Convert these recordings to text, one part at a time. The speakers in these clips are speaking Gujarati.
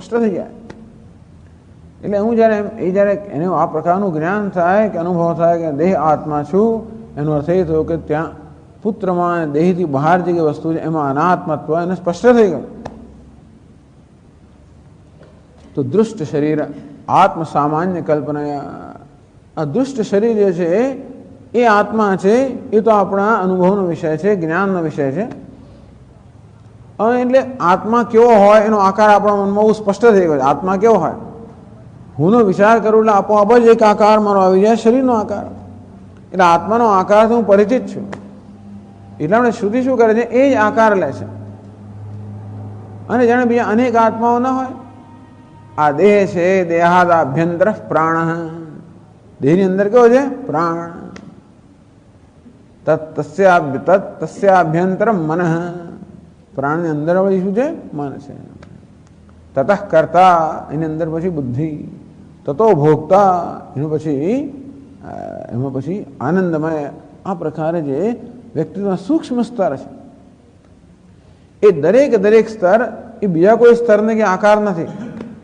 સ્પષ્ટ થઈ જાય. એટલે હું જ્યારે એને આ પ્રકારનું જ્ઞાન થાય કે અનુભવ થાય કે દેહ આત્મા છું, એનો અર્થ એ થયો કે ત્યાં પુત્રમાં દેહથી બહાર જે વસ્તુ છે એમાં અનાત્મત્વ એને સ્પષ્ટ થઈ ગયું. તો દૃષ્ટ શરીર આત્મ સામાન્ય કલ્પના, આ દુષ્ટ શરીર જે છે એ આત્મા છે, એ તો આપણા અનુભવનો વિષય છે, જ્ઞાનનો વિષય છે. એટલે આત્મા કેવો હોય એનો આકાર આપણા મનમાં બહુ સ્પષ્ટ થઈ ગયો. આત્મા કેવો હોય, હુંનો વિચાર કરું એટલે આપોઆપ જ એક આકાર મારો આવી જાય, શરીરનો આકાર. એટલે આત્માનો આકારથી હું પરિચિત છું. એટલે આપણે શ્રુતિ શું કરે છે, એ જ આકાર લે છે. અને જાણે બીજા અનેક આત્માઓ ન હોય. આ દેહ છે, દેહાદ આભ્યંતર પ્રાણ, દેહની અંદર કેવો છે પ્રાણ. તસ્યાભ્યંતર મન, પ્રાણની અંદર વળી શું છે મન છે. તતઃ કર્તા, એની અંદર પછી બુદ્ધિ. તતો ભોગતા, એમાં પછી આનંદમય. આ પ્રકારે જે વ્યક્તિત્વના સૂક્ષ્મ સ્તર છે, એ દરેક સ્તર એ બીજા કોઈ સ્તરને કે આકાર નથી,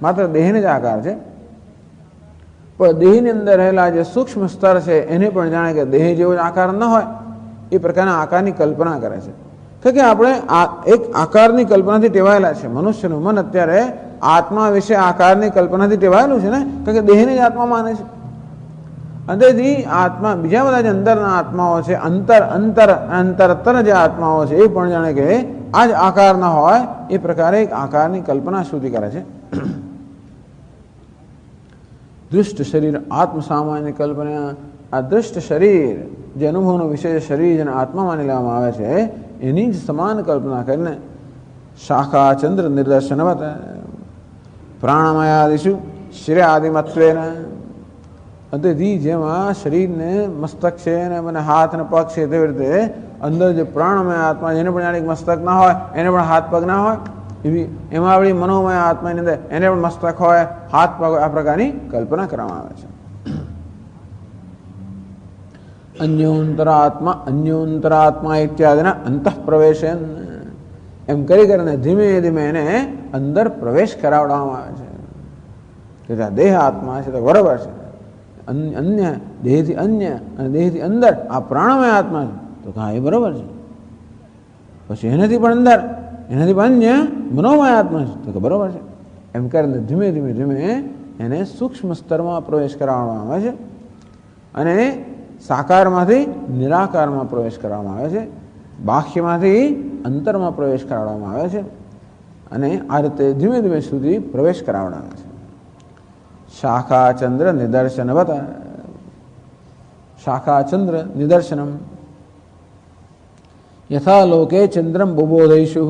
માત્ર દેહને જ આકાર છે. પણ દેહની અંદર રહેલા જે સૂક્ષ્મ સ્તર છે એને પણ જાણે કે દેહ જેવો જ આકાર ન હોય, એ પ્રકારના આકારની કલ્પના કરે છે. કે આપણે એક આકારની કલ્પનાથી ટેવાયેલા છે. મનુષ્યનું મન અત્યારે આત્મા વિશે આકારની કલ્પનાથી ટેવાયેલું છે ને, કારણ કે દેહને જ આત્મા માને છે. અંતેથી આત્મા, બીજા બધા જે અંદરના આત્માઓ છે, અંતરતર જે આત્માઓ છે, એ પણ જાણે કે આ જ આકારના હોય, એ પ્રકારે એક આકારની કલ્પના સુધી કરે છે. દૃષ્ટ શરીર આત્મ સામાન્ય કલ્પના, આ દૃષ્ટ શરીર જે અનુભવનો વિષય શરીર જેને આત્મા માની લેવામાં આવે છે, એની જ સમાન કલ્પના કરીને શાખા ચંદ્ર નિદર્શનવત પ્રાણમયાદિશુ શ્રેય આદિમત્વેન. અંતેથી જેમાં શરીરને મસ્તક છે અને મને હાથ અને પગ છે, તેવી રીતે અંદર જે પ્રાણમય આત્મા, જેને પણ જાણે મસ્તક ના હોય, એને પણ હાથ પગ ના હોય, એવી એમાં આપણી મનોમય આત્માની અંદર એને પણ મસ્તક હોય, હાથ પગ, આ પ્રકારની કલ્પના કરવામાં આવે છે. અન્યોંતરાત્મા ઇત્યાદિના અંતઃ પ્રવેશન, એમ કરીને ધીમે ધીમે એને અંદર પ્રવેશ કરાવવામાં આવે છે. કે દેહ આત્મા છે તો બરોબર છે, અન્ય દેહથી અન્ય અને દેહથી અંદર આ પ્રાણમય આત્મા છે, તો હા એ બરોબર છે. પછી એનાથી પણ અંદર, એનાથી પણ અન્ય મનોમય આત્મા છે, તો બરોબર છે. એમ કરીને ધીમે ધીમે એને સૂક્ષ્મ સ્તરમાં પ્રવેશ કરાવવામાં આવે છે. અને સાકારમાંથી નિરાકારમાં પ્રવેશ કરવામાં આવે છે, બાહ્યમાંથી અંતરમાં પ્રવેશ કરાવવામાં આવે છે. અને આ રીતે ધીમે ધીમે સુધી પ્રવેશ કરાવડાવે છે. શાખા ચંદ્ર નિદર્શનવત, શાખા ચંદ્ર નિદર્શનમ યથા લોકે ચંદ્રમ બુબોધયિષુ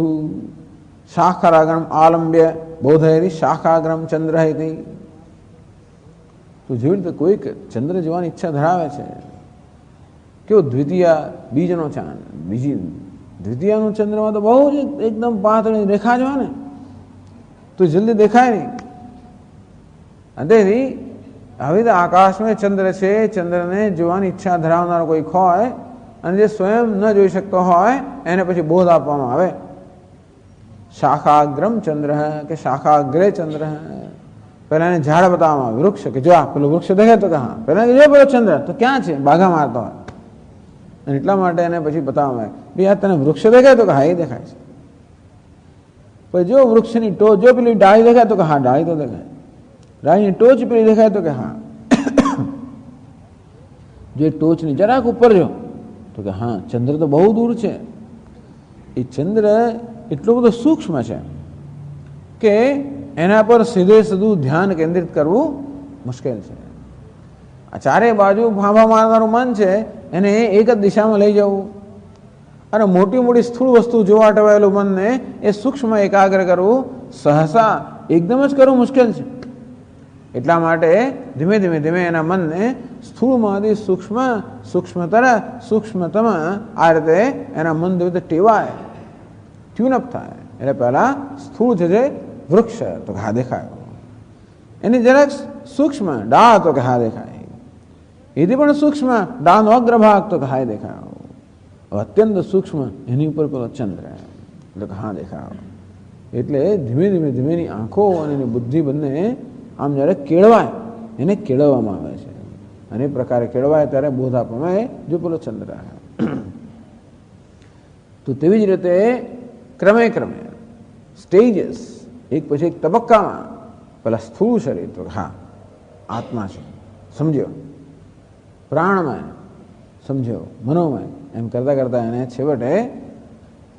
શાખાગ્રમ આલંબ્ય બોધયરી શાખાગ્રમ ચંદ્ર હતી. તો જેવી રીતે કોઈક ચંદ્ર જોવાની ઈચ્છા ધરાવે છે, કેવો દ્વિતીય બીજનો ચાંદ, દ્વિતીયનો ચંદ્રમાં તો બહુ જ એકદમ પાતળી રેખા જ હોય ને, તો જલ્દી દેખાય નહીં. તેથી હવે તો આકાશમાં ચંદ્ર છે, ચંદ્રને જોવાની ઈચ્છા ધરાવનાર કોઈ હોય અને જે સ્વયં ન જોઈ શકતો હોય, એને પછી બોધ આપવામાં આવે. શાખાગ્રમ ચંદ્ર કે શાખાગ્રે ચંદ્ર, પહેલા એને ઝાડ બતાવવામાં આવે, વૃક્ષ, કે જો પેલું વૃક્ષ દેખાય તો કે હા, પહેલા જો પેલો ચંદ્ર તો ક્યાં છે, બાઘા મારતો હોય. અને એટલા માટે એને પછી બતાવવામાં આવે, ભાઈ આ તને વૃક્ષ દેખાય તો કે હા એ દેખાય છે. પછી જો વૃક્ષની ટોચ, જો પેલી ડાળી દેખાય તો કે હા ડાળી તો દેખાય, ડાળીની ટોચ પેલી દેખાય તો કે હા, જો ટોચની જરાક ઉપર જો તો કે હા ચંદ્ર તો બહુ દૂર છે. એ ચંદ્ર એટલો બધો સૂક્ષ્મ છે કે એના પર સીધું ધ્યાન કેન્દ્રિત કરવું મુશ્કેલ છે. આ ચારે બાજુ ફાંફા મારનારું મન છે, એને એક જ દિશામાં લઈ જવું, અને મોટી મોટી સ્થૂળ વસ્તુ જોવા ટેવાયેલું મનને એ સૂક્ષ્મ એકાગ્ર કરવું સહસા એકદમ જ કરવું મુશ્કેલ છે. એટલા માટે ધીમે ધીમે એના મનને સ્થૂળમાંથી સૂક્ષ્મતમ આ રીતે એના મન રીતે ટેવાય, ટ્યુનઅપ થાય. એટલે પહેલા સ્થૂળ છે જે વૃક્ષ તો કે હા દેખાય, એની જરાક સૂક્ષ્મ ડાળ તો કે હા દેખાય, એથી પણ સૂક્ષ્મ ડાળનો અગ્રભાગ તો કે હા દેખાય, અત્યંત સૂક્ષ્મ એની ઉપર પેલો ચંદ્ર એટલે કે હા દેખાય. એટલે ધીમે ધીમે ધીમેની આંખો અને એની બુદ્ધિ બંને આમ જ્યારે કેળવાય એને કેળવવામાં આવે છે. અને એ પ્રકારે કેળવાય ત્યારે બોધ આપવામાં જો પેલો ચંદ્ર. તો તેવી જ રીતે ક્રમે ક્રમે સ્ટેજીસ, એક પછી એક તબક્કામાં પેલા સ્થૂળ શરીર તો હા આત્મા છે સમજ્યો, પ્રાણમય સમજ્યો, મનોમય, એમ કરતાં કરતાં એને છેવટે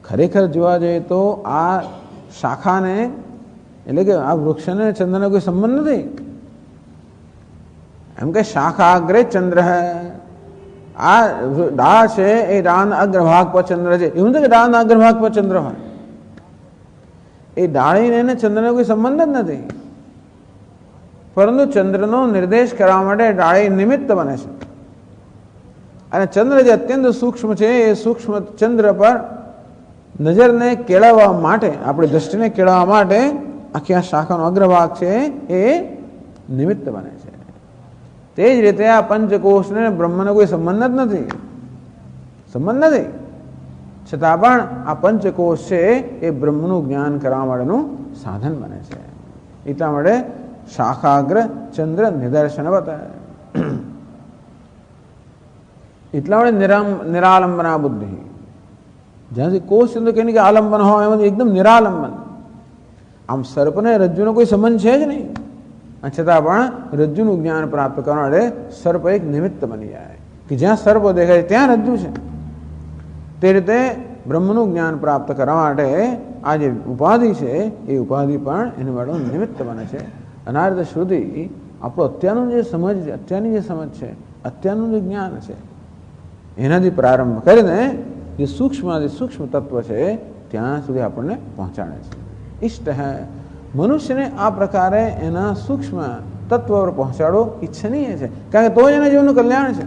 ખરેખર જોવા જઈએ તો આ શાખાને એટલે કે આ વૃક્ષને ચંદ્રનો કોઈ સંબંધ નથી. એમ કે શાખાગ્રે ચંદ્ર હૈ, આ ડાળ છે એ ડાળના અગ્રભાગ પર ચંદ્ર છે, એવું નથી કે ડાળના અગ્રભાગ પર ચંદ્ર હોય. એ ડાળીને એને ચંદ્રનો કોઈ સંબંધ જ નથી, પરંતુ ચંદ્રનો નિર્દેશ કરવા માટે ડાળી નિમિત્ત બને છે. અને ચંદ્ર જે અત્યંત સૂક્ષ્મ છે એ સૂક્ષ્મ ચંદ્ર પર નજરને કેળવવા માટે, આપણી દ્રષ્ટિને કેળવવા માટે આખી આ શાખાનો અગ્રભાગ છે એ નિમિત્ત બને છે. તે જ રીતે આ પંચકોશને બ્રહ્મનો કોઈ સંબંધ જ નથી, સંબંધ નથી, છતાં પણ આ પંચકોશ છે એ બ્રહ્મનું જ્ઞાન કરવા માટેનું સાધન બને છે. એટલા માટે શાખાગ્ર ચંદ્ર નિદર્શન બતાવે. એટલા માટે નિરાલંબના બુદ્ધિ, જ્યાંથી કોશ ચંદ્ર કે આલંબન હોય એમાંથી એકદમ નિરાલંબન. આમ સર્પને રજ્જુનો કોઈ સંબંધ છે જ નહીં, છતાં પણ રજ્જુનું જ્ઞાન પ્રાપ્ત કરવા માટે સર્પ એક નિમિત્ત બની જાય કે જ્યાં સર્પ દેખાય ત્યાં રજ્જુ છે. તે રીતે બ્રહ્મનું જ્ઞાન પ્રાપ્ત કરવા માટે આ જે ઉપાધિ છે એ ઉપાધિ પણ એની માટે નિમિત્ત બને છે. અનાર્ધ શ્રુતિ આપણું અત્યારનું જે સમજ, અત્યારની જે સમજ છે, અત્યારનું જે જ્ઞાન છે એનાથી પ્રારંભ કરીને જે સૂક્ષ્માથી સૂક્ષ્મ તત્વ છે ત્યાં સુધી આપણને પહોંચાડે છે. ઇષ્ટ હૈ મનુષ્યને આ પ્રકારે એના સૂક્ષ્મ તત્વ પર પહોંચાડવો ઈચ્છનીય છે, કારણ કે તો જ એના જીવનનું કલ્યાણ છે.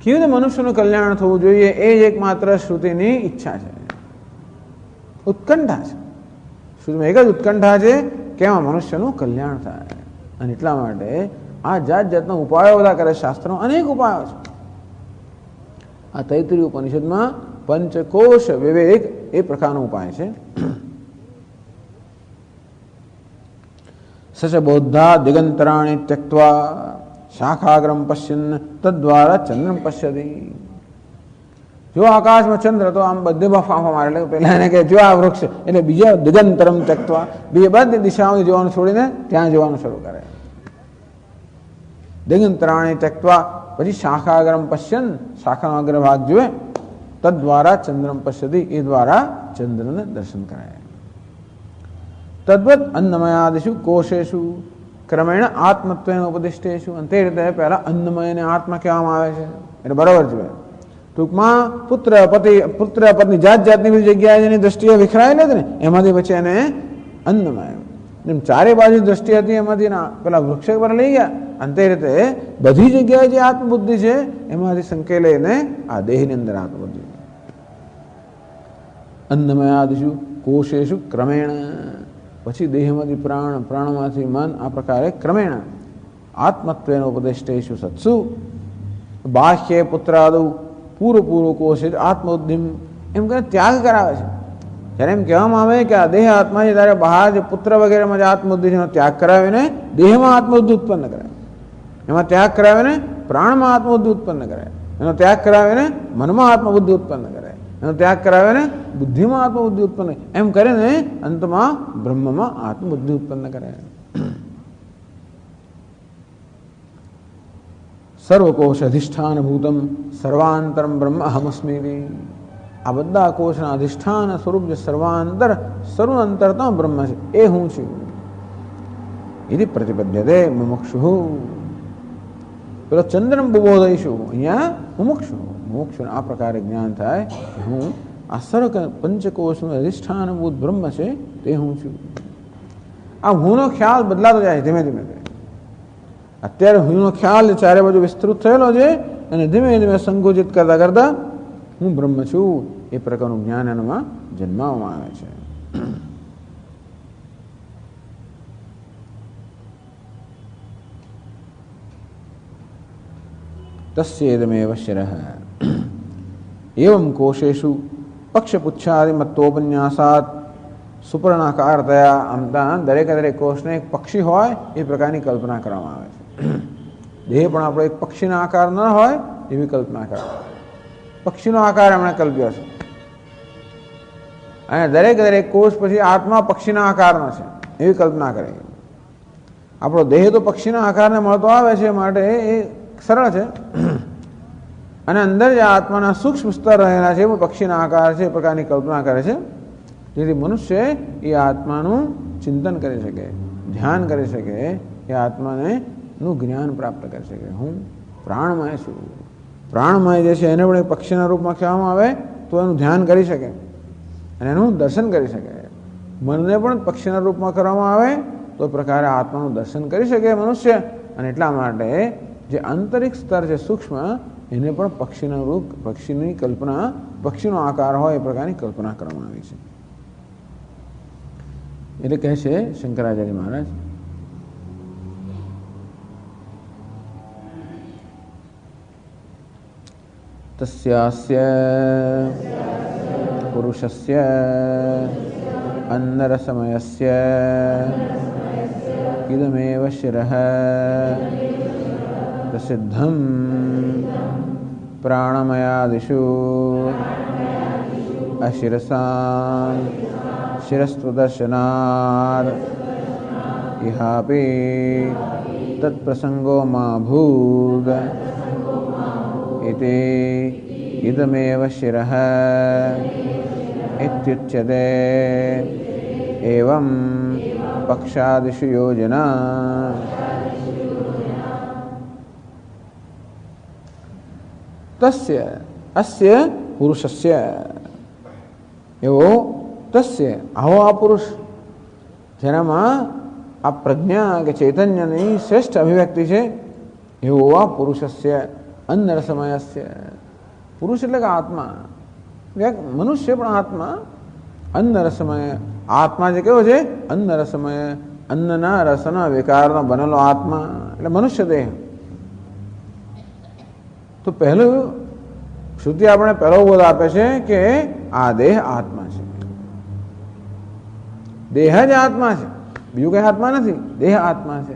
કેવી રીતે મનુષ્યનું કલ્યાણ થવું જોઈએ એ જ એકમાત્ર શ્રુતિની ઈચ્છા છે, ઉત્કંઠા છે. શ્રુતિમાં એક જ ઉત્કંઠા છે કે એમાં મનુષ્યનું કલ્યાણ થાય. અને એટલા માટે આ જાત જાતના ઉપાયો બધા કરે, શાસ્ત્રો અનેક ઉપાયો છે. આ તૈત્રીય ઉપનિષદમાં પંચકોશ વિવેક એ પ્રકારનો ઉપાય છે. સચ બૌદ્ધા દિગંતરાણી ત્યક્ત્વા શાખાગ્રમ પશ્યન તદ્વારા ચંદ્રમ પશ્યતિ. જો આકાશમાં ચંદ્ર તો આમ બધે ફાંફા મારે, એટલે પહેલા એને કહે જો આ વૃક્ષ, એટલે બીજા દિગંતરમ ત્યક્ત્વા બીજી બધી દિશાઓથી જોવાનું છોડીને ત્યાં જોવાનું શરૂ કરે. દિગંતરાણી ત્યક્ત્વા પછી શાખાગ્રમ પશ્યન, શાખાનો અગ્રભાગ જુએ, તદ્વારા ચંદ્રમ પશ્યતિ એ દ્વારા ચંદ્રને દર્શન કરાય. તદ્વત અન્નમયાદિષુ કોશેષુ ક્રમેણ આત્મત્વેન ઉપદિષ્ટેષુ. અને તે રીતે પહેલા અન્નમયને આત્મા કહેવામાં આવે છે, એટલે બરાબર જોઈએ. ટૂંકમાં પુત્ર પત્ની જાત જાતની બધી જગ્યાએ જેની દ્રષ્ટિએ વિખરાયેલી હતી ને એમાંથી પછી એને અન્નમય, જેમ ચારે બાજુ દ્રષ્ટિ હતી એમાંથી પેલા વૃક્ષ પર લઈ ગયા. અને તે રીતે બધી જગ્યાએ જે આત્મબુદ્ધિ છે એમાંથી સંકેલાઈને આ દેહની અંદર આત્મબુદ્ધિ. અન્નમયાદિષુ કોશેષુ ક્રમેણ, પછી દેહમાંથી પ્રાણ, પ્રાણમાંથી મન, આ પ્રકારે ક્રમેણ આત્મત્વેન ઉપદેષ્ટેષુ સત્સુ બાહ્ય પુત્રાદુ પૂર્વ કોશે આત્મબુદ્ધિ એમ કરીને ત્યાગ કરાવે છે. જ્યારે એમ કહેવામાં આવે કે આ દેહ આત્મા છે ત્યારે બહાર જે પુત્ર વગેરેમાં જે આત્મબુદ્ધિ છે એનો ત્યાગ કરાવીને દેહમાં આત્મબુદ્ધિ ઉત્પન્ન કરાય, એમાં ત્યાગ કરાવીને પ્રાણમાં આત્મબુદ્ધિ ઉત્પન્ન કરાય, એનો ત્યાગ કરાવીને મનમાં આત્મબુદ્ધિ ઉત્પન્ન કરાય, એનો ત્યાગ કરાવીને બુદ્ધિમાં આત્મબુદ્ધિ ઉત્પન્ન, એમ કરીને અંતમાં બ્રહ્મમાં આત્મબુદ્ધિ ઉત્પન્ન કરાય. સર્વકોશ અધિષ્ઠાન ભૂતમ સર્વાંતરમ બ્રહ્મ અહમસ્મી. આ બધા કોશના અધિષ્ઠાન સ્વરૂપ જે સર્વાંતર સર્વાંતરતા બ્રહ્મ છે એ હું છું. એથી પ્રતિપદ્યતે મુમુક્ષુ. પેલો ચંદ્રમ બુબોધઈશું, અહીંયા મુમુક્ષુ આ પ્રકારે જ્ઞાન થાય હું આ સર્વ પંચકોશનું અધિષ્ઠાનભૂત બ્રહ્મ છે તે હું છું. આ હુંનો ખ્યાલ બદલાતો જાય ધીમે ધીમે. અત્યારે હુંનો ખ્યાલ ચારે બાજુ વિસ્તૃત થયેલો છે અને ધીમે ધીમે સંકુચિત કરતા કરતા હું બ્રહ્મ છું એ પ્રકારનું જ્ઞાન એનામાં જન્માવવામાં આવે છે. તસ્યેદમેવ શિરઃ એવં કોશેષુ પક્ષપુચ્છાદિમત્તોપન્યાસાત સુપર્ણાકારતયા આમ દરેકે દરેક કોષને એક પક્ષી હોય એ પ્રકારની કલ્પના કરવામાં આવે છે. દેહ પણ આપણો એક પક્ષીનો આકાર ન હોય એવી કલ્પના કરવામાં આવે. પક્ષીનો આકાર એમણે કલ્પ્યો છે અને દરેક કોષ પછી આત્મા પક્ષીના આકારનો છે એવી કલ્પના કરી. આપણો દેહ તો પક્ષીના આકારને મળતો આવે છે માટે એ સરળ છે અને અંદર જે આત્માના સૂક્ષ્મ સ્તર રહેલા છે એ પક્ષીના આકાર છે એ પ્રકારની કલ્પના કરે છે, જેથી મનુષ્ય એ આત્માનું ચિંતન કરી શકે, ધ્યાન કરી શકે, એ આત્માને નું જ્ઞાન પ્રાપ્ત કરી શકે. હું પ્રાણમય છું. પ્રાણમય જે છે એને પણ એક પક્ષીના રૂપમાં કહેવામાં આવે તો એનું ધ્યાન કરી શકે અને એનું દર્શન કરી શકે. મનને પણ પક્ષીના રૂપમાં કરવામાં આવે તો પ્રકારે આત્માનું દર્શન કરી શકે મનુષ્ય. અને એટલા માટે જે આંતરિક સ્તર છે સૂક્ષ્મ એને પણ પક્ષીના રૂપ, પક્ષીની કલ્પના, પક્ષીનો આકાર હોય એ પ્રકારની કલ્પના કરવામાં આવી છે. એટલે કહે છે શંકરાચાર્ય મહારાજ, તસ્યાસ્ય પુરુષસ્ય અન્નરસમયસ્ય ઇદમેવ શિરઃ પ્રસિદ્ધં પ્રાણમયાદિષુ અશિરસાં શિરસ્ત્વદર્શનાદ ઇહાપि તત્પ્રસંગો મા ભૂદ ઇતિ ઇદમેવ શિરઃ ઇત્યુચ્યતે. એવં પક્ષાદિષુ યોજના. તસ્ય અસ્ય પુરુષસ્ય, એવો તસ્ય આવો આ પુરુષ જેનામાં આ પ્રજ્ઞા કે ચૈતન્યની શ્રેષ્ઠ અભિવ્યક્તિ છે, એવો આ પુરુષસ્ય અન્નરસમયસ્ય. પુરુષ એટલે કે આત્મા, મનુષ્ય પણ આત્મા. અન્નરસમય આત્મા જે કેવો છે? અન્નરસમય, અન્નના રસના વિકારનો બનેલો આત્મા એટલે મનુષ્ય દેહ. તો પહેલું શ્રુતિ આપણે પહેલો બોધ આપે છે કે આ દેહ આત્મા છે. દેહ જ આત્મા છે, બીજું કઈ આત્મા નથી. દેહ આત્મા છે.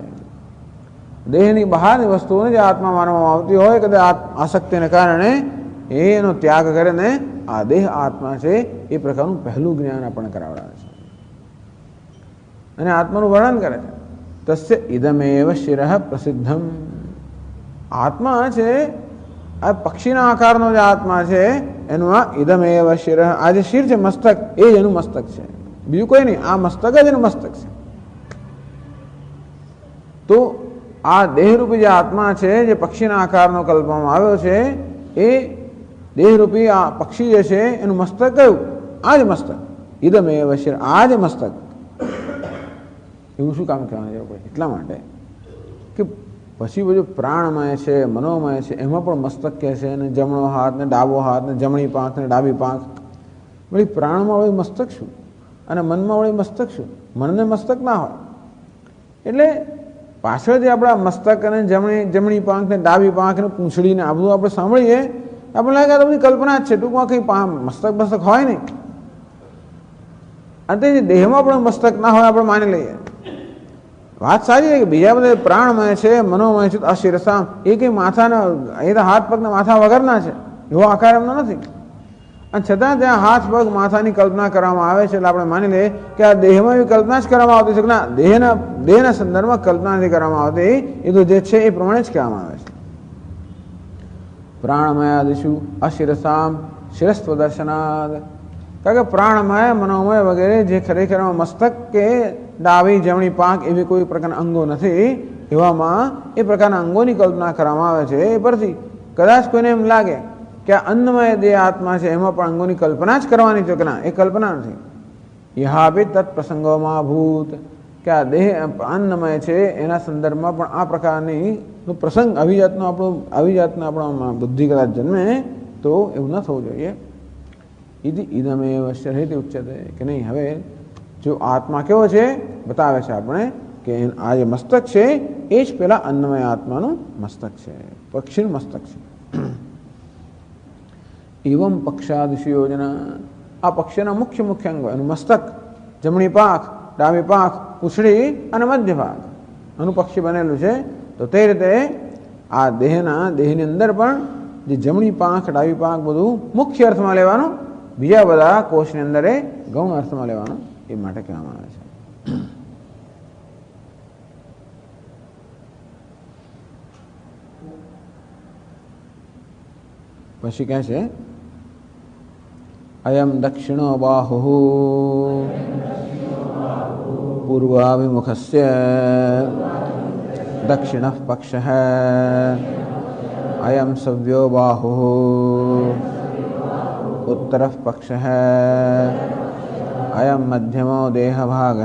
દેહની બહારની વસ્તુઓને જે આત્મા માનવામાં આવતી હોય કદાચ આસક્તિને કારણે એનો ત્યાગ કરીને આ દેહ આત્મા છે એ પ્રકારનું પહેલું જ્ઞાન આપણને કરાવડાવે છે અને આત્માનું વર્ણન કરે છે. તસ્ય ઇદમેવ શિરઃ પ્રસિદ્ધમ. આત્મા છે આ પક્ષીના આકારનો જે આત્મા છે એનું આ ઇદમેવ શિરઃ, આ જે શિર છે મસ્તક, એ જ એનું મસ્તક છે, બીજું કોઈ નહીં. આ મસ્તક જ એનું મસ્તક છે. તો આ દેહરૂપી જે આત્મા છે જે પક્ષીના આકારનો કલ્પવામાં આવ્યો છે, એ દેહરૂપી આ પક્ષી જે છે એનું મસ્તક કયું? આ જ મસ્તક. ઇદમેવ શિર, આ જ મસ્તક. એવું શું કામ કહેવાનું છે? એટલા માટે કે પછી બધું પ્રાણમય છે, મનોમય છે, એમાં પણ મસ્તક કહે છે, ને જમણો હાથ ને ડાબો હાથ ને જમણી પાંખ ને ડાબી પાંખ. વળી પ્રાણમાં વળી મસ્તક શું અને મનમાં વળી મસ્તક શું? મનને મસ્તક ના હોય. એટલે પાછળ જે આપણા મસ્તક અને જમણી પાંખ ને ડાબી પાંખ ને પૂંછડી ને આ બધું આપણે સાંભળીએ આપણે લાગે આ બધી કલ્પના જ છે. ટૂંકમાં કંઈ મસ્તક હોય નહીં. અને તે દેહમાં પણ મસ્તક ના હોય આપણે માની લઈએ. વાત સારી છે કે બીજા બધા પ્રાણમય છે, મનોમય છે, અશિરસામ, એ કંઈ માથાના, એ તો હાથ પગના માથા વગરના છે, એવો આકાર એમનો નથી. અને છતાં ત્યાં હાથ પગ માથાની કલ્પના કરવામાં આવે છે. એટલે આપણે માની લઈએ કે આ દેહમાં એવી કલ્પના જ કરવામાં આવતી છે કે ના, દેહના સંદર્ભમાં કલ્પના નથી કરવામાં આવતી. એ તો જે છે એ પ્રમાણે જ કહેવામાં આવે છે. પ્રાણમયાદિષુ અશિરસામ શિરસ્ત્વદર્શનાદ. કારણ કે પ્રાણમય, મનોમય વગેરે જે ખરેખર મસ્તક કે ડાબી જમણી પાંખ એવી કોઈ પ્રકારના અંગો નથી, એવામાં એ પ્રકારના અંગોની કલ્પના કરવામાં આવે છે. એ પરથી કદાચ કોઈને એમ લાગે કે આ અન્નમય દેહ આત્મા છે એમાં પણ અંગોની કલ્પના જ કરવાની છે કે ના, એ કલ્પના નથી. યહાપી તત્પ્રસંગોમાં ભૂત, કે આ દેહ અન્નમય છે એના સંદર્ભમાં પણ આ પ્રકારની પ્રસંગ અભિજાતનો આપણો બુદ્ધિ કદાચ જન્મે તો એવું ન થવું જોઈએ. ઇદમેવ શિરઃ ઉચ્યતે, કે નહીં. હવે જો આત્મા કેવો છે બતાવે છે આપણે કે આ જે મસ્તક છે એ જ પેલા અન્નમય આત્માનું મસ્તક છે, પક્ષીનું મસ્તક છે. એવમ પક્ષાદિષુ યોજના. આ પક્ષીના મુખ્ય મુખ્ય અંગો, એનું મસ્તક, જમણી પાંખ, ડાબી પાંખ, પૂંછડી અને મધ્ય ભાગ એનું પક્ષી બનેલું છે. તો તે રીતે આ દેહની અંદર પણ જે જમણી પાંખ, ડાબી પાંખ બધું મુખ્ય અર્થમાં લેવાનું, બીજા બધા કોષની અંદર એ ગૌણ અર્થમાં લેવાનું, એ માટે કહેવામાં આવે છે. પછી કહે છે અયમ દક્ષિણો બાહુ પૂર્વાભિમુખસ્ય દક્ષિણ પક્ષ અયમ સવ્યો બાહુ ઉત્તર પક્ષ અયમ મધ્યમો દેહભાગ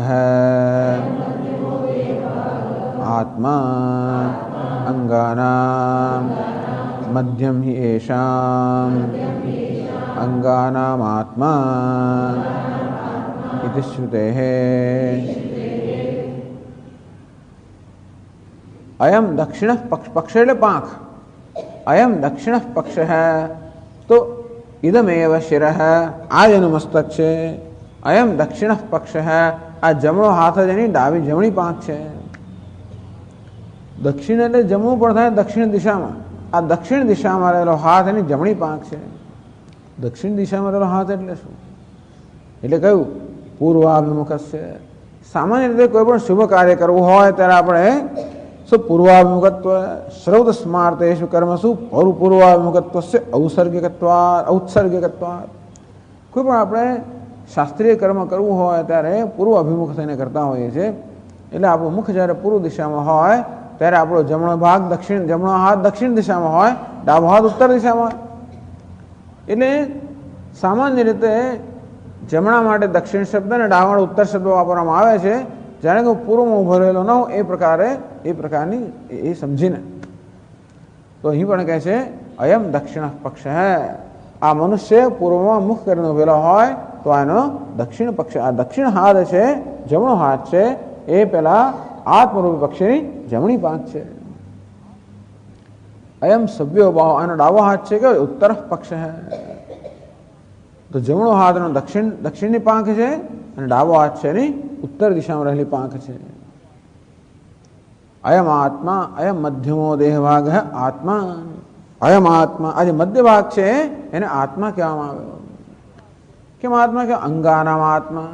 આત્મા અંગાનામ मध्यम ही एषाम अंगानामात्मा इति श्रुतेः अयम दक्षिण पक्ष, पक्ष એટલે પાંખ, अयम दक्षिण पक्ष है तो इदमेव शिरः આ જેનું મસ્તક છે. अयम दक्षिण पक्ष है આ જમણો હાથ જ એની જમણી પાંખ છે. દક્ષિણ એટલે જમણું પણ થાય દક્ષિણ દિશામાં. આ દક્ષિણ દિશામાં રહેલો હાથ એની જમણી પાંખ છે. દક્ષિણ દિશામાં રહેલો હાથ એટલે શું? એટલે કયું? પૂર્વાભિમુખસ્ય. સામાન્ય રીતે કોઈ પણ શુભ કાર્ય કરવું હોય ત્યારે આપણે શું પૂર્વાભિમુખત્વ શ્રૌત સ્માર્તેષુ કર્મસુ પૂર્વાભિમુખત્વસ્ય ઔત્સર્ગિકત્વાत्. કોઈ પણ આપણે શાસ્ત્રીય કર્મ કરવું હોય ત્યારે પૂર્વ અભિમુખ થઈને કરતા હોઈએ છીએ. એટલે આપણું મુખ જ્યારે પૂર્વ દિશામાં હોય ત્યારે આપણો જમણો ભાગ જમણો હાથ દક્ષિણ દિશામાં હોય, ડાબો હાથ ઉત્તર દિશામાં હોય. એટલે સામાન્ય રીતે જમણા માટે દક્ષિણ શબ્દ અને ડાબા માટે ઉત્તર શબ્દ વાપરવામાં આવે છે. જાણે કે પૂર્વમાં ઉભો રહેલો ન હોય એ પ્રકારની એ સમજીને. તો અહીં પણ કહે છે અયમ દક્ષિણ પક્ષ હૈ. આ મનુષ્ય પૂર્વમાં મુખ કરીને ઉભેલો હોય તો આનો દક્ષિણ પક્ષ, આ દક્ષિણ હાથ છે, જમણો હાથ છે, એ પેલા આત્મરૂપી પક્ષીની જમણી પાંખ છે. અયમ સભ્યો બાહુ, આનો ડાબો હાથ છે કે ઉત્તર પક્ષ હે. તો જમણો હાથનો દક્ષિણની પાંખ છે અને ડાબો હાથ છે એની ઉત્તર દિશામાં રહેલી પાંખ છે. અયમ આત્મા, અયમ મધ્યમો દેહ ભાગ હે આત્મા. અયમ આત્મા, આ જે મધ્ય ભાગ છે એને આત્મા કહેવામાં આવ્યો. કેમ આત્મા કે અંગાનામ આત્મા.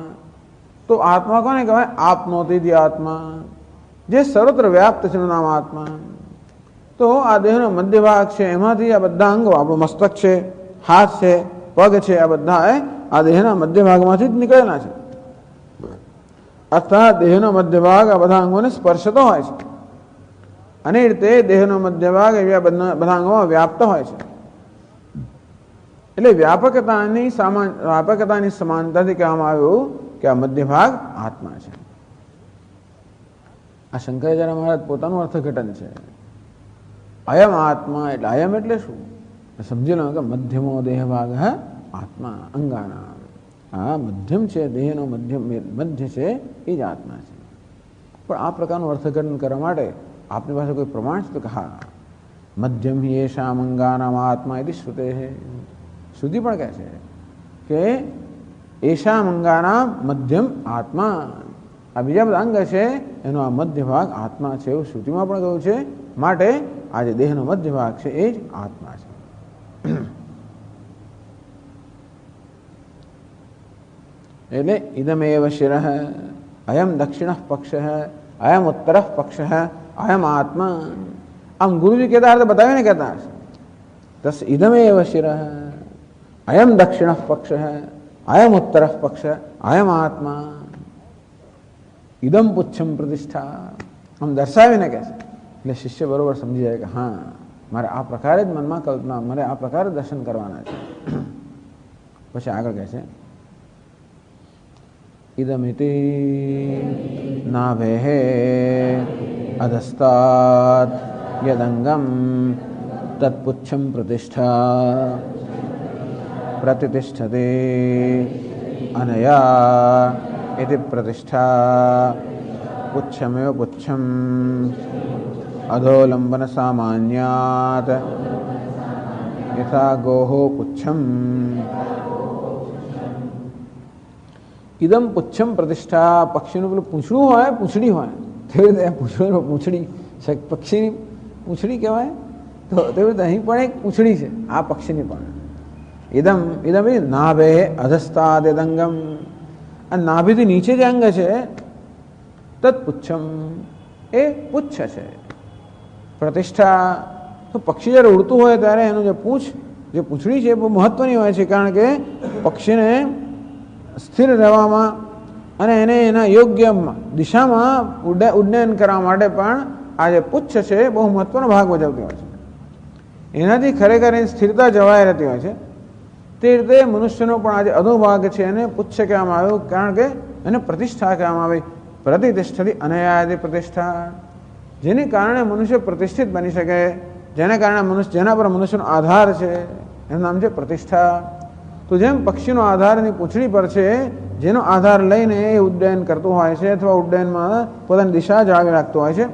તો આત્મા કોને કહેવાય? આપનોતી આત્મા, જે સર્વત્ર વ્યાપ્ત છે નામ આત્મા. તો આ દેહનો મધ્ય ભાગ છે, એમાંથી આ બધા અંગો, આપણું મસ્તક છે, હાથ છે, પગ છે, આ બધા આ દેહના મધ્ય ભાગમાંથી જ નીકળેલા છે. અર્થાત દેહનો મધ્ય ભાગ આ બધા અંગોને સ્પર્શતો હોય છે. અને એ રીતે દેહનો મધ્ય ભાગ એવા બધા અંગોમાં વ્યાપ્ત હોય છે. એટલે વ્યાપકતાની સમાનતાથી કહેવામાં આવ્યું કે આ મધ્ય ભાગ આત્મા છે. આ શંકરાચાર્ય મહારાજ પોતાનું અર્થઘટન છે. અયમ આત્મા એટલે અયમ એટલે શું સમજી લો કે મધ્યમો દેહ ભાગ હે આત્મા અંગાના. આ મધ્યમ છે, દેહનો મધ્ય છે, એ જ આત્મા છે. પણ આ પ્રકારનું અર્થઘટન કરવા માટે આપની પાસે કોઈ પ્રમાણ છે? તો કે હા, મધ્યમ હિ એષામ અંગાનામ આત્મા એથી શ્રુતે છે. શ્રુતિ પણ કહે છે કે એષામ અંગાનામ મધ્યમ આત્મા. આ બીજા બધા અંગ છે એનો આ મધ્ય ભાગ આત્મા છે એવું શ્રુતિમાં પણ કહ્યું છે. માટે આ જે દેહનો મધ્ય ભાગ છે એ જ આત્મા છે. એટલે ઇદમેવ શિરઃ અયમ દક્ષિણ પક્ષ અયમ ઉત્તર પક્ષ અયમ આત્મા. આમ ગુરુજી કહેતા હતા, બતાવીને કહેતા હશે. તસ ઇદમેવ શિરઃ અયમ દક્ષિણ પક્ષ અયમ ઉત્તર પક્ષ અયમ આત્મા. ઇદમ પુચ્છમ પ્રતિષ્ઠા. આમ દર્શાવીને કહે છે. એટલે શિષ્ય બરોબર સમજી જાય કે હા, મારે આ પ્રકારે જ મનમાં કલ્પના, મારે આ પ્રકારે દર્શન કરવાના છે. પછી આગળ કહે છે ઇદમિતિ નાભેઃ અધસ્તાत् યદંગમ તત્પુચ્છમ પ્રતિષ્ઠા પ્રતિષ્ઠતે અનયા इति प्रतिष्ठा पुच्छमेव पुच्छम अधोलंबन सामान्यात् यथा गोहो पुच्छम ઇદમ પુચ્છમ પ્રતિષ્ઠા, પક્ષીનું પેલું પૂંછડું હોય, પૂંછડી હોય, તેવી રીતે પૂંછડું પૂંછડી પક્ષીની પૂંછડી કહેવાય, તો તેવી રીતે અહીં પણ એક પૂંછડી છે આ પક્ષીની પણ. ઇદમ ઇદમ એ નાભે અધસ્તાદ અંગમ, આ નાભીથી નીચે જે અંગ છે તત્ પુચ્છમ, એ પુચ્છ છે. પ્રતિષ્ઠા, તો પક્ષી જ્યારે ઉડતું હોય ત્યારે એનું જે પૂંછડી છે એ બહુ મહત્વની હોય છે, કારણ કે પક્ષીને સ્થિર રહેવામાં અને એને એના યોગ્ય દિશામાં ઉડ્ડયન કરવા માટે પણ આ જે પુચ્છ છે એ બહુ મહત્વનો ભાગ ભજવતી હોય છે. એનાથી ખરેખર એની સ્થિરતા જળવાઈ રહેતી હોય છે. તે રીતે મનુષ્યનો પણ આ જે અધોભાગ છે એને પુચ્છ કહેવામાં આવ્યું, કારણ કે એને પ્રતિષ્ઠા કહેવામાં આવી. પ્રતિષ્ઠિત અનયાદિ પ્રતિષ્ઠા, જેને કારણે મનુષ્ય પ્રતિષ્ઠિત બની શકે, જેના કારણે જેના પર મનુષ્યનો આધાર છે એનું નામ છે પ્રતિષ્ઠા. તો જેમ પક્ષીનો આધાર એની પૂંછડી પર છે, જેનો આધાર લઈને એ ઉડ્ડયન કરતું હોય છે અથવા ઉડ્ડયનમાં પોતાની દિશા જાળવી રાખતું હોય છે,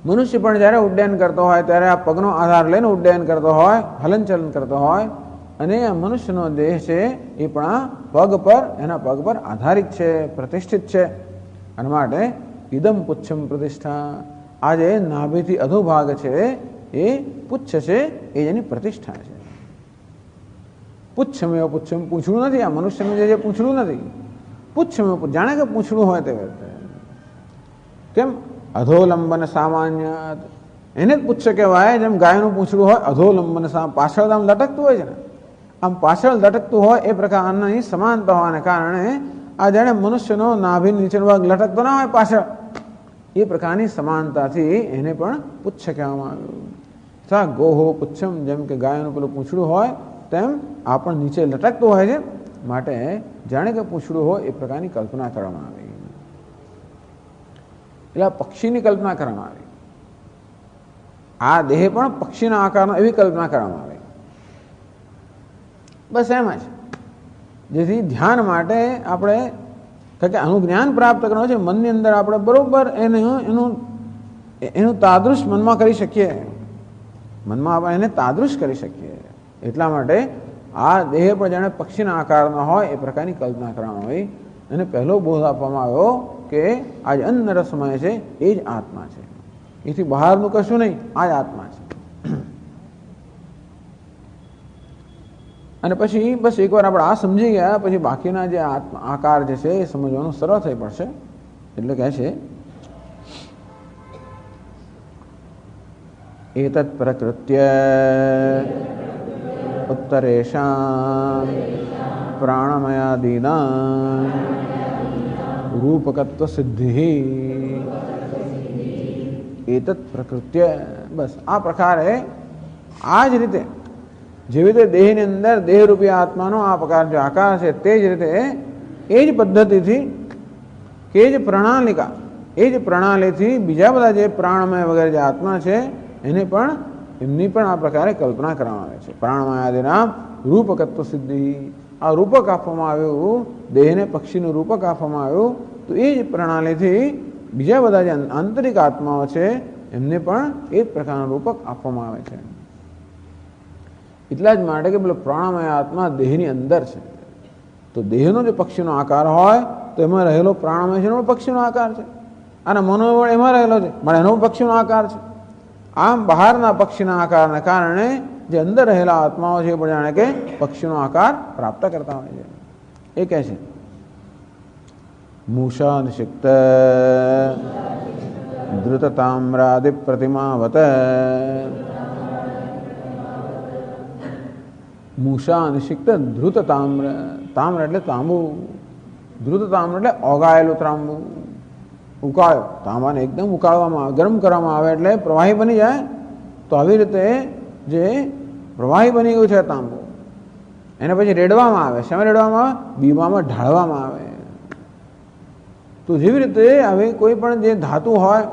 મનુષ્ય પણ જ્યારે ઉડ્ડયન કરતો હોય ત્યારે આ પગનો આધાર લઈને ઉડ્ડયન કરતો હોય, હલનચલન કરતો હોય, અને આ મનુષ્યનો દેહ છે એ પણ એના પગ પર આધારિત છે, પ્રતિષ્ઠિત છે. અને માટે ઇદમ પુચ્છમ પ્રતિષ્ઠા, આ જે નાભીથી અધોભાગ છે એ પુચ્છ છે, એ જેની પ્રતિષ્ઠા છે. પુચ્છમેવ પુચ્છમ, પૂંછડું નથી, આ મનુષ્યનું જે પૂંછડું નથી, પુચ્છમેવ, જાણે કે પૂંછડું હોય તે રીતે. કેમ? અધોલંબન સામાન્ય, એને જ પુચ્છ કહેવાય. જેમ ગાયનું પૂંછડું હોય અધોલંબન, પાછળ આમ લટકતું હોય છે ને, આમ પાછળ લટકતું હોય એ પ્રકારની સમાનતા હોવાને કારણે આ જાણે મનુષ્યનો નાભી નીચેનો ભાગ લટકતો ના હોય પાછળ, એ પ્રકારની સમાનતાથી એને પણ પુચ્છ કહેવામાં આવ્યું. ગોહો પુચ્છમ, જેમ કે ગાયનું પેલું પૂંછડું હોય તેમ આ પણ નીચે લટકતું હોય છે, માટે જાણે કે પૂંછડું હોય એ પ્રકારની કલ્પના કરવામાં આવી. એટલે પક્ષીની કલ્પના કરવામાં આવી. આ દેહ પણ પક્ષીના આકારનો એવી કલ્પના કરવામાં આવી. બસ એમ જ. જેથી ધ્યાન માટે આપણે, કારણ કે આનું જ્ઞાન પ્રાપ્ત કરવાનું છે, મનની અંદર આપણે બરોબર એનું તાદૃશ મનમાં કરી શકીએ, મનમાં આપણે એને તાદૃશ કરી શકીએ. એટલા માટે આ દેહ પર જાણે પક્ષીના આકારનો હોય એ પ્રકારની કલ્પના કરવામાં આવી. અને પહેલો બોધ આપવામાં આવ્યો કે આ જે અન્ન રસમય છે એ જ આત્મા છે, એથી બહારનું કશું નહીં, આ જ આત્મા છે. અને પછી બસ એકવાર આપણે આ સમજી ગયા પછી બાકીના જે આકાર જે છે એ સમજવાનું સરળ થઈ પડશે. એટલે કહે છે એતત પ્રકૃત્ય ઉત્તરેષાં પ્રાણમયાદીનાં રૂપકત્વ સિદ્ધિ એતત પ્રકૃત્ય. બસ આ પ્રકારે આ જ રીતે જેવી રીતે દેહની અંદર દેહરૂપી આત્માનો આ પ્રકાર જે આકાર છે તે જ રીતે એ જ પદ્ધતિથી કે જ પ્રણાલિકા એ જ પ્રણાલીથી બીજા બધા જે પ્રાણમય વગેરે જે આત્મા છે એને પણ એમની પણ આ પ્રકારે કલ્પના કરવામાં આવે છે. પ્રાણમયાદિના રૂપકત્વ સિદ્ધિ, આ રૂપક આપવામાં આવ્યું, દેહને પક્ષીનું રૂપક આપવામાં આવ્યું, તો એ જ પ્રણાલીથી બીજા બધા જે આંતરિક આત્માઓ છે એમને પણ એ જ પ્રકારનું રૂપક આપવામાં આવે છે. એટલા જ માટે કે પેલો પ્રાણમય આત્મા દેહની અંદર છે, તો દેહનો જે પક્ષીનો આકાર હોય તો એમાં રહેલો પ્રાણમય છે એનો પક્ષીનો આકાર છે, અને મનોબળ એમાં રહેલો છે પણ એનો પક્ષીનો આકાર છે. આમ બહારના પક્ષીના આકારને કારણે જે અંદર રહેલા આત્માઓ છે એ પણ જાણે કે પક્ષીનો આકાર પ્રાપ્ત કરતા હોય છે. એ કહે છે મૂષા નિષિક્ત ધૃતતામ્રાદિ પ્રતિમાવત. મૂષા નિષિક્ત ધૃત તામ્ર, તામ્ર એટલે તાંબુ, ધૃત તામ્ર એટલે ઓગાળેલું તાંબુ, ઉકાળ્યો તાંબાને એકદમ ઉકાળવામાં આવે, ગરમ કરવામાં આવે એટલે પ્રવાહી બની જાય. તો આવી રીતે જે પ્રવાહી બની ગયું છે તાંબુ, એને પછી રેડવામાં આવે. શેમાં રેડવામાં આવે? બીબામાં ઢાળવામાં આવે. તો જેવી રીતે હવે કોઈ પણ જે ધાતુ હોય,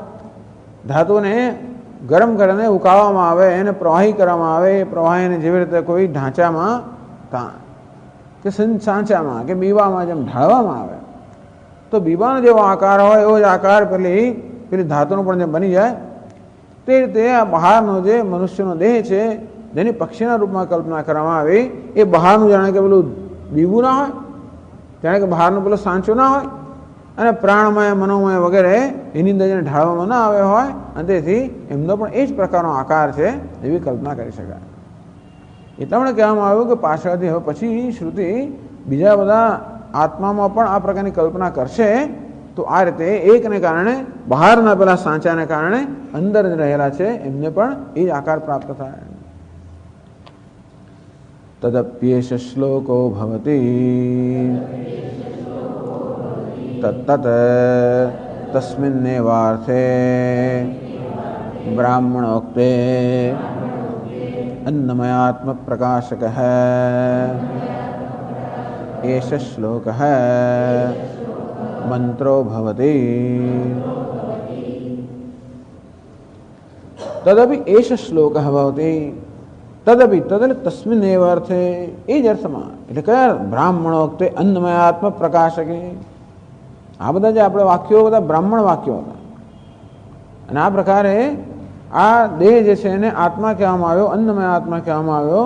ધાતુને ગરમ કરીને ઉકાળવામાં આવે, એને પ્રવાહી કરવામાં આવે. એ પ્રવાહીને જેવી રીતે કોઈ ઢાંચામાં કે સાંચામાં કે બીબામાં જેમ ઢાળવામાં આવે, તો બીબાનો જેવો આકાર હોય એવો જ આકાર પેલી ધાતુનો પણ જેમ બની જાય. તે રીતે આ બહારનો જે મનુષ્યનો દેહ છે જેની પક્ષીના રૂપમાં કલ્પના કરવામાં આવી, એ બહારનું જાણે કે પેલું બીબું ના હોય જાણે કે બહારનું પેલો સાંચો ના હોય અને પ્રાણમય મનોમય વગેરે એની અંદર જેને ઢાળવામાં ના આવ્યો હોય અને તેથી એમનો પણ એ જ પ્રકારનો આકાર છે એવી કલ્પના કરી શકાય. એટલા માટે કહેવામાં આવ્યું કે પાછળથી હવે પછી શ્રુતિ બીજા બધા આત્મામાં પણ આ પ્રકારની કલ્પના કરશે તો આ રીતે એકને કારણે બહારના પેલા સાંચાને કારણે અંદર રહેલા છે એમને પણ એ જ આકાર પ્રાપ્ત થાય. તદપ્યેષ શ્લોકો ભવતી તત્તત તસ્મિન્નેવાર્થે બ્રાહ્મણોક્તે अन्नमयात्म प्रकाशक एष श्लोक मंत्रो भवति तदपि एष श्लोक भवति तदपि तदल तस्मिन् एव अर्थे એ જ અર્થમાં એટલે કયા બ્રાહ્મણોક્તે અન્નમયાત્મ પ્રકાશકે આ બધા જે આપણે વાક્યો બધા બ્રાહ્મણ વાક્યો હતા અને આ પ્રકારે આ દેહ જે છે એને આત્મા કહેવામાં આવ્યો અન્નમય આત્મા કહેવામાં આવ્યો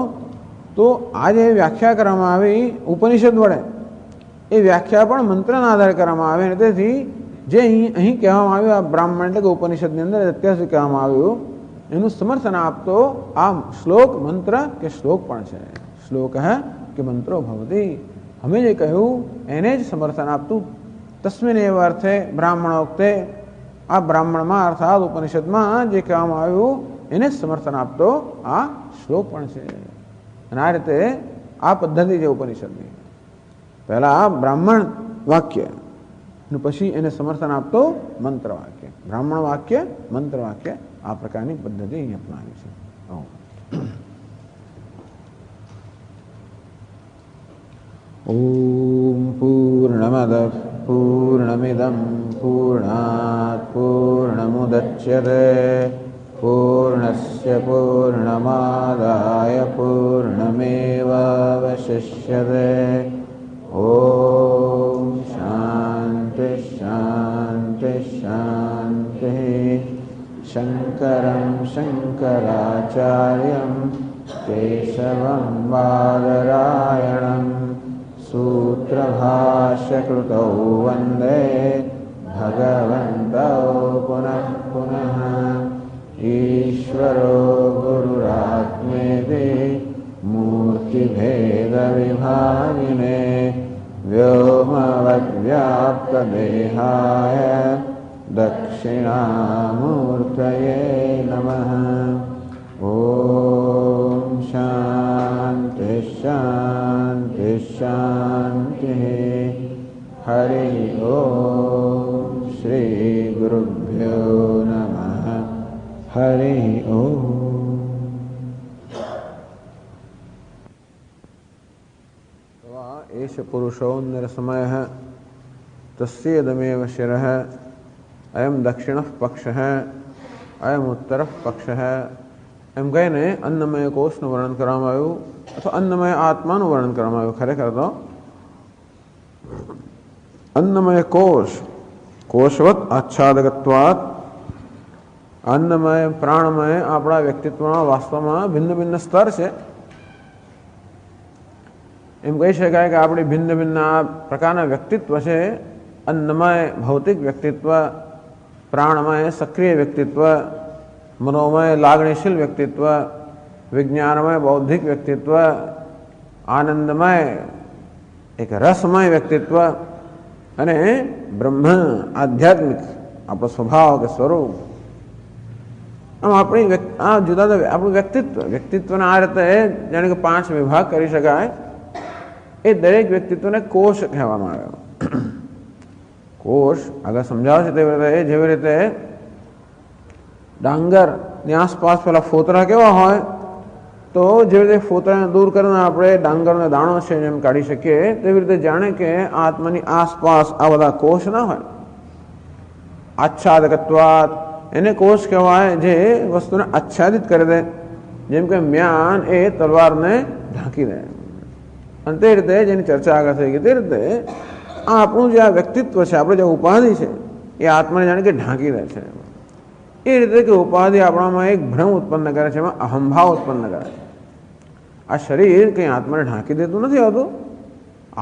તો આ જે વ્યાખ્યા કરવામાં આવી ઉપનિષદ વડે એ વ્યાખ્યા પણ મંત્રના આધારે કરવામાં આવે અને તેથી જે અહીં કહેવામાં આવ્યું આ બ્રાહ્મણ એટલે કે ઉપનિષદની અંદર અત્યાર સુધી કહેવામાં આવ્યું એનું સમર્થન આપતો આ શ્લોક મંત્ર કે શ્લોક પણ છે. શ્લોક કે મંત્રો ભવતી અમે જે કહ્યું એને જ સમર્થન આપતું તસ્મિન એવ અર્થે બ્રાહ્મણોક્તે આ બ્રાહ્મણમાં અર્થાત ઉપનિષદમાં જે કહેવામાં આવ્યું એને જ સમર્થન આપતો આ શ્લોક પણ છે. અને આ રીતે આ પદ્ધતિ છે ઉપનિષદની. પહેલા બ્રાહ્મણ વાક્ય અને પછી એને સમર્થન આપતો મંત્ર વાક્ય, બ્રાહ્મણ વાક્ય મંત્ર વાક્ય આ પ્રકારની પદ્ધતિ અહીં અપનાવી છે. ઓમ પૂર્ણમદ પૂર્ણમિદં પૂર્ણાત પૂર્ણમુદચ્યતે પૂર્ણસ્ય પૂર્ણમાદાય પૂર્ણમેવાવશિષ્યતે. ઓમ શાંતિ શાંતિ શાંતિ. શંકરં શંકરાચાર્યં કેશવં બાદરાયણં सूत्रभाष्यकृतौ वन्दे भगवन्तौ पुनः पुनः. ईश्वरो गुरुरात्मेति मूर्तिभेदविभागिने व्योमवद्व्याप्तदेहाय दक्षिणामूर्तये नमः. ॐ शान्ति शान्ति शान्ति. हरि ओम श्री गुरुभ्यो नमः. हरि ओम. एष पुरुषो निरसमयः तस्येदमेव शिरः अयं दक्षिणः पक्षः अयम उत्तरः पक्षः એમ કહીને અન્નમય કોષનું વર્ણન કરવામાં આવ્યું અથવા અન્નમય આત્માનું વર્ણન કરવામાં આવ્યું. ખરેખર તો અન્નમય કોષવત આચ્છાદકત્વાત અન્નમય પ્રાણમય આપણા વ્યક્તિત્વમાં વાસ્તવમાં ભિન્ન ભિન્ન સ્તર છે. એમ કહી શકાય કે આપણી ભિન્ન ભિન્ન આ પ્રકારના વ્યક્તિત્વ છે. અન્નમય ભૌતિક વ્યક્તિત્વ, પ્રાણમય સક્રિય વ્યક્તિત્વ, મનોમય લાગણીશીલ વ્યક્તિત્વ, વિજ્ઞાનમય બૌદ્ધિક વ્યક્તિત્વ, આનંદમય એક રસમય વ્યક્તિત્વ અને બ્રહ્મ આધ્યાત્મિક આપણો સ્વભાવ કે સ્વરૂપ. આમ આપણી આ જુદા જુદા આપણું વ્યક્તિત્વના આ રીતે જાણે કે 5 વિભાગ કરી શકાય. એ દરેક વ્યક્તિત્વને કોષ કહેવામાં આવ્યો. કોષ આગળ સમજાવશે તેવી રીતે જેવી રીતે ડાંગરની આસપાસ પેલા ફોતરા કેવા હોય તો જેવી રીતે ફોતરાને દૂર કરીને આપણે ડાંગરનો દાણો છે જેમ કાઢી શકીએ તેવી રીતે જાણે કે આત્માની આસપાસ આ બધા કોષ ના હોય. આચ્છાદકત્વાત એને કોષ કહેવાય જે વસ્તુને આચ્છાદિત કરી દે. જેમ કે મ્યાન એ તલવારને ઢાંકી દે. અને તે રીતે જેની ચર્ચા આગળ થઈ ગઈ તે રીતે આ આપણું જે આ વ્યક્તિત્વ છે, આપણે જે ઉપાધિ છે એ આત્માને જાણે કે ઢાંકી દે છે. એ રીતે કે ઉપાધિ આપણામાં એક ભ્રમ ઉત્પન્ન કરે છે, એમાં અહંભાવ ઉત્પન્ન કરે છે. આ શરીર કંઈ આત્માને ઢાંકી દેતું નથી હોતું.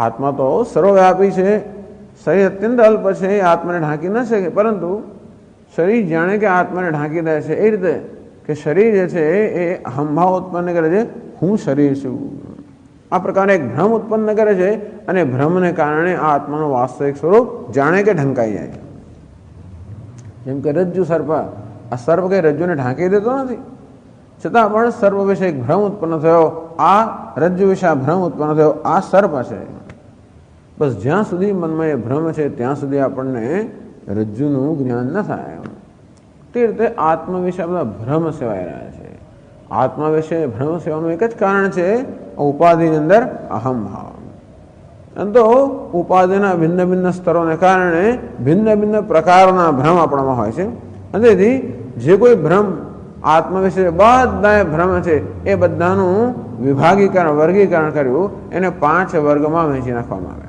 આત્મા તો સર્વવ્યાપી છે, શરીર અત્યંત અલ્પ છે, એ આત્માને ઢાંકી ન શકે, પરંતુ શરીર જાણે કે આત્માને ઢાંકી દે છે. એ રીતે કે શરીર જે છે એ અહંભાવ ઉત્પન્ન કરે છે, હું શરીર છું, આ પ્રકારે એક ભ્રમ ઉત્પન્ન કરે છે, અને ભ્રમને કારણે આ આત્માનું વાસ્તવિક સ્વરૂપ જાણે કે ઢંકાઈ જાય છે. જેમ કે રજ્જુ સર્પ, આ સર્પ કઈ રજ્જુને ઢાંકી દેતો નથી, છતાં પણ સર્પ વિશે એક ભ્રમ ઉત્પન્ન થયો, આ રજ્જુ વિશે આ ભ્રમ ઉત્પન્ન થયો, આ સર્પ છે. બસ જ્યાં સુધી મનમાં એ ભ્રમ છે ત્યાં સુધી આપણને રજ્જુનું જ્ઞાન ન થાય. તે રીતે આત્મા વિશે બધા ભ્રમ સેવાઈ રહ્યા છે. આત્મા વિશે ભ્રમ સેવાનું એક જ કારણ છે, ઉપાધિની અંદર અહમ ભાવ. એમ તો ઉપાધિના ભિન્ન ભિન્ન સ્તરોને કારણે ભિન્ન ભિન્ન પ્રકારના ભ્રમ આપણામાં હોય છે, અને તેથી જે કોઈ ભ્રમ આત્મા વિશે બધા ભ્રમ છે એ બધાનું વિભાગીકરણ વર્ગીકરણ કર્યું, એને 5 વર્ગમાં વહેંચી નાખવામાં આવે.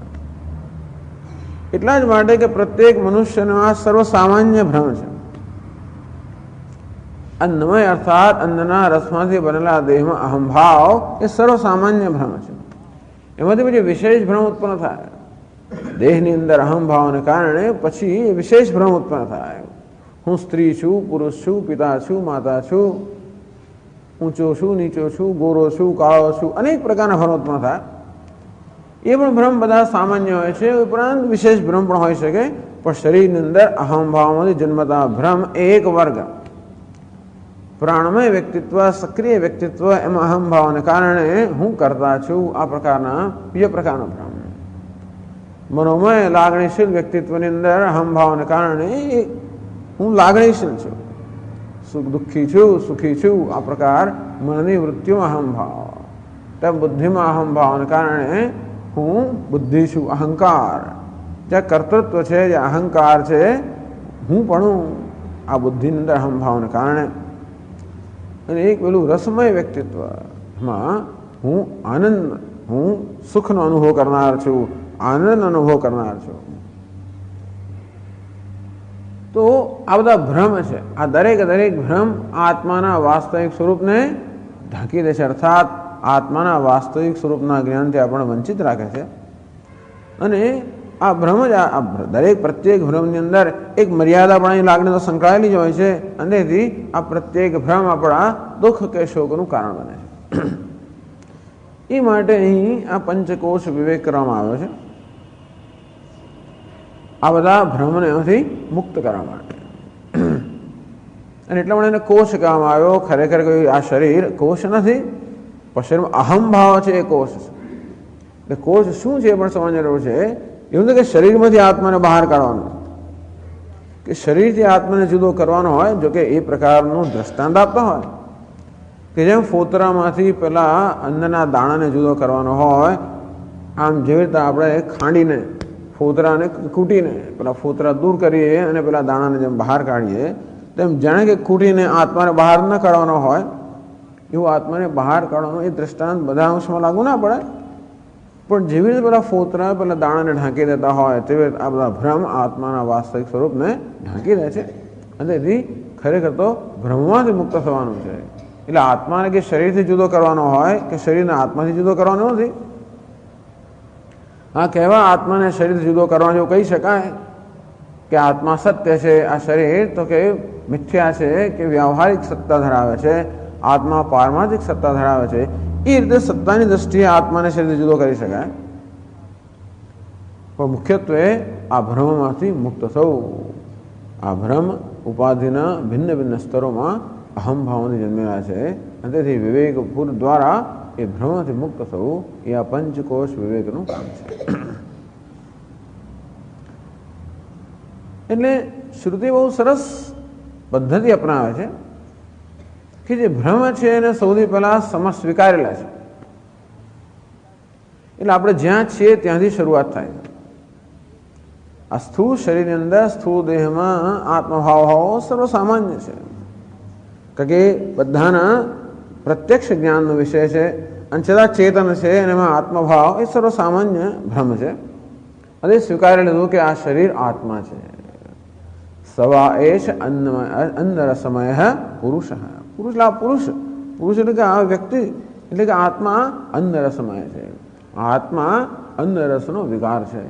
એટલા જ માટે કે પ્રત્યેક મનુષ્યનો આ સર્વસામાન્ય ભ્રમ છે. અન્નમય અર્થાત અન્નના રસમાંથી બનેલા દેહમાં અહંભાવ એ સર્વસામાન્ય ભ્રમ છે. એમાંથી પછી વિશેષ ભ્રમ ઉત્પન્ન થાય. દેહની અંદર અહંભાવને કારણે પછી વિશેષ ભ્રમ ઉત્પન્ન થાય. હું સ્ત્રી છું, પુરુષ છું, પિતા છું, માતા છું, ઊંચો છું, નીચો છું, ગોરો છું, કાળો છું, અનેક પ્રકારના ભ્રમ ઉત્પન્ન થાય. એ પણ ભ્રમ બધા સામાન્ય હોય છે, ઉપરાંત વિશેષ ભ્રમ પણ હોઈ શકે. પણ શરીરની અંદર અહંભાવમાંથી જન્મતા ભ્રમ એક વર્ગ. પ્રાણમય વ્યક્તિત્વ, સક્રિય વ્યક્તિત્વ, એમાં અહંભાવને કારણે હું કરતા છું, આ પ્રકારના બીજા પ્રકારનો ભ્રમ. મનોમય લાગણીશીલ વ્યક્તિત્વની અંદર અહંભાવને કારણે હું લાગણીશીલ છું, દુઃખી છું, સુખી છું, આ પ્રકાર મનની વૃત્તિઓમાં અહંભાવ. ત્યાં બુદ્ધિમાં અહંભાવને કારણે હું બુદ્ધિ છું, અહંકાર. જ્યાં કર્તૃત્વ છે, જ્યાં અહંકાર છે, હું પણ આ બુદ્ધિની અંદર અહંભાવને કારણે. અને એક પેલું રસમય વ્યક્તિત્વમાં હું આનંદ, હું સુખનો અનુભવ કરનાર છું, આનંદ અનુભવ કરનાર છું. તો આ બધા ભ્રમ છે. આ દરેક ભ્રમ આત્માના વાસ્તવિક સ્વરૂપને ઢાંકી દે છે, અર્થાત આત્માના વાસ્તવિક સ્વરૂપના જ્ઞાનથી આપણને વંચિત રાખે છે. અને આ ભ્રમ જ દરેક પ્રત્યેક ભ્રમની અંદર એક મર્યાદાપણાની લાગણી તો સંકળાયેલી જ હોય છે, અને તેથી આ પ્રત્યેક ભ્રમ આપણા દુઃખ કે શોકનું કારણ બને છે. એ માટે અહીં આ પંચકોશ વિવેક કરવામાં આવ્યો છે, આ બધા ભ્રમને એમાંથી મુક્ત કરવા માટે. અને એટલા માટે એને કોષ કહેવામાં આવ્યો. ખરેખર કોઈ આ શરીર કોષ નથી, પણ શરીરમાં અહંભાવ છે, એ કોષ છે. એટલે કોષ શું છે એ પણ સમજવાની જરૂર છે. એવું નથી કે શરીરમાંથી આત્માને બહાર કાઢવાનું, કે શરીરથી આત્માને જુદો કરવાનો હોય. જોકે એ પ્રકારનું દ્રષ્ટાંત આપતા હોય કે જેમ ફોતરામાંથી પેલા અન્નના દાણાને જુદો કરવાનો હોય, આમ જેવી રીતે આપણે ખાંડીને ફોતરાને કૂટીને પેલા ફોતરા દૂર કરીએ અને પેલા દાણાને જેમ બહાર કાઢીએ, તેમ જાણે કે કૂટીને આત્માને બહાર ન કાઢવાનો હોય, એવું આત્માને બહાર કાઢવાનું એ દ્રષ્ટાંત બધા અંશમાં લાગુ ના પડે. પણ જેવી રીતે પેલા ફોતરા પેલા દાણાને ઢાંકી દેતા હોય, તેવી રીતે આ બધા ભ્રમ આત્માના વાસ્તવિક સ્વરૂપને ઢાંકી દે છે. અને તેથી ખરેખર તો ભ્રમમાંથી મુક્ત થવાનું છે. એટલે આત્માને કે શરીરથી જુદો કરવાનો હોય કે શરીરને આત્માથી જુદો કરવાનો નથી. આ કહેવા આત્માને શરીરથી જુદો કરવાનો એવું કહી શકાય કે આત્મા સત્ય છે, આ શરીર તો કે મિથ્યા છે, કે વ્યવહારિક સત્તા ધરાવે છે, આત્મા પારમાર્થિક સત્તા ધરાવે છે. એ રીતે સત્તાની દ્રષ્ટિએ આત્માને શરીરથી જુદો કરી શકાય. પણ મુખ્યત્વે આ ભ્રમમાંથી મુક્ત થવું. આ ભ્રમ ઉપાધિના ભિન્ન ભિન્ન સ્તરોમાં અહંભાવથી જન્મેલા છે, અને તેથી વિવેકપૂર્વ દ્વારા એ ભ્રમથી મુક્ત થવું એ આ પંચકોશ વિવેકનું કામ છે. એટલે શ્રુતિ બહુ સરસ પદ્ધતિ અપનાવે છે કે જે ભ્રમ છે એને સૌથી પહેલા સ્વીકારેલા છે. એટલે આપણે જ્યાં છીએ ત્યાંથી શરૂઆત થાય છે. આ સ્થૂળ શરીરની અંદર સ્થૂળ દેહમાં આત્મભાવ સર્વસામાન્ય છે, કારણ કે બધાના પ્રત્યક્ષ જ્ઞાનનો વિષય છે, અને છતાં ચેતન છે, અને એમાં આત્મભાવ એ સર્વસામાન્ય ભ્રમ છે. અને સ્વીકારી લીધું કે આ શરીર આત્મા છે. સવા એશ અંદર સમય પુરુષ. પુરુષ એટલે પુરુષ એટલે કે આ વ્યક્તિ, એટલે કે આત્મા અંદર સમય છે. આત્મા અન્ન રસનો વિકાર છે.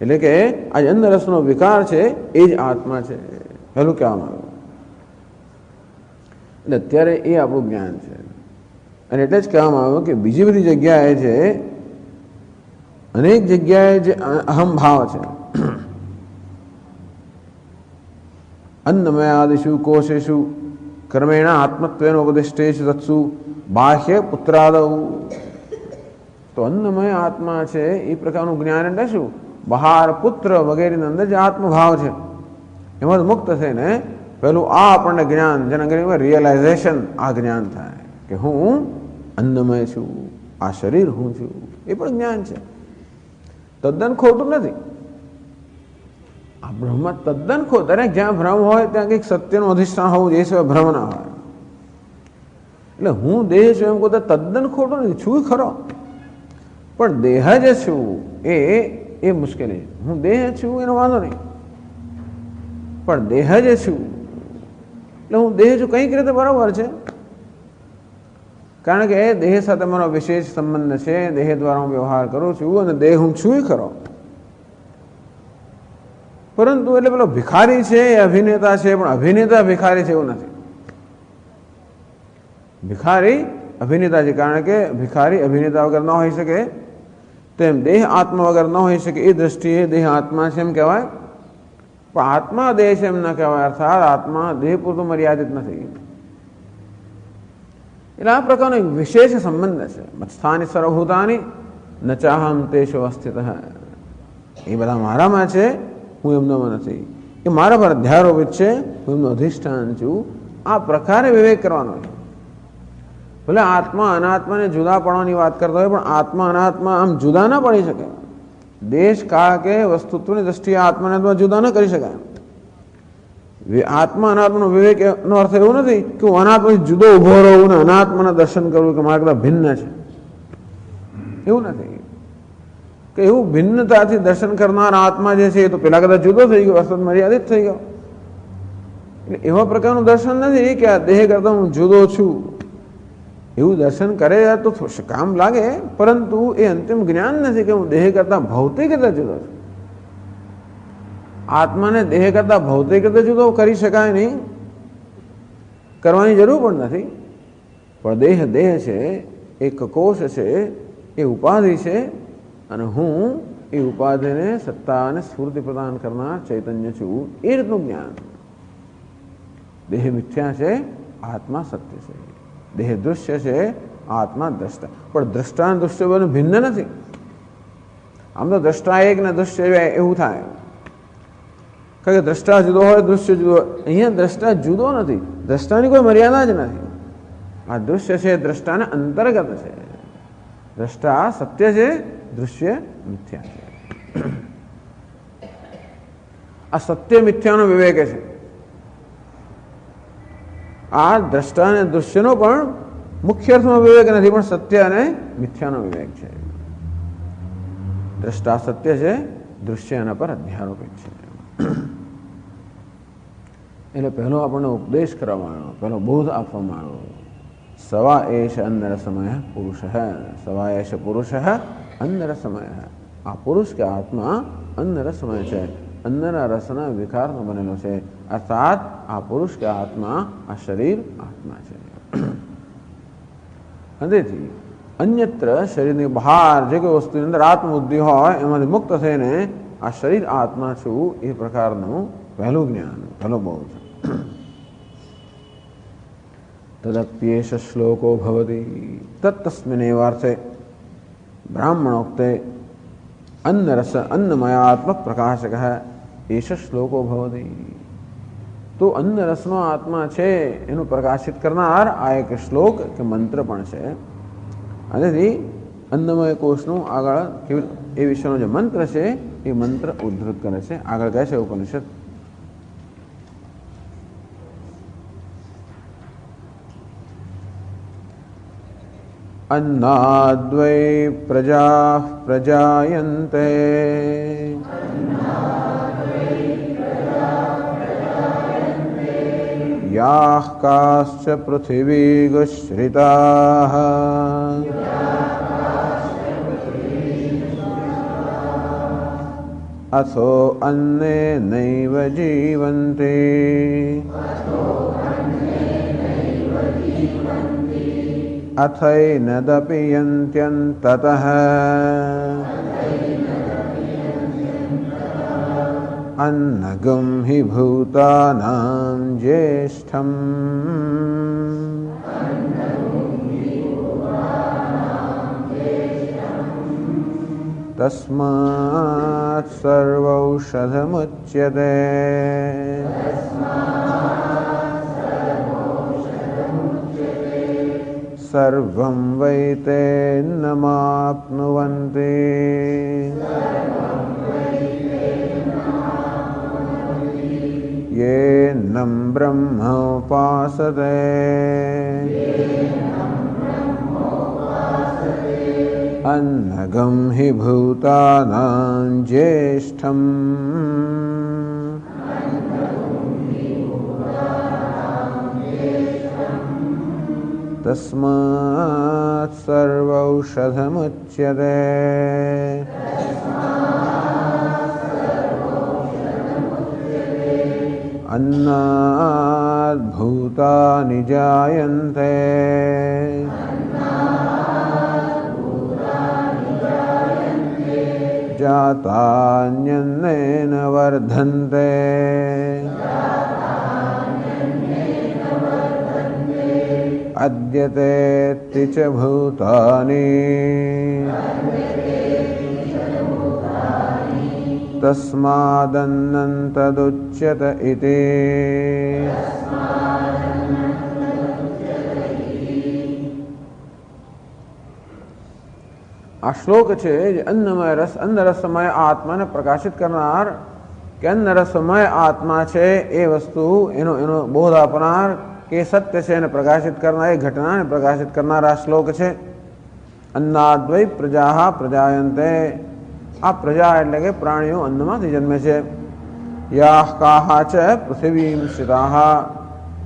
એટલે કે આ અન્ન રસનો વિકાર છે એ જ આત્મા છે પહેલું કહેવામાં આવ્યું. એટલે અત્યારે એ આપણું જ્ઞાન છે. અને એટલે જ કહેવામાં આવ્યું કે બીજી બધી જગ્યાએ છે અનેક જગ્યાએ જે અહમ ભાવ છે, અન્નમયાદિષુ કોશેષુ કર્મેણ આત્મત્વેન ઉપદિષ્ટેષુ તત્સુ બાહ્ય પુત્રાદૌ. તો અન્નમય આત્મા છે એ પ્રકારનું જ્ઞાન એટલે શું? બહાર પુત્ર વગેરેની અંદર જે આત્મભાવ છે એમાં મુક્ત થઈને પેલું આ આપણને જ્ઞાન જેના અંગ્રેજીમાં રિયલાઇઝેશન, આ જ્ઞાન થાય કે હું અન્નમય છું, આ શરીર હું છું, એ પણ જ્ઞાન છે. તદ્દન ખોટું નથી. આ બ્રહ્મ તદ્દન ખોટું. દરેક જ્યાં ભ્રમ હોય ત્યાં કંઈક સત્યનું અધિષ્ઠાન હોવું જોઈએ, સિવાય ભ્રમ ના હોય. એટલે હું દેહ છું એમ કહું તદ્દન ખોટું નથી, છું ખરો, પણ દેહ જ છું એ મુશ્કેલી. હું દેહ છું એનો વાંધો નહીં, પણ દેહ જ છું એટલે હું દેહ છું કંઈક રીતે બરાબર છે, કારણ કે દેહ સાથે મારો વિશેષ સંબંધ છે, દેહ દ્વારા હું વ્યવહાર કરું છું અને દેહ હું છું ખરો. પરંતુ એટલે પેલો ભિખારી છે એ અભિનેતા છે, પણ અભિનેતા ભિખારી છે એવું નથી. ભિખારી અભિનેતા છે, કારણ કે ભિખારી અભિનેતા વગર ન હોઈ શકે, તેમ દેહ આત્મા વગર ન હોઈ શકે. એ દ્રષ્ટિએ દેહ આત્મા છે એમ કહેવાય, પણ આત્મા દેહ છે એમ ના કહેવાય. અર્થાત આત્મા દેહ પૂરતું મર્યાદિત નથી. એટલે આ પ્રકારનો એક વિશેષ સંબંધ છે. મત્સ્થાની સર્વભૂતાની ન ચાહમ તેષુ અસ્થિત. એ બધા મારામાં છે, હું એમનામાં નથી. એ મારા પર અધ્યારોપિત છે, હું એમનું અધિષ્ઠાન છું. આ પ્રકારે વિવેક કરવાનો છે. ભલે આત્મા અનાત્માને જુદા પડવાની વાત કરતા હોય, પણ આત્મા અનાત્મા આમ જુદા ના પડી શકે. દેશ કાળ કે વસ્તુત્વની દ્રષ્ટિએ આત્માને જુદા ન કરી શકાય. આત્મા અનાત્માનો વિવેક નો અર્થ એવો નથી કે હું અનાત્માથી જુદો ઉભો રહું ને અનાત્માના દર્શન કરવું કે મારા કરતા ભિન્ન છે, એવું નથી. કે એવું ભિન્નતાથી દર્શન કરનાર આત્મા જે છે એ તો પેલા કદાચ જુદો થઈ ગયો, અર્થાત મર્યાદિત થઈ ગયો. એટલે એવા પ્રકારનું દર્શન નથી કે આ દેહ કરતા હું જુદો છું. એવું દર્શન કરે તો કામ લાગે, પરંતુ એ અંતિમ જ્ઞાન નથી કે હું દેહ કરતા ભૌતિક રીતે જુદો છું. આત્માને દેહ કરતા ભૌતિક રીતે જુદો કરી શકાય નહીં, કરવાની જરૂર પણ નથી. પણ દેહ છે, એક કોષ છે, એ ઉપાધિ છે, અને હું એ ઉપાધિને સત્તા અને સ્ફૂર્તિ પ્રદાન કરનાર ચૈતન્ય છું. એ રીતનું જ્ઞાન. દેહ મિથ્યા છે, આત્મા સત્ય છે. દેહ દૃશ્ય છે, આત્મા દ્રષ્ટા. પણ દ્રષ્ટા અને દૃશ્ય બંને ભિન્ન નથી. આમ તો દ્રષ્ટા એક ને દૃશ્ય એવું થાય, કારણ કે દ્રષ્ટા જુદો હોય, દૃશ્ય જુદો હોય. અહીંયા દ્રષ્ટા જુદો નથી, દ્રષ્ટાની કોઈ મર્યાદા જ નથી. આ દૃશ્ય છે દ્રષ્ટાને અંતર્ગત છે. દ્રષ્ટા સત્ય છે, દૃશ્ય મિથ્યા છે. આ સત્ય મિથ્યાનો વિવેક છે. આ દ્રષ્ટા અને દૃશ્યનો પણ મુખ્ય અર્થમાં વિવેક નથી, પણ સત્ય અને મિથ્યાનો વિવેક છે. દ્રષ્ટા સત્ય છે, દૃશ્ય એના પર અધ્યારોપિત છે. એટલે પહેલો આપણને ઉપદેશ કરવામાં આવ્યો, પહેલો બોધ આપવામાં આવ્યો. સવા એશ અન્નરસમય પુરુષ, સવા એશ પુરુષ અન્નરસમય. આ પુરુષ કે આત્મા અન્નરસમય છે, અન્નના રસના વિકારનો બનેલો છે. અર્થાત આ પુરુષ કે આત્મા, આ શરીર આત્મા છે. તેથી અન્યત્ર શરીરની બહાર જે કોઈ વસ્તુની અંદર આત્મબુદ્ધિ હોય એમાંથી મુક્ત થઈને આ શરીર આત્મા છું એ પ્રકારનું પહેલું જ્ઞાન, પહેલો બોધ. તદપ્યેષ શ્લોકો ભવતિ તત્તસ્મિન્નેવાર્થે બ્રાહ્મણોક્તે અન્નમયાત્મ પ્રકાશક એષ શ્લોકો ભવતિ. તો અન્નરસનો આત્મા છે એનું પ્રકાશિત કરનાર આ એક શ્લોક કે મંત્ર પણ છે. આનાથી અન્નમય કોષનું આગળ એ વિષયનો જે મંત્ર છે એ મંત્ર ઉદ્ધૃત કરે છે. આગળ કહે છે ઉપનિષદ, अन्नाद्वै प्रजाः प्रजायन्ते याः काश्च पृथिवीगश्रिताः अथो अन्नेनैव जीवन्ति अथैनदपि यन्त्यन्ततः अन्नगं हि भूतानां ज्येष्ठम् तस्मात् सर्वौषधमुच्यते सर्वं वै तेन्नमाप्नुवन्ति येनं ब्रह्म उपासते अन्नगं हि भूतानां ज्येष्ठम् तस्मात् सर्वौषधमुच्यते अन्नाद् भूतानि जायन्ते जातान्यन्नेन वर्धन्ते अद्यतेति च भूतानि तस्मादन्नं तदुच्यत इति આ શ્લોક છે જે અન્નમય રસ અન્નરસમય આત્માને પ્રકાશિત કરનાર કે અન્નરસમય આત્મા છે એ વસ્તુ એનો એનો બોધ આપનાર કે સત્ય છે એને પ્રકાશિત કરનાર એ ઘટનાને પ્રકાશિત કરનાર આ શ્લોક છે. અન્નાદ્વૈ પ્રજા પ્રજાયંતે આ પ્રજા એટલે કે પ્રાણીઓ અન્નમાંથી જન્મે છે. યાહ કાહા ચ પૃથ્વીમ સ્થિતાહ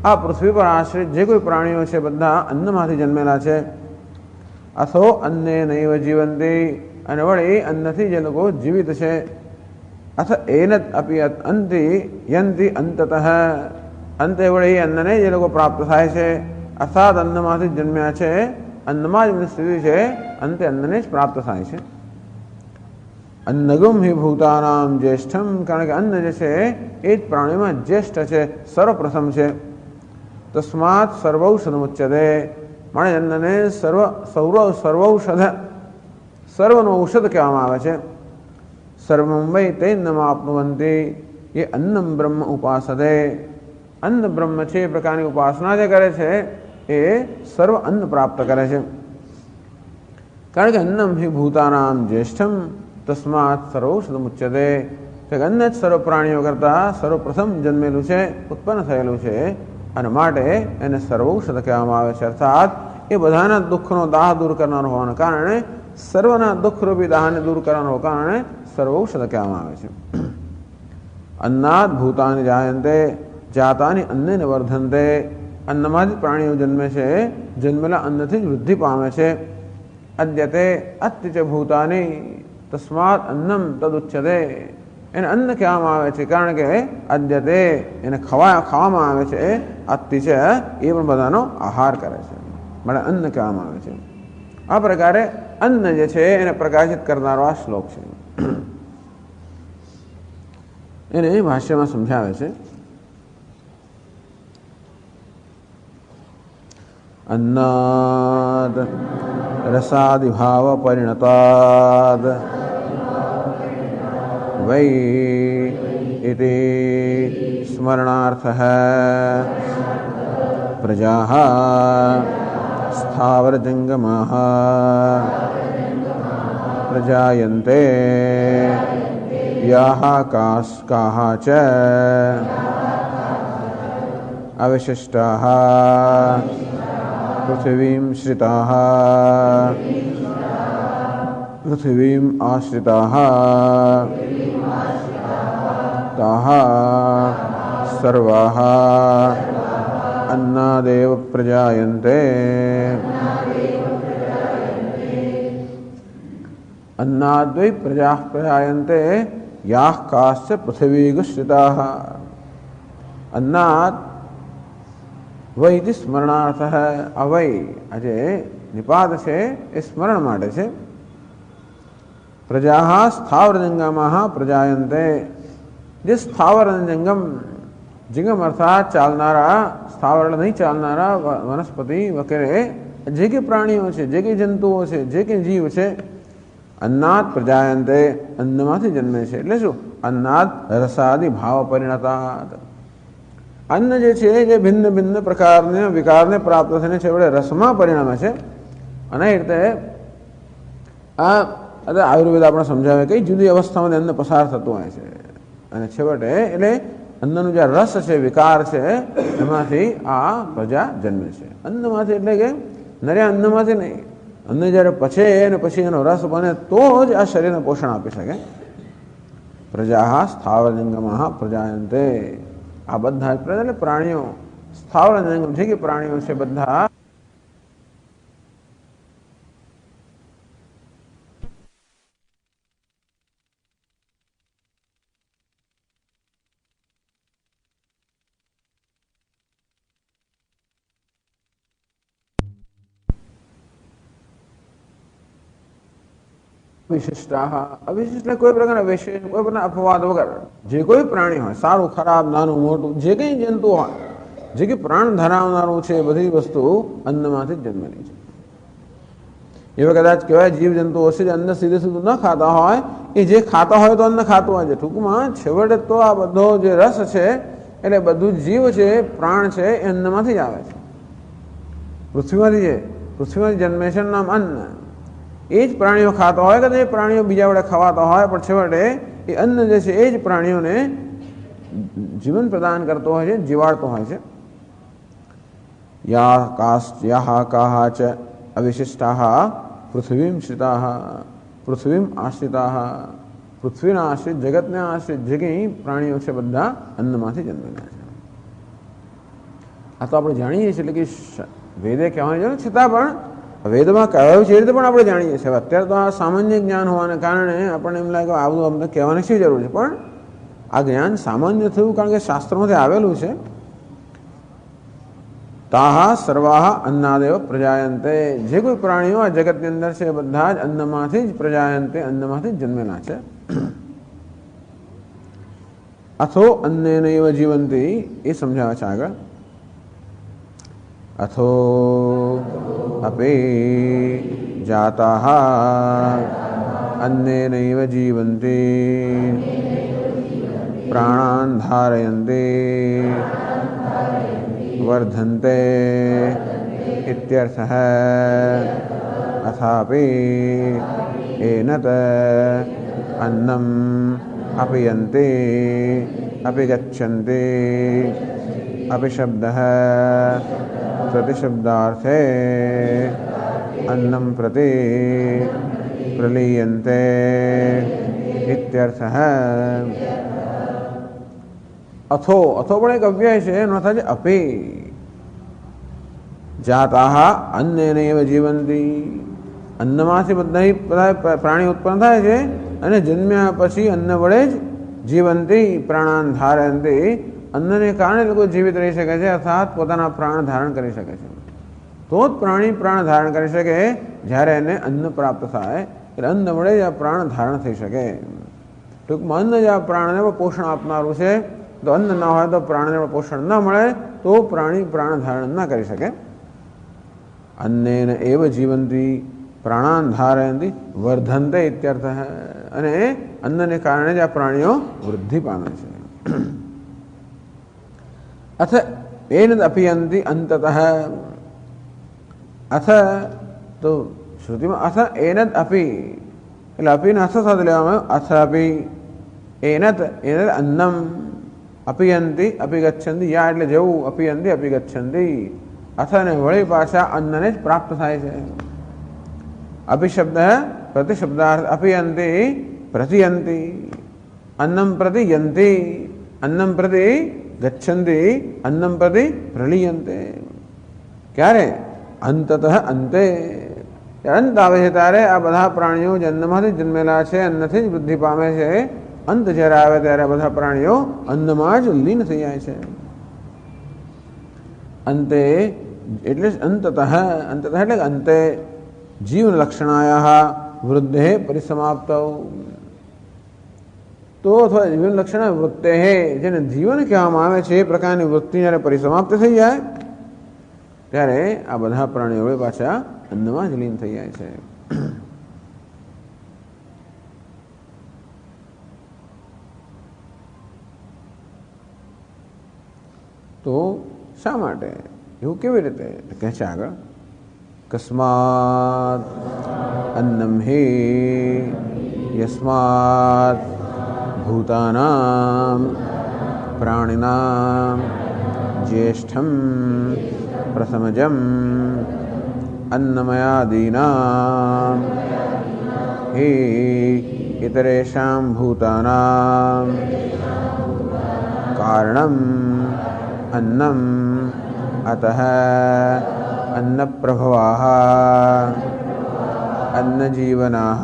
આ પૃથ્વી પર આશ્રિત જે કોઈ પ્રાણીઓ છે બધા અન્નમાંથી જન્મેલા છે. અથો અન્ને નૈવ જીવંતી અને વળી અન્નથી જે લોકો જીવિત છે. અથ એનત અપી અંતિ યંતિ અંતતઃ અંતે વળી અન્નને જે લોકો પ્રાપ્ત થાય છે. અર્થાત અન્નમાંથી જ જન્મ્યા છે, અન્નમાં જ એમની સ્થિતિ છે, અંતે અન્નને જ પ્રાપ્ત થાય છે. અન્નગમ હિ ભૂતાનામ જ્યેષ્ઠમ કારણ કે અન્ન જે છે એ જ પ્રાણીમાં જ્યેષ્ઠ છે, સર્વપ્રથમ છે. તસ્માત સર્વૌષધમુચ્યતે માણે અન્નને સર્વૌષધ સર્વનું ઔષધ કહેવામાં આવે છે. સર્વં વૈ તૈન્નમાપ્નુવન્તિ એ અન્નમ બ્રહ્મ ઉપાસતે અન્ન બ્રહ્મ છે એ પ્રકારની ઉપાસના જે કરે છે એ સર્વ અન્ન પ્રાપ્ત કરે છે. કારણ કે અન્નમ હિ ભૂતાનામ જ્યેષ્ઠમ તસ્માત સર્વૌષધમુચ્યતે અન્ન જ સર્વ પ્રાણીઓ કરતાં સર્વપ્રથમ જન્મેલું છે, ઉત્પન્ન થયેલું છે અને માટે એને સર્વૌષધ કહેવામાં આવે છે. અર્થાત એ બધાના દુઃખનો દાહ દૂર કરનાર હોવાના કારણે સર્વના દુઃખરૂપી દાહને દૂર કરવાના કારણે સર્વૌષધ કહેવામાં આવે છે. અન્નાદ ભૂતાની જાયંતે જાતાની અન્નેન વર્ધન્તે અન્નમાંથી પ્રાણીઓ જન્મે છે, જન્મેલા અન્નથી જ વૃદ્ધિ પામે છે. અદ્યતે અત્ય ચ ભૂતાની તસ્માત અન્નમ તદુચ્યતે એને અન્ન કહેવામાં આવે છે કારણ કે અદ્યતે એને ખાવામાં આવે છે. અતિ છે એ પણ બધાનો આહાર કરે છે, માટે અન્ન કહેવામાં આવે છે. આ પ્રકારે અન્ન જે છે એને પ્રકાશિત કરનારો આ શ્લોક છે. એને ભાષ્યમાં સમજાવે છે. અન્નાદ રસાદિભાવ પરિણતાદ વૈ ઇતિ સ્મરણાર્થઃ પ્રજાઃ સ્થાવરજંગમાઃ પ્રજાયન્તે યાઃ કાઃ ચ અવિશિષ્ટાઃ પૃથ્વીમ શ્રિતાઃ પૃથ્વીમ આશ્રિતાઃ તાઃ સર્વાઃ अन्नादेव प्रजायन्ते अन्नाद्वै प्रजाः प्रजायन्ते याः काश्च पृथिवीगुश्रिताः अन्नात् वै इति स्मरणार्थः अवै આજે નિપાત છે એ સ્મરણ માટે છે. પ્રજાः સ્થાવરજંગમાः પ્રજાયન્તે જે સ્થાવર અને જંગમ જંગમ અર્થાત ચાલનારા સ્થાવર નહીં ચાલનારા વનસ્પતિ વગેરે જે કે પ્રાણીઓ છે જે કે જંતુઓ છે જે કે જીવ છે अन्नात् प्रजायन्ते अन्नमांथी जन्मे છે એટલે શું अन्नात् रसादि भाव परिणतात् અન્ન જે છે એ ભિન્ન ભિન્ન પ્રકારના વિકારને પ્રાપ્ત થઈને છેવટે રસમાં પરિણમે છે. અને એ રીતે આ આયુર્વેદ આપણે સમજાવે કઈ જુદી અવસ્થાઓને અન્ન પસાર થતું હોય છે અને છેવટે એટલે અન્નનું જે રસ છે વિકાર છે એમાંથી આ પ્રજા જન્મે છે. અન્નમાંથી એટલે કે નર્યા અન્નમાંથી નહીં, અન્ન જ્યારે પચે અને પછી એનો રસ બને તો જ આ શરીરને પોષણ આપી શકે. પ્રજા સ્થાવર જંગમઃ પ્રજાયન્તે આ બધા પ્રજા એટલે પ્રાણીઓ સ્થાવર જંગમ જે કે પ્રાણીઓ છે બધા વિશિષ્ટા અવિશિષ્ટ કોઈ પ્રકારના વિશેષ કોઈ પ્રકારના અપવાદ વગર જે કોઈ પ્રાણી હોય સારું ખરાબ નાનું મોટું જે કંઈ જંતુ હોય જે કે પ્રાણ ધરાવનારું છે બધી વસ્તુ અન્નમાંથી જ જન્મેલી છે. એવા કદાચ કહેવાય જીવ જંતુઓ છે જે અન્ન સીધે સીધું ન ખાતા હોય એ જે ખાતા હોય તો અન્ન ખાતું હોય છે. ટૂંકમાં છેવટે તો આ બધો જે રસ છે એટલે બધું જીવ છે પ્રાણ છે એ અન્નમાંથી જ આવે છે. પૃથ્વીમાંથી જન્મે છે નામ અન્ન. એ જ પ્રાણીઓ ખાતા હોય કે એ પ્રાણીઓ બીજા વડે ખવાતા હોય પણ છેવટે એ અન્ન જે છે એ જ પ્રાણીઓને જીવન પ્રદાન કરતો હોય છે જીવાડતો હોય છે. યાહ કાહ ચ અવિશિષ્ટાઃ પૃથ્વીમ શ્રિતાઃ પૃથ્વીમ આશ્રિતાઃ પૃથ્વીના આશ્રિત જગતને આશ્રિત જે કંઈ પ્રાણીઓ છે બધા અન્નમાંથી જન્મેલા છે. આ તો આપણે જાણીએ છીએ એટલે કે વેદે કહેવાની જરૂર છતાં પણ વેદમાં કહેવાયું છે એ રીતે પણ આપણે જાણીએ છીએ. અત્યારે તો આ સામાન્ય જ્ઞાન હોવાને કારણે આપણને એમ લાગે આ બધું અમને કહેવાની શી જરૂર છે, પણ આ જ્ઞાન સામાન્ય થયું કારણ કે શાસ્ત્રોમાંથી આવેલું છે. તાહ સર્વાહ અન્નાદેવ પ્રજાયંતે જે કોઈ પ્રાણીઓ આ જગતની અંદર છે બધા જ અન્નમાંથી જ પ્રજાયંતે અન્નમાંથી જ જન્મેલા છે. અથો અન્નેનૈવ જીવંતી એ સમજાવે છે આગળ. અથો अपि जाताः अन्नेनैव जीवन्ति प्राणान् धारयन्ति वर्धन्ते इत्यर्थः. अथापि एनत् अन्नम् अपीयन्ति अपि गच्छन्ति अपि शब्दः प्रतिशब्दार्थे अन्नं प्रति प्रलीयन्ते इत्यर्थः. અથો અથો પણ એક અવ્યય છે એનો અર્થ છે અપી. જાતાઃ અન્નેનૈવ જીવંતી અન્નમાંથી બધા પ્રાણી ઉત્પન્ન થાય છે અને જન્મ્યા પછી અન્ન વડે જ જીવંતી પ્રાણાન ધારયંતી અન્નને કારણે લોકો જીવિત રહી શકે છે અર્થાત પોતાના પ્રાણ ધારણ કરી શકે છે. તો જ પ્રાણી પ્રાણ ધારણ કરી શકે જ્યારે એને અન્ન પ્રાપ્ત થાય એટલે અન્ન વડે જ આ પ્રાણ ધારણ થઈ શકે. ટૂંકમાં અન્ન જ આ પ્રાણને પોષણ આપનારું છે. તો અન્ન ના હોય તો પ્રાણને પોષણ ન મળે તો પ્રાણી પ્રાણ ધારણ ન કરી શકે. અન્નેન એવ જીવંતી પ્રાણાન ધારયંતી વર્ધન્તે ઇત્યર્થ. અને અન્નને કારણે જ આ પ્રાણીઓ વૃદ્ધિ પામે છે. अथ एनद अपीयन्ति अंततः. अथ तो श्रुति में अथ एनद अपी એટલે અપીને અર્થ સાથે લેવામાં આવ્યો. અથ અપી એનત એનદ અન્નમ અપિયંતિ અપિગચ્છંતિ યા એટલે જેવું અપિયંતિ અપિગચ્છંતિ અથ અને વળી પાછા અન્નને જ પ્રાપ્ત થાય છે. અપિશબ્દ પ્રતિશબ્દાર્થ અપિયંતિ પ્રતિયંતિ અન્નમ પ્રતિ યંતિ અન્નમ પ્રતિ ગચ્છન્તિ અન્નમ પ્રતિ પ્રલીયંતે. ક્યારે? અંતતઃ અંતે અંત આવે છે ત્યારે આ બધા પ્રાણીઓ જે અન્નમાંથી જન્મેલા છે અન્નથી જ વૃદ્ધિ પામે છે અંત જ્યારે આવે ત્યારે બધા પ્રાણીઓ અન્નમાં જ લીન થઈ જાય છે. અંતે એટલે અંતતઃ એટલે અંતે જીવન લક્ષણાયા વૃદ્ધે પરિસમાપ્ત. તો અથવા જીવન લક્ષણ વૃત્તે જેને જીવન કહેવામાં આવે છે એ પ્રકારની વૃત્તિ જ્યારે પરિસમાપ્ત થઈ જાય ત્યારે આ બધા પ્રાણીઓ પાછા અન્નમાં જ લીન થઈ જાય છે. તો શા માટે એવું કેવી રીતે કહે છે આગળ, કસ્માત અન્નમ હે યસ્માત ભૂતાનામ પ્રાણિનામ જ્યેષ્ઠમ પ્રથમજમ અન્નમયાદીનામ હે ઇતરેષાં ભૂતાનામ કારણમ अन्नम अतः अन्नप्रभवाः अन्नजीवनाः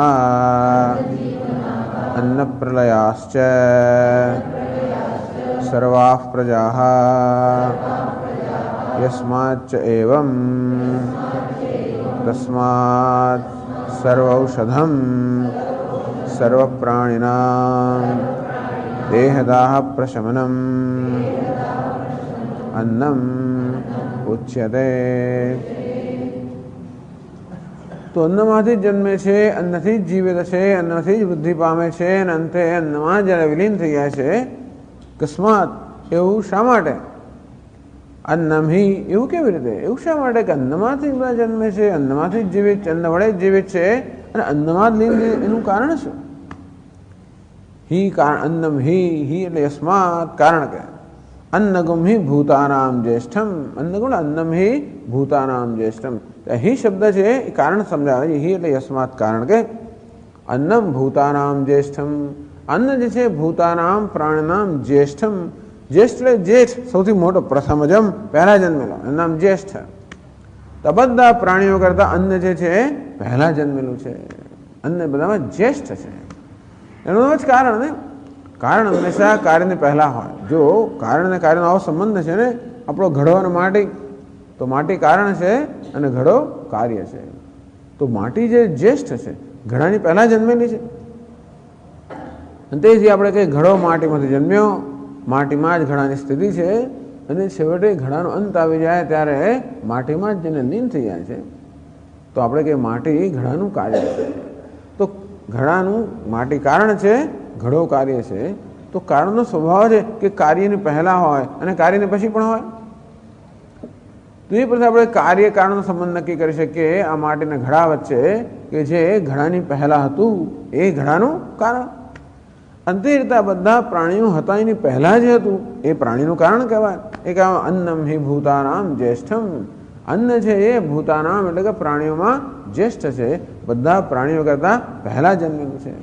अन्नप्रलयाश्च सर्वाः प्रजाः यस्माच्च एवं तस्मात् सर्वौषधं सर्वप्राणिनां देहदाह प्रशमनम् अन्नम उच्यते. તો અન્નમાંથી જ જન્મે છે, અન્નથી જ જીવિત છે, અન્નથી જ વૃદ્ધિ પામે છે અને અંતે અન્નમાં જ્યારે વિલીન થઈ જાય છે. કસ્માત એવું શા માટે? અન્નમ હિ એવું કેવી રીતે? એવું શા માટે કે અન્નમાંથી બધા જન્મે છે, અન્નમાંથી જ જીવિત, અન્ન વડે જ જીવિત છે અને અન્નમાં જ લીન. એનું કારણ શું? હિ અન્નમ હિ એટલે યસ્માત કારણ કે अन्नगुम ही भूतानाम ज्येष्ठम. अन्नगुण अन्नम ही भूतानाम ज्येष्ठम. ही शब्द છે એ કારણ સમજાવે છે. ही એટલે યસ્માત કારણ કે अन्नम भूतानाम ज्येष्ठम. अन्न જે છે ભૂતાનામ પ્રાણનામ જ્યેષ્ઠમ. જ્યેષ્ઠ એટલે જેઠ, સૌથી મોટો, પ્રથમજમ, પહેલા જન્મેલો, એનું નામ જ્યેષ્ઠ. તો બધા પ્રાણીઓ કરતા અન્ન જે છે પહેલા જન્મેલું છે. અન્ન બધામાં જ્યેષ્ઠ છે. એનું જ કારણ ને, કારણ હંમેશા કાર્યને પહેલા હોય. જો કારણ અને કાર્યનો આવો સંબંધ છે ને, આપણો ઘડો અને માટી, તો માટી કારણ છે અને ઘડો કાર્ય છે. તો માટી જે જ્યેષ્ઠ છે, ઘડાની પહેલા જન્મેલી છે. અને તેથી આપણે કહીએ ઘડો માટીમાંથી જન્મ્યો, માટીમાં જ ઘડાની સ્થિતિ છે અને છેવટે ઘડાનો અંત આવી જાય ત્યારે માટીમાં જ જેને લીન થઈ જાય છે. તો આપણે કહીએ માટી ઘડાનું કાર્ય છે. તો ઘડાનું માટી કારણ છે, ઘડો કાર્ય છે. તો કારણનો સ્વભાવ છે કે કાર્યની પહેલા હોય અને કાર્યને પછી પણ હોય. તો એ પછી આપણે કાર્ય કારણનો સંબંધ નક્કી કરી શકીએ આ માટીના ઘડા વચ્ચે કે જે ઘડાની પહેલા હતું એ ઘડાનું કારણ. અંતે રીતે આ બધા પ્રાણીઓ હતા એની પહેલા જે હતું એ પ્રાણીનું કારણ કહેવાય. એ કહેવાય અન્નમ હિ ભૂતાનામ જ્યેષ્ઠમ. અન્ન છે એ ભૂતાનામ એટલે કે પ્રાણીઓમાં જ્યેષ્ઠ છે, બધા પ્રાણીઓ કરતા પહેલા જન્મેલું છે.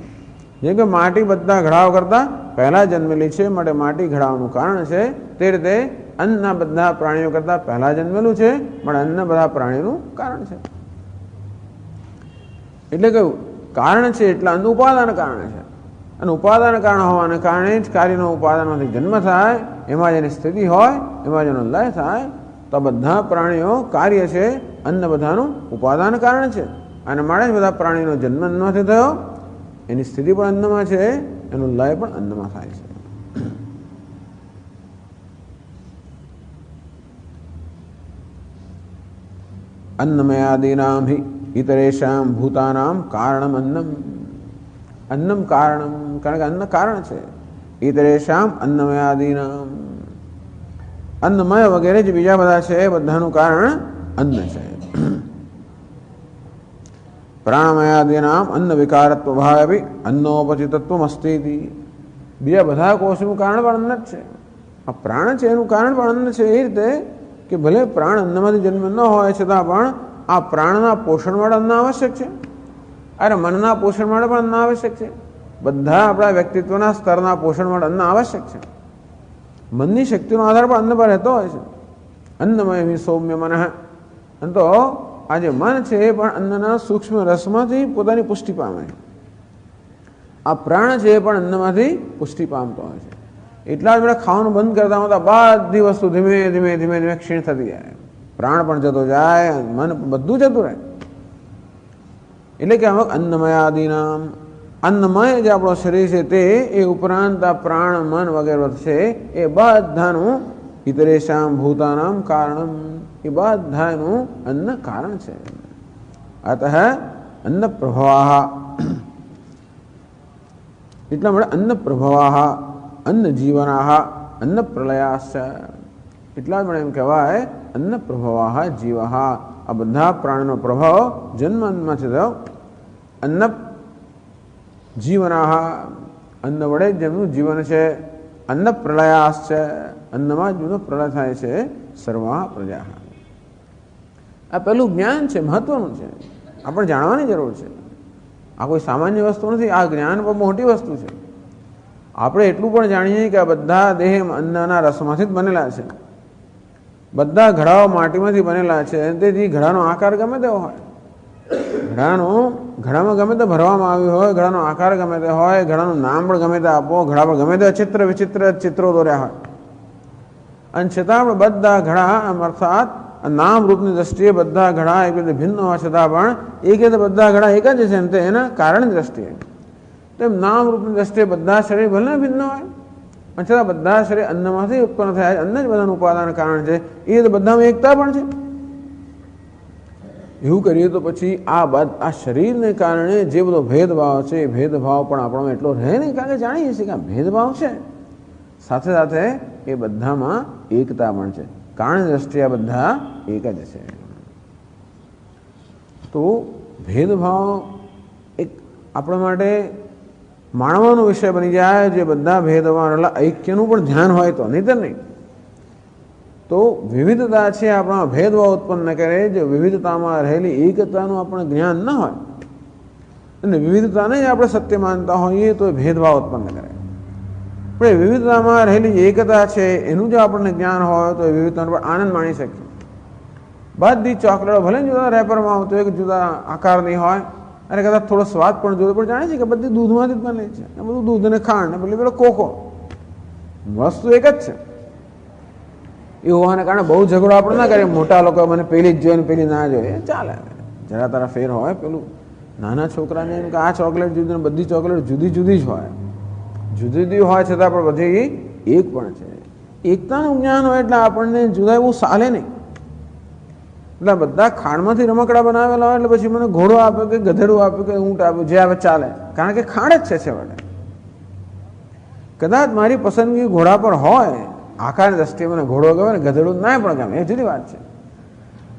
જેમ કે માટી બધા ઘડાઓ કરતા પહેલા જન્મેલી છે, માટે માટી ઘડાઓનું કારણ છે. તે રીતે અન્ન બધા પ્રાણીઓ કરતા પહેલા જન્મેલું છે, પણ અન્ન બધા પ્રાણીઓનું કારણ છે. એટલે કે કારણ છે એટલે અન્ન ઉપાદાન કારણ છે. અને ઉપાદાન કારણ હોવાને કારણે જ કાર્યનો ઉપાદાનમાંથી જન્મ થાય, એમાં જેની સ્થિતિ હોય, એમાં જેનો લય થાય. તો બધા પ્રાણીઓ કાર્ય છે, અન્ન બધાનું ઉપાદાન કારણ છે. અને માટે જ બધા પ્રાણીનો જન્મ અન્નમાંથી થયો, એની સ્થિતિ પણ અન્નમાં છે, એનો લય પણ અન્નમાં થાય છે. अन्नमयादीनां हि इतरेषां भूतानां कारणम अन्नम. अन्नम कारणम, કારણ કે અન્ન કારણ છે. ઇતરેષામ અન્નમયાદીનામ, અન્નમય વગેરે જે બીજા બધા છે એ બધાનું કારણ અન્ન છે. પ્રાણમયાદીનામ અન્ન વિકારત્વ ભાવે અન્નોપચિતત્વમ અસ્તિ. બીજા બધા કોષનું કારણ પણ અન્ન જ છે. આ પ્રાણ છે એનું કારણ પણ અન્ન છે. એ રીતે કે ભલે પ્રાણ અન્નમાંથી જન્મ ન હોય છતાં પણ આ પ્રાણના પોષણ માટે અન્ન આવશ્યક છે. અરે મનના પોષણ માટે પણ અન્ન આવશ્યક છે. બધા આપણા વ્યક્તિત્વના સ્તરના પોષણ માટે અન્ન આવશ્યક છે. મનની શક્તિનો આધાર પણ અન્ન પર રહેતો હોય છે. અન્નમય સૌમ્ય મન. અને તો આ જે મન છે એ પણ અન્નના સૂક્ષ્મ રસમાંથી પોતાની પુષ્ટિ પામે. આ પ્રાણ છે એ પણ અન્નમાંથી પુષ્ટિ પામતો હોય છે. એટલા જ બધા ખાવાનું બંધ કરતા હોતા બધી વસ્તુ ધીમે ધીમે ધીમે ધીમે ક્ષીણ થતી જાય, પ્રાણ પણ જતો જાય, મન બધું જતું રહે. એટલે કે અમુક અન્નમયાદિનામ, અન્નમય જે આપણો શરીર છે તે એ ઉપરાંત આ પ્રાણ મન વગેરે છે એ બધાનું ઇતરેશામ ભૂતાનામ કારણમ, એ બધાનું અન્ન કારણ છે. અતઃ અન્ન પ્રભવાહ, એટલા માટે અન્ન પ્રભવાહ, અન્ન જીવનાહ, અન્ન પ્રલયાશ્ચ, એટલા જ મને એમ કહેવાય અન્ન પ્રભવાહ જીવાહ. આ બધા પ્રાણીનો પ્રભાવ જન્મમાં છે તો અન્ન જીવનાહ, અન્ન વડે જેમનું જીવન છે. અન્ન પ્રલયાશ્ચ, અન્નમાં જેમનો પ્રલય થાય છે. સર્વા પ્રજા, આ પેલું જ્ઞાન છે, મહત્વનું છે, આપણે જાણવાની જરૂર છે. આ કોઈ સામાન્ય વસ્તુ નથી, આ જ્ઞાન બહુ મોટી વસ્તુ છે. આપણે એટલું પણ જાણીએ કે આ બધા દેહ અન્નના રસમાંથી જ બનેલા છે, બધા ઘડાઓ માટીમાંથી બનેલા છે. તેથી ઘડાનો આકાર ગમે તેવો હોય, ઘડામાં ગમે તે ભરવામાં આવ્યું હોય, ઘડાનો આકાર ગમે તે હોય, ઘડાનું નામ પણ ગમે તે આપો, ઘડા પર ગમે તે ચિત્ર વિચિત્ર ચિત્રો દોર્યા હોય, અને છતાં પણ બધા ઘડા અર્થાત નામ રૂપની દ્રષ્ટિએ બધા ઘડા એક રીતે ભિન્ન હોવા છતાં પણ એક રીતે બધા ઘડા એક જ છે. એના કારણની દ્રષ્ટિએ તેમ નામ રૂપની દ્રષ્ટિએ બધા શરીર ભલે ભિન્ન હોય, અને છતાં બધા શરીર અન્નમાંથી ઉત્પન્ન થયા, અન્ન જ બધાનું ઉપાદાન કારણ છે. એ રીતે બધામાં એકતા પણ છે. એવું કરીએ તો પછી આ શરીરને કારણે જે બધો ભેદભાવ છે એ ભેદભાવ પણ આપણો એટલો રહે નહીં, કારણ કે જાણીએ છીએ કે આ ભેદભાવ છે, સાથે સાથે એ બધામાં એકતા પણ છે. કારણ દ્રષ્ટિએ આ બધા એક જ છે. તો ભેદભાવ એક આપણા માટે માણવાનો વિષય બની જાય, જે બધા ભેદભાવ એટલે ઐક્યનું પણ ધ્યાન હોય તો, નહીંતર નહીં. તો વિવિધતા છે આપણા ભેદભાવ ઉત્પન્ન કરે. જો વિવિધતામાં રહેલી એકતાનું આપણે જ્ઞાન ન હોય અને વિવિધતાને જ આપણે સત્ય માનતા હોઈએ તો ભેદભાવ ઉત્પન્ન કરે. પણ વિવિધતામાં રહેલી એકતા છે એનું જો આપણને જ્ઞાન હોય તો એ વિવિધતાનો પર આનંદ માણી શકીએ. બધી ચોકલેટો ભલે જુદા રેપરમાં આવતો હોય કે જુદા આકારની હોય, અને કદાચ થોડો સ્વાદ પણ જોયો, પણ જાણે છે કે બધી દૂધમાંથી જ બને છે. બધું દૂધ અને ખાંડ ને પેલો કોકો, વસ્તુ એક જ છે. એ હોવાને કારણે બહુ ઝઘડો આપણે ના કરીએ. મોટા લોકો મને પેલી જ જોઈએ ને પેલી ના જોઈએ, ચાલે, જરા તારા ફેર હોય. પેલું નાના છોકરાને એમ કે આ ચોકલેટ જુદી ને બધી ચોકલેટ જુદી જુદી જ હોય, જુદી જુદી હોય છતાં પણ બધી એક પણ છે. એકતાનું જ્ઞાન હોય એટલે આપણને જુદા એવું ચાલે નહીં. એટલે બધા ખાંડમાંથી રમકડા બનાવેલા હોય એટલે પછી મને ઘોડો આપ્યો કે ગધેડું આપ્યું કે ઊંટ આપ્યું, જે આવે ચાલે, કારણ કે ખાંડ જ છે છેવટે. કદાચ મારી પસંદગી ઘોડા પર હોય, આકારની દ્રષ્ટિએ મને ઘોડો ગમે ને ગધેડું ના પણ ગમે, એ જુદી વાત છે.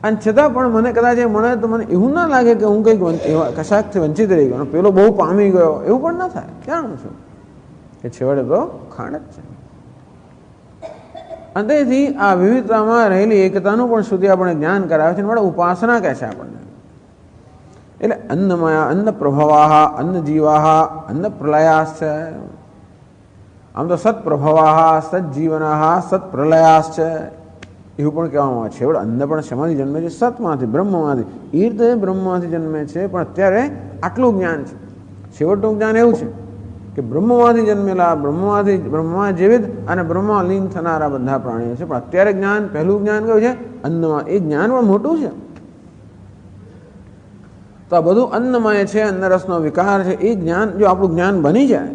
અને છતાં પણ મને કદાચ એ મળે તો મને એવું ના લાગે કે હું કંઈક કશાકથી વંચિત રહી ગયો, પેલો બહુ પામી ગયો, એવું પણ ના થાય. જાણું છું કે છેવટે તો ખાંડ જ છે. અને તેથી આ વિવિધતામાં રહેલી એકતાનું પણ સુધી આપણે જ્ઞાન કરાવે છે. માટે ઉપાસના કહે છે આપણને. એટલે અન્નમયા, અન્ન પ્રભવાહ, અન્ન જીવાહ, અન્ન પ્રલયાશ્ચ. આમ તો સત પ્રભવાહ, સત જીવનાહ, સત પ્રલયાશ્ચ એવું પણ કહેવામાં આવે છે. છેવટે અન્ન પણ શેમાંથી જન્મે છે? સતમાંથી, બ્રહ્મમાંથી. એ રીતે બ્રહ્મમાંથી જન્મે છે. પણ અત્યારે આટલું જ્ઞાન છે. છેવટનું જ્ઞાન એવું છે કે બ્રહ્મમાંથી જન્મેલા, બ્રહ્મમાં જીવિત અને બ્રહ્મમાં લીન થનારા બધા પ્રાણીઓ છે. પણ અત્યારે જ્ઞાન, પહેલું જ્ઞાન કયું છે? અન્નમાં. એ જ્ઞાન પણ મોટું છે. તો આ બધું અન્નમય છે, અન્નરસનો વિકાર છે. એ જ્ઞાન જો આપણું જ્ઞાન બની જાય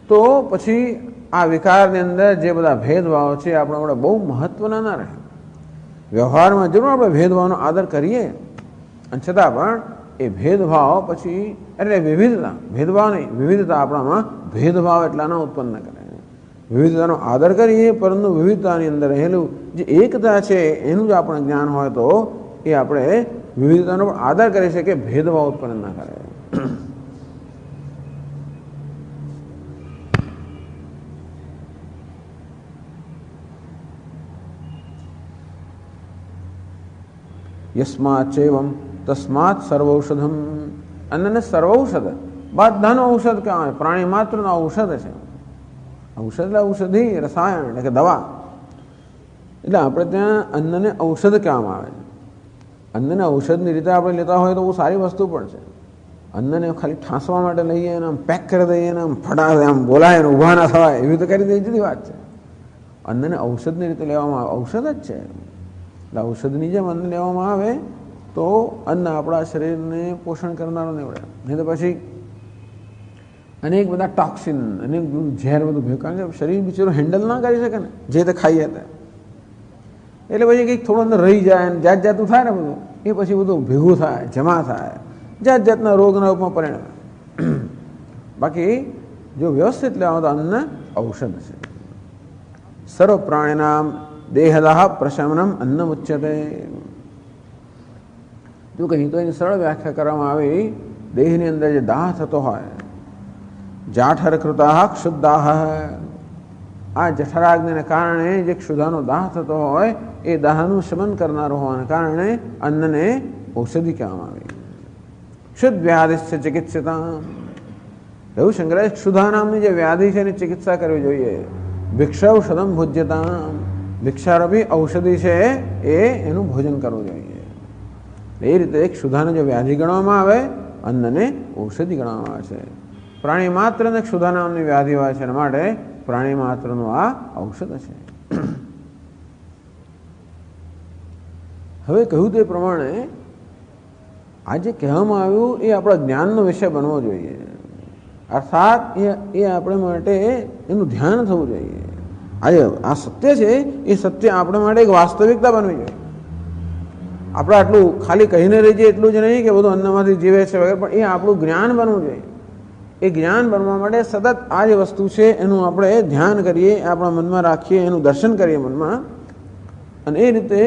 તો પછી આ વિકારની અંદર જે બધા ભેદભાવ છે આપણા માટે બહુ મહત્વના ના રહે. વ્યવહારમાં જરૂર આપણે ભેદભાવનો આદર કરીએ, અને છતાં પણ એ ભેદભાવ પછી એટલે વિવિધતા, ભેદભાવ નહીં, વિવિધતા આપણામાં ભેદભાવ એટલા ના ઉત્પન્ન કરે. વિવિધતાનો આદર કરીએ, પરંતુ વિવિધતાની અંદર રહેલું જે એકતા છે એનું જ આપણે જ્ઞાન હોય તો એ આપણે વિવિધતાનો પણ આદર કરી શકીએ, ભેદભાવ ઉત્પન્ન ના કરે. યસ્માત ચૈવમ તસ્માત સર્વૌષધમ. અન્નને સર્વૌષધ, બધાનું ઔષધ કહેવાય. પ્રાણી માત્રનું ઔષધ છે. ઔષધ એટલે ઔષધિ, રસાયણ એટલે કે દવા. એટલે આપણે ત્યાં અન્નને ઔષધ કહેવામાં આવે છે. અન્નને ઔષધની રીતે આપણે લેતા હોય તો બહુ સારી વસ્તુ પણ છે. અન્નને ખાલી ઠાંસવા માટે લઈએ અને આમ પેક કરી દઈએ ને આમ ફટાક આમ બોલાય ને ઊભા ના થવાય એવી તો કરી દે જુદી વાત છે. અન્નને ઔષધની રીતે લેવામાં આવે, ઔષધ જ છે. એટલે ઔષધની જેમ અન્ન લેવામાં આવે તો અન્ન આપણા શરીરને પોષણ કરનારો નીવડે. નહીં તો પછી અનેક બધા ટોક્સિન અનેક ઝેર બધું ભેગું, કારણ કે શરીર બિચારું હેન્ડલ ના કરી શકે ને જે તે ખાઈએ તે. એટલે પછી કંઈક થોડું અંદર રહી જાય ને જાત જાતનું થાય ને બધું, એ પછી બધું ભેગું થાય, જમા થાય, જાત જાતના રોગના રૂપમાં પરિણમે. બાકી જો વ્યવસ્થિત લેવામાં તો અન્ન ઔષધ છે. સર્વ પ્રાણીનામ દેહદાહ પ્રશમનમ અન્નમ ઉચ્યતે. જો કહી તો એની સરળ વ્યાખ્યા કરવામાં આવી, દેહની અંદર જે દાહ થતો હોય, જાઠરકૃતા ક્ષુદ્દાહ, આ જઠરાગ્નિને કારણે જે ક્ષુધાનો દાહ થતો હોય એ દાહનું શમન કરનારો હોવાને કારણે અન્નને ઔષધિ કહેવામાં આવી. ક્ષુદ્ધ વ્યાધિશ્ચ ચિકિત્સિતા. રવિશંકરે ક્ષુધા નામની જે વ્યાધિ છે એની ચિકિત્સા કરવી જોઈએ. ભિક્ષૌષધમ ભુજ્યતા, ભિક્ષારૂપી ઔષધિ છે એનું ભોજન કરવું જોઈએ. એ રીતે ક્ષુધાને જો વ્યાધિ ગણવામાં આવે, અન્નને ઔષધિ ગણવામાં આવે છે. પ્રાણી માત્રને ક્ષુધા નામની વ્યાધિ હોય છે, એના માટે પ્રાણી માત્રનું આ ઔષધ છે. હવે કહ્યું તે પ્રમાણે આ જે કહેવામાં આવ્યું એ આપણા જ્ઞાનનો વિષય બનવો જોઈએ. અર્થાત એ આપણે માટે એનું ધ્યાન થવું જોઈએ. આજે આ સત્ય છે એ સત્ય આપણા માટે એક વાસ્તવિકતા બનવી જોઈએ. આપણે આટલું ખાલી કહીને રહી જઈએ એટલું જ નહીં કે બધું અન્નમાંથી જીવે છે વગેરે, પણ એ આપણું જ્ઞાન બનવું જોઈએ. એ જ્ઞાન બનવા માટે સતત આ જે વસ્તુ છે એનું આપણે ધ્યાન કરીએ, આપણા મનમાં રાખીએ, એનું દર્શન કરીએ મનમાં. અને એ રીતે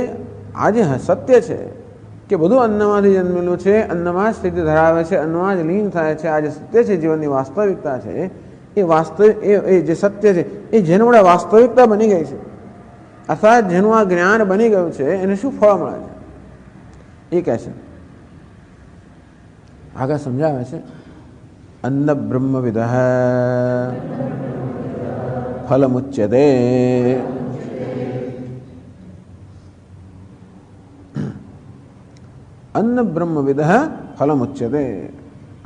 આ જે સત્ય છે કે બધું અન્નમાંથી જન્મેલું છે, અન્નમાં જ સ્થિતિ ધરાવે છે, અન્નમાં જ લીન થાય છે, આ જે સત્ય છે, જીવનની વાસ્તવિકતા છે, એ વાસ્તવિક એ જે સત્ય છે એ જેનું વડે વાસ્તવિકતા બની ગઈ છે, અર્થાત જેનું આ જ્ઞાન બની ગયું છે, એને શું ફળ મળે છે એ કહે છે. આગળ સમજાવે છે, અન્ન બ્રહ્મવિદઃ ફલમુચ્યતે. અન્ન બ્રહ્મવિદઃ ફલમુચ્યતે.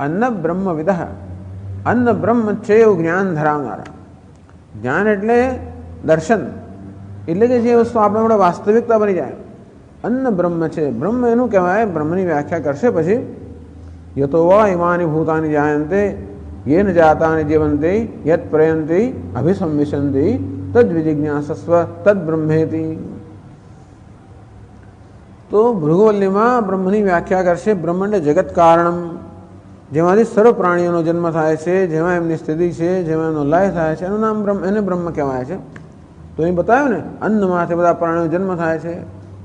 અન્ન બ્રહ્મવિદઃ, અન્ન બ્રહ્મ છે એવું જ્ઞાન ધરાવનારા. જ્ઞાન એટલે દર્શન, એટલે કે જે વસ્તુ આપણા માટે વાસ્તવિકતા બની જાય. અન્ન બ્રહ્મ છે, બ્રહ્મ એનું કહેવાય. બ્રહ્મની વ્યાખ્યા કરશે પછી, યતો વા ઇમાની ભૂતાની જાયન્તે યેન જાતાની જીવંતે યત પ્રયંતિ અભિસંવિશંતિ તદ વિજિજ્ઞાસસ્વ તદ બ્રહ્મેતિ. તો ભૃગુવલ્લીમાં બ્રહ્મની વ્યાખ્યા કરશે. બ્રહ્મ એટલે જગત કારણમ, જેમાંથી સર્વ પ્રાણીઓનો જન્મ થાય છે, જેમાં એમની સ્થિતિ છે, જેમાં એમનો લય થાય છે, એનું નામ બ્રહ્મ, એને બ્રહ્મ કહેવાય છે. તો અહીં બતાવ્યું ને, અન્નમાંથી બધા પ્રાણીઓ જન્મ થાય છે,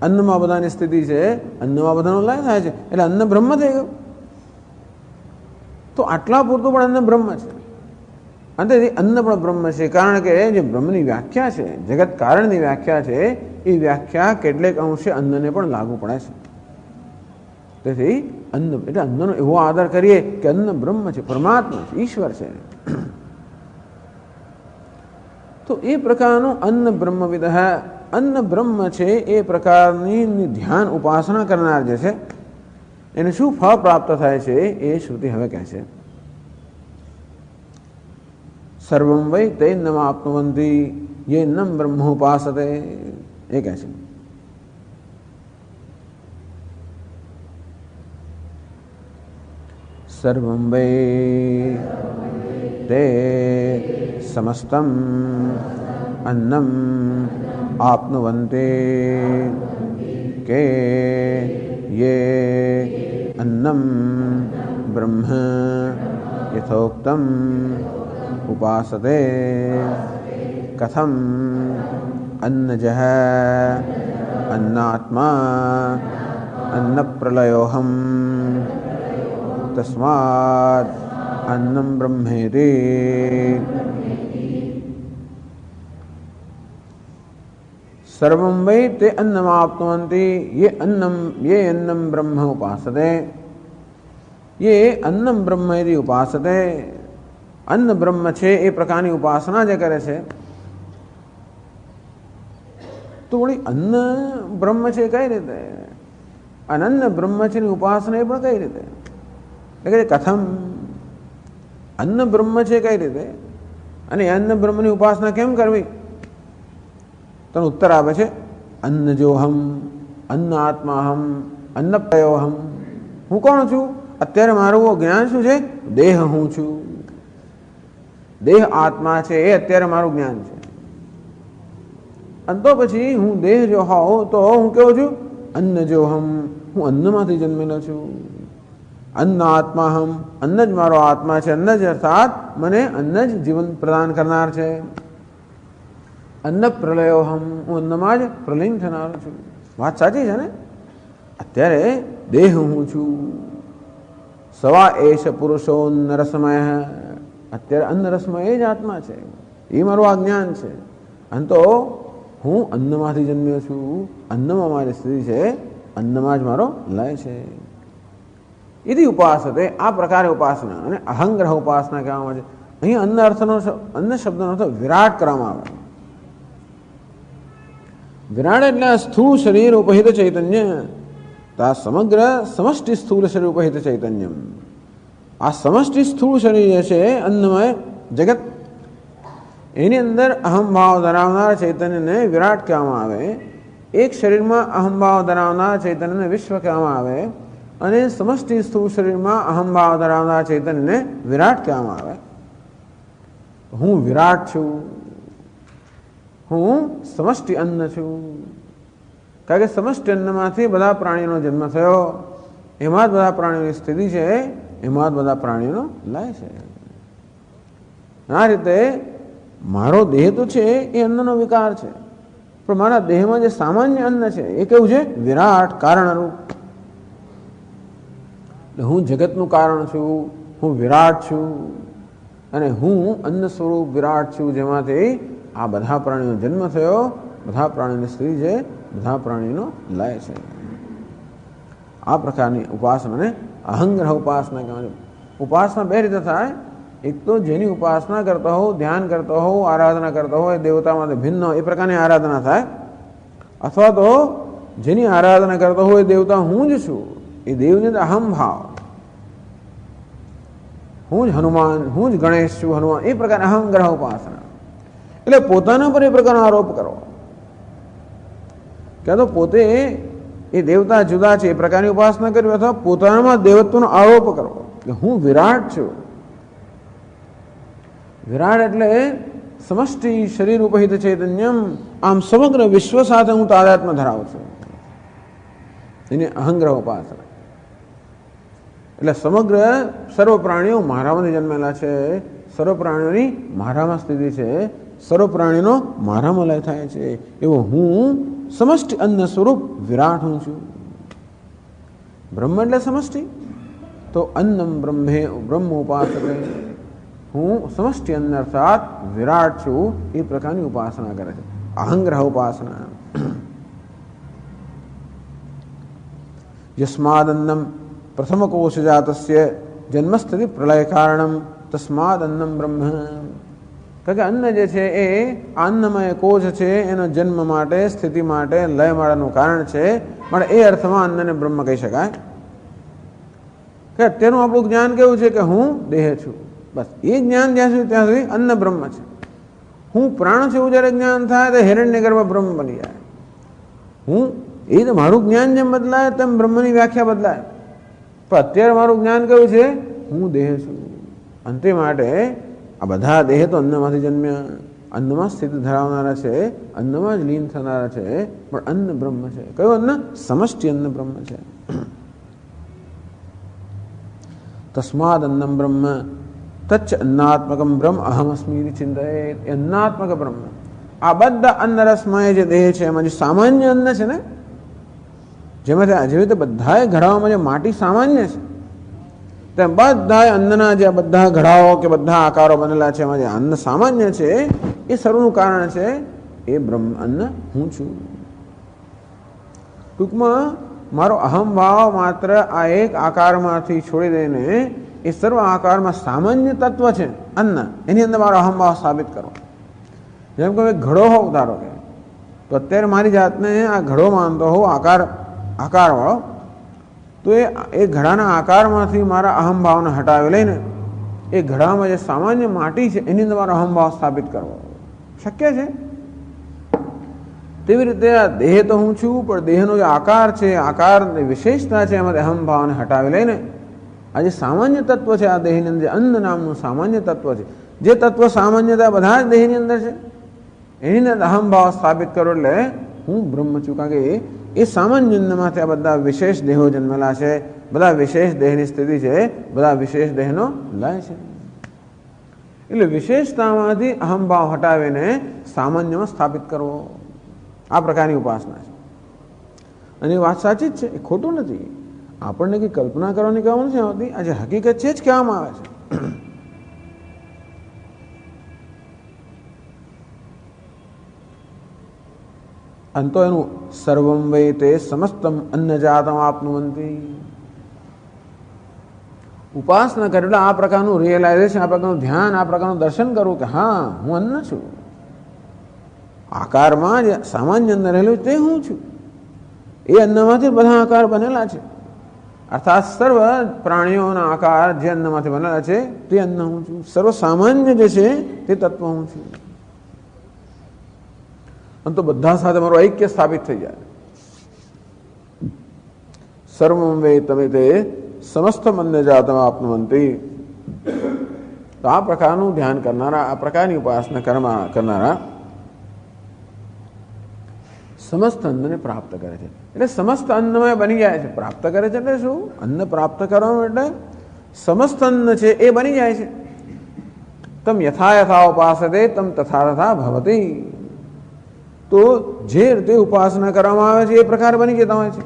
અન્નમાં બધાની સ્થિતિ છે, અન્નમાં બધાનો લય થાય છે, એટલે અન્ન બ્રહ્મ થઈ ગયું. તો આટલા પૂરતું પણ અન્ન બ્રહ્મ છે. અંતેથી અન્ન પણ બ્રહ્મ છે, કારણ કે જે બ્રહ્મની વ્યાખ્યા છે, જગત કારણની વ્યાખ્યા છે, એ વ્યાખ્યા કેટલેક અંશે અન્નને પણ લાગુ પડે છે. તેથી અન્ન એટલે અન્નનો એવો આદર કરીએ કે અન્ન બ્રહ્મ છે, પરમાત્મા છે, ઈશ્વર છે. તો એ પ્રકારનું અન્ન બ્રહ્મવિદઃ, અન્ન બ્રહ્મ છે એ પ્રકારની ધ્યાન ઉપાસના કરનાર જે છે એને શું ફળ પ્રાપ્ત થાય છે એ શ્રુતિ હવે કહે છે. સર્વમ વૈ તૈન્નમ આપનુવંતિ યેન્નમ બ્રહ્મોપાસતે. એ કહે છે સર્વમ વૈ તે સમસ્તમ અન્નમ આપનુવંતે કે યે અન્નમ બ્રહ્મ યથોક્તમ ઉપાસતે. કથમ અન્નજઃ અન્નાત્મા અન્નપ્રલયોહમ તસ્માદ અન્નમ બ્રહ્મેતિ. સર્વમ વૈ તે અન્નમાપ્નુવન્તિ યે અન્નમ બ્રહ્મ ઉપાસતે. યે અન્નમ બ્રહ્મ યદિ ઉપાસતે. અન્ન બ્રહ્મ છે એ પ્રકારની ઉપાસના જે કરે છે, તો વળી અન્ન બ્રહ્મ છે કઈ રીતે, અનન્ય બ્રહ્મ છે ની ઉપાસના એ પણ કઈ રીતે. એટલે કે કથમ અન્ન બ્રહ્મ છે કઈ રીતે અને અન્ન બ્રહ્મની ઉપાસના કેમ કરવી? તો ઉત્તર આપે છે અન્ન જોહમ, અન્ન આત્માહમ, અન્ન પ્રયોહમ. હું કોણ છું? અત્યારે મારું જ્ઞાન શું છે? દેહ હું છું. દેહ આત્મા છે, એ અત્યારે મારું જ્ઞાન છે. અને તો પછી હું દેહ જો હોઉં તો હું કેવો છું? અન્ન જોહમ, હું અન્નમાંથી જન્મેલો છું. અન્ન આત્માહમ, અન્ન જ મારો આત્મા છે. અન્ન જ અર્થાત મને અન્ન જ જીવન પ્રદાન કરનાર છે. અન્ન પ્રલયોહમ, હું અન્નમાં જ પ્રલીન થનારો છું. વાત સાચી છે ને? અત્યારે દેહ હું છું. સવા એશ પુરુષો નરસમય, અત્યારે અન્ન રસમય એ જ આત્મા છે, એ મારું આ જ્ઞાન છે. અને તો હું અન્નમાંથી જન્મ્યો છું. અન્નમાં મારી સ્થિતિ છે, અન્નમાં જ મારો લય છે. એથી ઉપાસતે, આ પ્રકારે ઉપાસના અને અહંગ્રહ ઉપાસના કહેવામાં આવે છે. અહીં અન્ન અર્થનો અન્ન શબ્દનો અર્થ વિરાટ કરવામાં આવે. વિરાટ એટલે સ્થૂળ શરીર ઉપહિત ચૈતન્ય. તો આ સમગ્ર સમષ્ટિ સ્થૂળ શરીર ઉપહિત ચૈતન્યમ, આ સમષ્ટિ સ્થૂળ શરીર છે અન્નમય જગત, એની અંદર અહમભાવ ધરાવનાર ચૈતન્યને વિરાટ કહેવામાં આવે. એક શરીરમાં અહમભાવ ધરાવનાર ચૈતન્યને વિશ્વ કહેવામાં આવે અને સમષ્ટિ સ્થૂળ શરીરમાં અહમભાવ ધરાવનાર ચૈતન્યને વિરાટ કહેવામાં આવે. હું વિરાટ છું, હું સમષ્ટિ અન્ન છું. કારણ કે સમષ્ટિ અન્નમાંથી બધા પ્રાણીનો જન્મ થયો, એમાં જ બધા પ્રાણીઓની સ્થિતિ છે, એમાં જ બધા પ્રાણીઓનો લય છે. આ રીતે મારો દેહ તો છે એ અન્નનો વિકાર છે, પણ મારા દેહમાં જે સામાન્ય અન્ન છે એ કેવું છે? વિરાટ કારણરૂપ. હું જગતનું કારણ છું, હું વિરાટ છું અને હું અન્ન સ્વરૂપ વિરાટ છું, જેમાંથી આ બધા પ્રાણીનો જન્મ થયો, બધા પ્રાણીની સ્થિતિ છે, બધા પ્રાણીનો લય છે. આ પ્રકારની ઉપાસનાને અહંગ્રહ ઉપાસના કહેવાય છે. ઉપાસના બે રીતે થાય. એક તો જેની ઉપાસના કરતો હોઉં, ધ્યાન કરતો હોઉં, આરાધના કરતો હોય, દેવતામાંથી ભિન્ન એ પ્રકારની આરાધના થાય. અથવા તો જેની આરાધના કરતો હોય દેવતા હું જ છું, એ દેવની અહમ ભાવ, હું જ હનુમાન, હું જ ગણેશ છું, હનુમાન, એ પ્રકાર અહંગ્રહ ઉપાસના. એટલે પોતાના પર એ પ્રકારનો આરોપ કરો કે તો પોતે એ દેવતા જુદા છે એ પ્રકારની ઉપાસના કરવી, અથવા પોતાનામાં દેવત્વનો આરોપ કરવો કે હું વિરાટ છું. વિરાટ એટલે સમષ્ટિ શરીર ઉપહિત ચૈતન્યમ, આમ સમગ્ર વિશ્વ સાથે હું તાદાત્મ્ય ધરાવું છું. એને અહંગ્રહ ઉપાસના. એટલે સમગ્ર સર્વ પ્રાણીઓ મારામાંથી જન્મેલા છે, સર્વ પ્રાણીઓની મારામાં સ્થિતિ છે, સર્વ પ્રાણીનો મારામાં લય થાય છે, એવો હું સમષ્ટિ અન્ન સ્વરૂપ વિરાટ હું છું. બ્રહ્મ એટલે સમષ્ટિ, તો અન્નમ બ્રહ્મે બ્રહ્મ ઉપાસકે, હું સમષ્ટિ અન્ન અર્થાત વિરાટ છું, એ પ્રકારની ઉપાસના કરે છે, અહંગ્રહ ઉપાસના. યસ્માદન્નમ પ્રથમ કોશ જાતસ્ય જન્મસ્થિતિ પ્રલય કારણમ તસ્માદ અન્નમ બ્રહ્મ. કારણ કે અન્ન જે છે એ અન્નમય કોશ છે, એનો જન્મ માટે, સ્થિતિ માટે, લય માટેનું કારણ છે, માટે એ અર્થમાં અન્નને બ્રહ્મ કહી શકાય. કે અત્યારનું આપણું જ્ઞાન કેવું છે કે હું દેહ છું, બસ એ જ્ઞાન જ્યાં સુધી ત્યાં સુધી અન્ન બ્રહ્મ છે. હું પ્રાણ છું એવું જ્યારે જ્ઞાન થાય તો હિરણ્યગર્ભ બ્રહ્મ બની જાય. હું એ તો મારું જ્ઞાન જેમ બદલાય તેમ બ્રહ્મની વ્યાખ્યા બદલાય. પણ અત્યારે મારું જ્ઞાન કયું છે? હું દેહ છું. અંતે માટે આ બધા દેહ તો અન્નમાંથી જન્મ્યા, અન્નમાં સ્થિતિ ધરાવનારા છે, અન્નમાં જ લીન થનારા છે, પણ અન્ન બ્રહ્મ છે. કયું અન્ન? સમષ્ટિ અન્ન બ્રહ્મ છે. તસ્માદ અન્નમ બ્રહ્મ તચ્ચ અન્નાત્મકમ બ્રહ્મ અહમસ્મી ચિંતયેત. અન્નાત્મક બ્રહ્મ, આ બધા અન્ન રસમય જે દેહ છે એમાં જે સામાન્ય અન્ન છે ને, જેમાંથી જેવી રીતે બધાએ ઘડાઓમાં જે માટી સામાન્ય છે, તેમ બધા અન્નના જે બધા ઘડાઓ કે બધા આકારો બનેલા છે, એમાં જે અન્ન સામાન્ય છે એ સર્વનું કારણ છે એ બ્રહ્મ અન્ન હું છું. ટૂંકમાં મારો અહમભાવ માત્ર આ એક આકારમાંથી છોડી દઈને એ સર્વ આકારમાં સામાન્ય તત્વ છે અન્ન, એની અંદર મારો અહમભાવ સાબિત કરો. જેમ કે ઘડો હોવ ધારો કે, તો અત્યારે મારી જાતને આ ઘડો માનતો હોઉં, આકારવાળો, તો એ ઘડાના આકારમાંથી મારા અહમભાવને હટાવી લઈને એ ઘડામાં જે સામાન્ય માટી છે એની અંદર મારો અહમભાવ સ્થાપિત કરવો શક્ય છે. તેવી રીતે આ દેહ તો હું છું, પણ દેહનો જે આકાર છે, આકારની વિશેષતા છે, એમાંથી અહમભાવને હટાવી લઈને આ જે સામાન્ય તત્વ છે, આ દેહની અંદર અન્ન નામનું સામાન્ય તત્વ છે, જે તત્વ સામાન્યતા બધા જ દેહની અંદર છે, એની અંદર અહમભાવ સ્થાપિત કરો એટલે હું બ્રહ્મ છું. કારણ કે એ સામાન્ય અન્નમાંથી આ બધા વિશેષ દેહો જન્મેલા છે, બધા વિશેષ દેહની સ્થિતિ છે, બધા વિશેષ દેહનો લય છે. એટલે વિશેષતામાંથી અહમભાવ હટાવીને સામાન્યમાં સ્થાપિત કરવો, આ પ્રકારની ઉપાસના છે. અને એ વાત સાચી જ છે, એ ખોટું નથી. આપણને કંઈ કલ્પના કરવાની કહેવાનું નથી આવતી, આ જે હકીકત છે જ કહેવામાં આવે છે. અંતો એનું સર્વમ વૈ તે સમસ્તમ અન્નજાતમ આપનુવંતી. ઉપાસના કરે એટલે આ પ્રકારનું રિયલાઇઝેશન, આ પ્રકારનું ધ્યાન, આ પ્રકારનું દર્શન કરવું કે હા હું અન્ન છું. આકારમાં જે સામાન્ય અન્ન રહેલું તે હું છું. એ અન્નમાંથી બધા આકાર બનેલા છે. અર્થાત સર્વ પ્રાણીઓના આકાર જે અન્નમાંથી બનેલા છે તે અન્ન હું છું. સર્વ સામાન્ય જે છે તે તત્વ હું છું. અને તો બધા સાથે મારું ઐક્ય સ્થાપિત થઈ જાય. સર્વમ વે તમે તે સમસ્ત મન્ય જાતમ આપનુવંતી. તો આ પ્રકારનું ધ્યાન કરનારા, આ પ્રકારની ઉપાસના કરનારા સમસ્ત અન્નને પ્રાપ્ત કરે છે. એટલે સમસ્ત અન્નમય બની જાય છે. પ્રાપ્ત કરે છે એટલે શું? અન્ન પ્રાપ્ત કરવાનું એટલે સમસ્ત અન્ન છે એ બની જાય છે. તમ યથા યથા ઉપાસતે તમ તથા તથા ભવતી. તો જે રીતે ઉપાસના કરવામાં આવે છે એ પ્રકાર બની જતા હોય છે.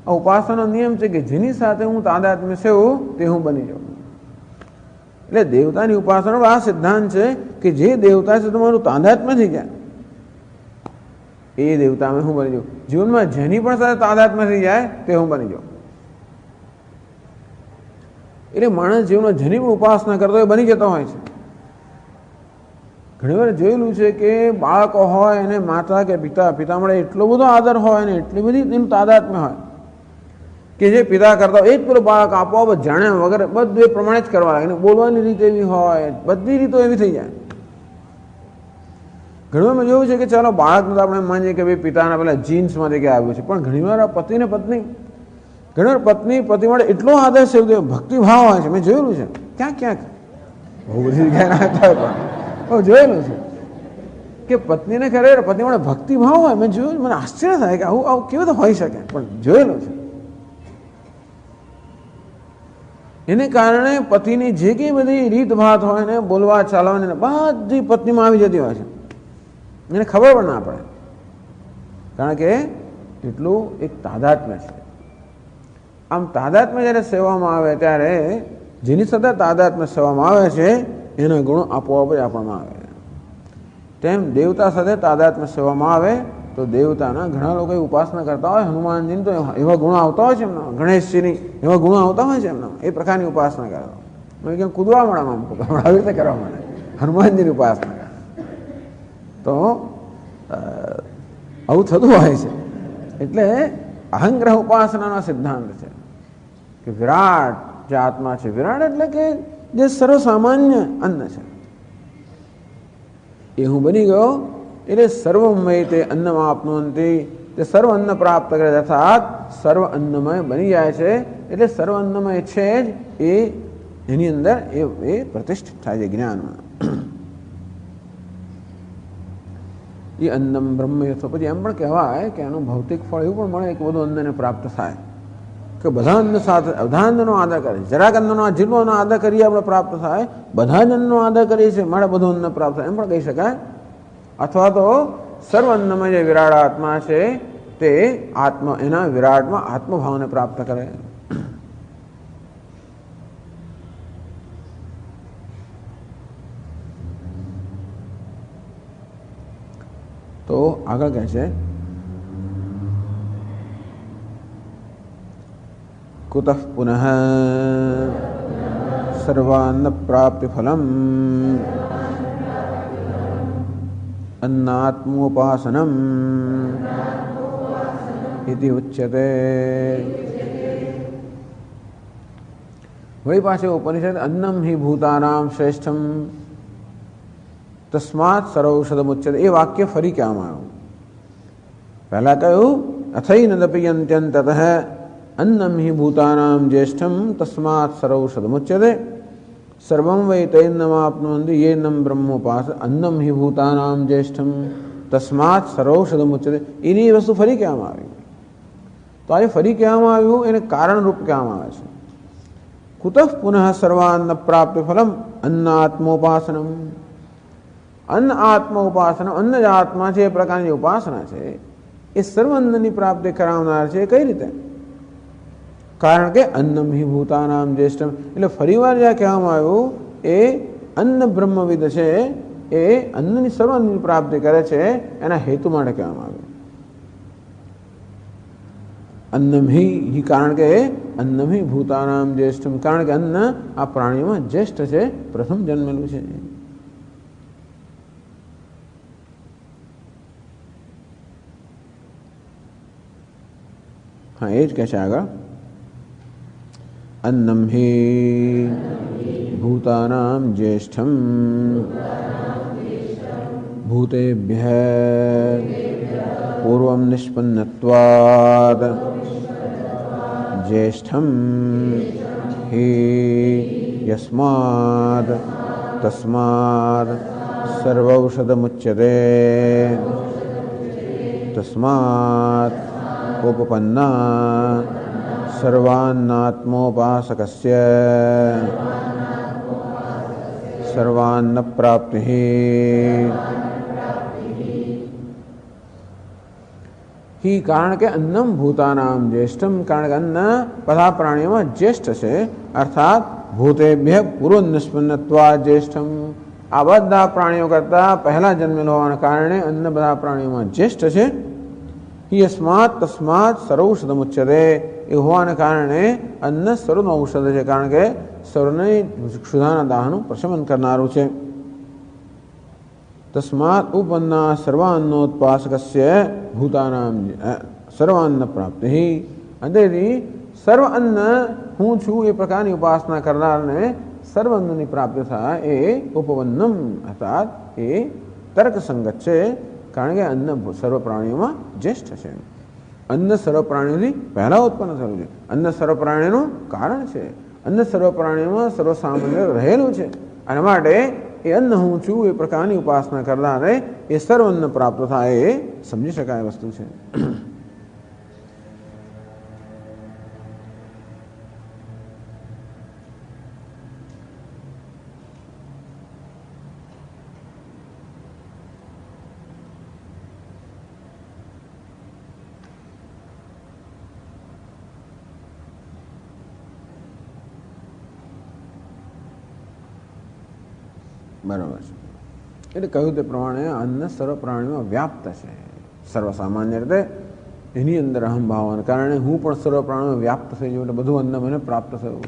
આ ઉપાસનાનો નિયમ છે કે જેની સાથે હું તાદાત્મ્ય સેવું તે હું બની જાઉં. એટલે દેવતાની ઉપાસનાનો આ સિદ્ધાંત છે કે જે દેવતા છે તમારું તાદાત્મ્ય થઈ જાય એ દેવતામાં હું બની જાઉં. જીવનમાં જેની પણ સાથે તાદાત્મ્ય થઈ જાય તે હું બની જાઉં. એટલે માણસ જીવનમાં જેની પણ ઉપાસના કરતો એ બની જતો હોય છે. ઘણી વાર જોયેલું છે કે બાળકો હોય એને માતા કે પિતા મળે એટલો બધો આદર હોય ને એટલી બધી એનું તાદાત્મ્ય હોય કે જે પિતા કરતા હોય એ જ પેલો બાળક આપોઆપ જાણ્યા વગર બધું એ પ્રમાણે જ કરવા લાગે. બોલવાની રીત એવી હોય, બધી રીતો એવી થઈ જાય. ઘણીવાર મેં જોયું છે કે ચાલો બાળકને તો આપણે માનીએ કે ભાઈ પિતાના પેલા જીન્સમાંથી કે આવ્યું છે, પણ ઘણીવાર પતિને પત્ની, ઘણીવાર પત્ની પતિ માટે એટલો આદર છે, ભક્તિભાવ હોય છે. મેં જોયેલું છે ક્યાંક બહુ બધી જગ્યાએ ના થાય પણ જોયેલું છે કે પત્નીને ખરેખર પતિ માટે ભક્તિભાવ હોય. મેં જોયું, મને આશ્ચર્ય થાય કે આવું કેવું તો હોઈ શકે, પણ જોયેલું છે. એને કારણે પતિની જે કંઈ બધી રીતભાત હોય ને બોલવા ચાલવાની બધી પત્નીમાં આવી જતી હોય છે. એને ખબર પણ ના પડે, કારણ કે એટલું એક તાદાત્મ્ય છે. આમ તાદાત્મ્ય જ્યારે સેવામાં આવે ત્યારે જેની સાથે તાદાત્મ્ય સેવામાં આવે છે એના ગુણો આપોઆપ જ આપવામાં આવે. તેમ દેવતા સાથે તાદાત્મ્ય સેવામાં આવે તો દેવતાના ઘણા લોકો ઉપાસના કરતા હોય. હનુમાનજીને તો એવા ગુણો આવતા હોય છે એમના, ગણેશજીની એવા ગુણો આવતા હોય છે એમના, એ પ્રકારની ઉપાસના કરતા. મને કેમ કૂદવા મળે, આમ આવી રીતે કરવા મળે હનુમાનજીની ઉપાસના કરે તો આવું થતું હોય છે. એટલે અહંગ્રહ ઉપાસનાનો સિદ્ધાંત છે કે વિરાટ જે આત્મા છે, વિરાટ એટલે કે જે સર્વસામાન્ય અન્ન છે એ હું બની ગયો. એટલે સર્વમય તે અન્નમાં આપનુવંતી, તે સર્વ અન્ન પ્રાપ્ત કરે અર્થાત સર્વ અન્નમય બની જાય છે. એટલે સર્વ અન્નમય છે જ એની અંદર એ પ્રતિષ્ઠિત થાય છે જ્ઞાનમાં. એ અન્નમ બ્રહ્મ યથો. પછી એમ પણ કહેવાય કે એનું ભૌતિક ફળ એવું પણ મળે કે બધું અન્નને પ્રાપ્ત થાય, કે બધા અન્ન સાથે બધા અન્નનો આદર કરે. જરાક અન્નનો જેટલો અન્ન આદર કરીએ આપણે પ્રાપ્ત થાય, બધા જ અન્નનો આદર કરીએ છીએ મારે બધું અન્ન પ્રાપ્ત થાય, એમ પણ કહી શકાય. અથવા તો સર્વ અન્નમય જે વિરાટ આત્મા છે તે એના વિરાટમાં આત્મભાવને પ્રાપ્ત કરે. તો આગળ કહે છે કુતઃ પુનઃ સર્વાન્ન પ્રાપ્તિ ફલમ અન્નાત્મોપાસનમ ઇતિ ઉચ્યતે. वही पाछे उपनिषद अन्नम ही भूतानाम श्रेष्ठम तस्मात् सर्वौषधमुच्यते ए वाक्य फरी क्या मानो पहला कहूँ अथैनदपि यन्त्यन्ततः अन्नम ही भूतानाम ज्येष्ठम तस्मात् सर्वौषधमुच्यते सर्वं वै तैन्नमाप्नुवन्ति येनं ब्रह्मोपास अन्नम ही भूतानाम ज्येष्ठम तस्मात् सर्वौषधमुच्यते એની વસ્તુ ફરી કહેવામાં આવી તો આ ફરી કહેવામાં આવ્યું એને કારણરૂપ કહેવામાં આવે છે કુતઃ પુનઃ સર્વાન્ન પ્રાપ્તિ ફલમ અન્નાત્મોપાસનમ અન્ન આત્મ ઉપાસના અન્ન જ આત્મા છે એ પ્રકારની ઉપાસના છે એ સર્વ અન્નની પ્રાપ્તિ કરાવનાર છે કઈ રીતે કારણ કે અન્નમ હિ ભૂતાનામ જ્યેષ્ઠમ એટલે ફરીવાર જ્યાં કહેવામાં આવ્યું એ અન્ન બ્રહ્મવિદ છે એ અન્નની સર્વ અન્નની પ્રાપ્તિ કરે છે એના હેતુ માટે કહેવામાં આવ્યું અન્નમ હિ કારણ કે અન્નમ હિ ભૂતાનામ જ્યેષ્ઠમ કારણ કે અન્ન આ પ્રાણીઓમાં જ્યેષ્ઠ છે પ્રથમ જન્મેલું છે हाँ એ જ કહે છે આગળ अन्नम हि भूतानां ज्येष्ठं भूतेभ्यः पूर्वं निष्पन्नत्वात् ज्येष्ठं हि यस्मात् तस्मात् सर्वौषधमुच्यते तस्मात् उपपन्ना सर्वान्नात्मोपासकस्य सर्वान्न प्राप्तिः ही कारण के अन्नम भूतानाम ज्येष्ठम कारण के अन्न બધા પ્રાણીઓમાં જ્યેષ્ઠ છે અર્થાત ભૂતેભ્ય પૂર્વ નિષ્પન્નત્વાદ જ્યેષ્ઠમ આ બધા પ્રાણીઓ કરતા પહેલા જન્મેલો હોવાના કારણે અન્ન બધા પ્રાણીઓમાં જ્યેષ્ઠ છે યસ્માત તસ્માત સર્વૌષધમુચ્યતે એ હોવાને કારણે અન્ન સર્વનું ઔષધ છે કારણ કે સર્વને ક્ષુધાના દાહનું પ્રશમન કરનારું છે તસ્માત ઉપન્ના સર્વાન્નોત્પાસકસ્ય ભૂતાનામ સર્વાન્ન પ્રાપ્તિ અંતેથી સર્વ અન્ન હું છું એ પ્રકારની ઉપાસના કરનારને સર્વ અન્નની પ્રાપ્તિ થાય એ ઉપવન્નમ અર્થાત એ તર્કસંગત છે કારણ કે અન્ન સર્વ પ્રાણીઓમાં જ્યેષ્ઠ છે અન્ન સર્વ પ્રાણીઓથી પહેલા ઉત્પન્ન થયું છે અન્ન સર્વ પ્રાણીનું કારણ છે અન્ન સર્વ પ્રાણીઓમાં સર્વ સામાન્ય રહેલું છે અને માટે એ અન્ન હું છું એ પ્રકારની ઉપાસના કરનારે એ સર્વ અન્ન પ્રાપ્ત થાય એ સમજી શકાય વસ્તુ છે બરાબર છે એટલે કહ્યું તે પ્રમાણે અન્ન સર્વ પ્રાણીમાં વ્યાપ્ત છે સર્વ સામાન્ય રીતે એની અંદર અહમ ભાવવાને કારણે હું પણ સર્વ પ્રાણીમાં વ્યાપ્ત થઈ ગયું એટલે બધું અન્ન મને પ્રાપ્ત થયું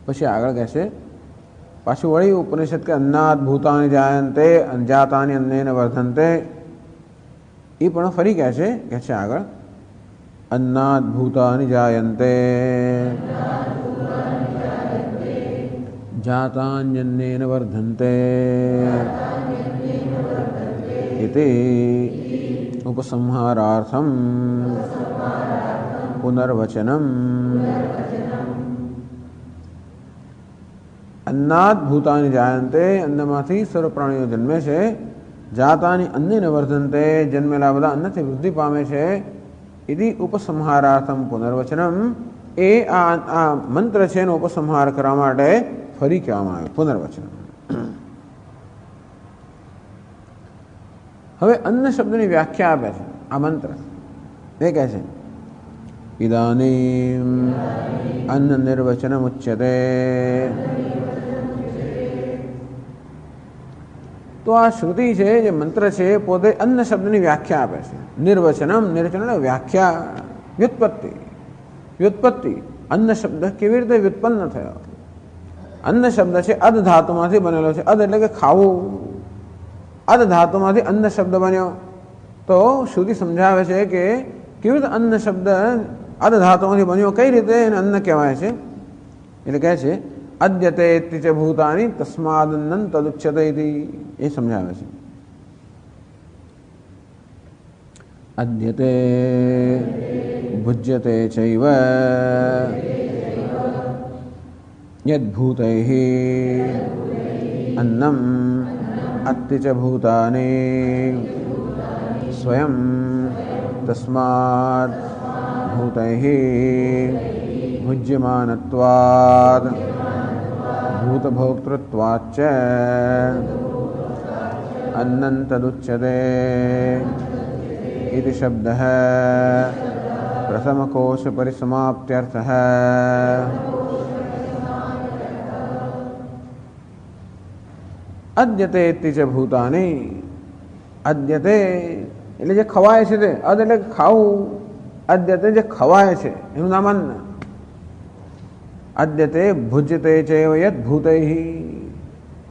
પછી આગળ કહે છે પાછું વળી ઉપનિષદ કે અન્નાદ ભૂતાની જાયંતે જાતાની અન્નેન વર્ધન્તે એ પણ ફરી કહે છે આગળ अन्नाद भूतानि जायन्ते जातान्यन्नेन वर्धन्ते इति उपसंहारार्थं पुनर्वचनम् अन्नाद भूतानि जायन्ते अन्नमाथी सर्व प्राणियों जन्मे છે જાતાની અન્નેન વર્ધન્તે જન્મેલા બધા અન્નથી વૃદ્ધિ પામે છે इति उपसंहारार्थम पुनर्वचनम ए आ मंत्र છે એનો ઉપસંહાર કરવા માટે ફરી કહેવામાં આવે પુનર્વચન હવે અન્ન શબ્દની વ્યાખ્યા આપે છે આ મંત્ર એ કહે છે ઇદાનીમ અન્ન નિર્વચનમ ઉચ્યતે તો આ શ્રુતિ છે જે મંત્ર છે પોતે અન્ન શબ્દની વ્યાખ્યા આપે છે નિર્વચનમ નિર્વચન વ્યાખ્યા વ્યુત્પત્તિ અન્ન શબ્દ કેવી રીતે વ્યુત્પન્ન થયો અન્ન શબ્દ છે અદ ધાતુમાંથી બનેલો છે અદ એટલે કે ખાવું અદ ધાતુમાંથી અન્ન શબ્દ બન્યો તો શ્રુતિ સમજાવે છે કે કેવી રીતે અન્ન શબ્દ અદ ધાતુઓથી બન્યો, કઈ રીતે એને અન્ન કહેવાય છે? એટલે કહે છે અદ્યતે ચ ભૂતાની તસ્માદન્નં તદુચ્યતે ઇતિ, એ સમજાવે છે. અદ્યતે ભુજ્યતે ચૈવ યદ્ભૂતૈઃ અન્નમ અત્તિ ચ ભૂતાની સ્વયં તસ્માદ ભૂતૈઃ ભુજ્યમાનત્વાદ ભૂતભોક્તૃત્વાચ્ચ અન્નં તદુચ્યતે इति शब्दः प्रथमकोश परिसमाप्त्यर्थः. अद्यते इति च भूतानि, अद्यते એટલે જે ખવાય છે તે, અદ એટલે ખાવું, અદ્યતે જે ખવાય છે એનું નામ અન્ન. અદ્યતે ભુજ્યતે ચૈવ યદ ભૂતૈઃ,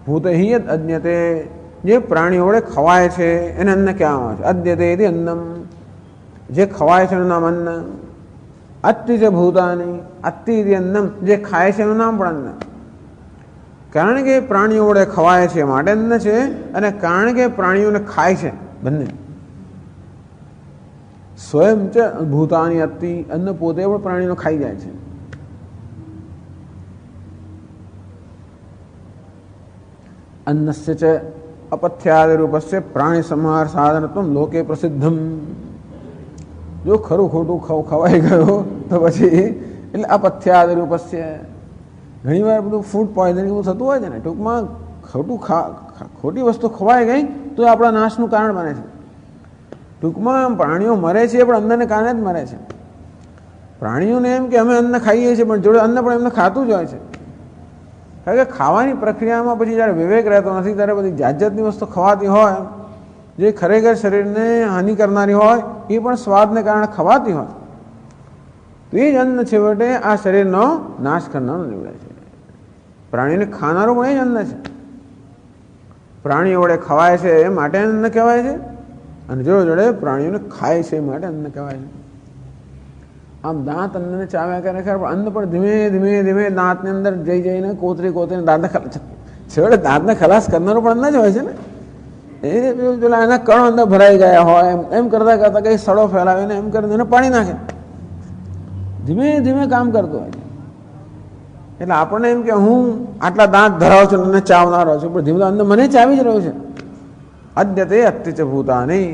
ભૂતૈઃ યદ અદ્યતે, જે પ્રાણીઓ વડે ખવાય છે એને અન્ન કહેવામાં આવે છે. અદ્યતે ઇતિ અન્નમ, જે ખવાય છે એનું નામ અન્ન. અત્તિ ચ ભૂતાની, અત્તિ ઇતિ અન્નમ, જે ખાય છે એનું નામ પણ અન્ન. કારણ કે પ્રાણીઓ વડે ખવાય છે માટે અન્ન છે, અને કારણ કે પ્રાણીઓને ખાય છે બંને. સ્વયં ચ ભૂતાની અત્તિ, અન્ન પોતે પણ પ્રાણીનો ખાઈ જાય છે. અન્નસ્ય ચ અપથ્યાદિ રૂપસ્ય પ્રાણી સંહાર સાધનત્વમ લોકે પ્રસિદ્ધમ. જો ખરું ખોટું ખવાઈ ગયો તો પછી એટલે અપથ્યાદિ રૂપસ્ય, ઘણી વાર બધું ફૂડ પોઈઝનિંગ એવું થતું હોય છે ને. ટૂંકમાં ખોટી વસ્તુ ખવાઈ ગઈ તો એ આપણા નાશનું કારણ બને છે. ટૂંકમાં પ્રાણીઓ મરે છે પણ અન્નને કારણે જ મરે છે. પ્રાણીઓને એમ કે અમે અન્ન ખાઈએ છીએ, પણ જોડે અન્ન પણ એમને ખાતું જ હોય છે. કારણ કે ખાવાની પ્રક્રિયામાં પછી જ્યારે વિવેક રહેતો નથી ત્યારે બધી જાત જાતની વસ્તુ ખવાતી હોય, જે ખરેખર શરીરને હાનિ કરનારી હોય, એ પણ સ્વાદને કારણે ખવાતી હોય, તો એ જ અન્ન છેવટે આ શરીરનો નાશ કરનારું નીવડે છે. પ્રાણીને ખાનારું પણ એ જ અન્ન છે. પ્રાણીઓ વડે ખવાય છે એ માટે અન્ન કહેવાય છે, અને જોડે જોડે પ્રાણીઓને ખાય છે એ માટે અન્ન કહેવાય છે. આમ દાંત અન્નને ચાવ્યા કરે ખરા, પણ અન્ન પણ ધીમે ધીમે ધીમે દાંતની અંદર જઈ જઈને કોતરીને દાંતને છેવટે દાંતને ખલાસ કરનારો પણ અન્ન જ હોય છે ને. એ પેલા એના કણો અંદર ભરાઈ ગયા હોય એમ કરતા કરતા કઈ સડો ફેલાવીને એમ કરીને એને પાણી નાખે, ધીમે ધીમે કામ કરતું હોય છે. એટલે આપણને એમ કે હું આટલા દાંત ધરાવું છું અને ચાવનારો છું, પણ ધીમે અન્ન મને ચાવી જ રહ્યું છે. અદ્યતે અત્તિ ચ ભૂતાની,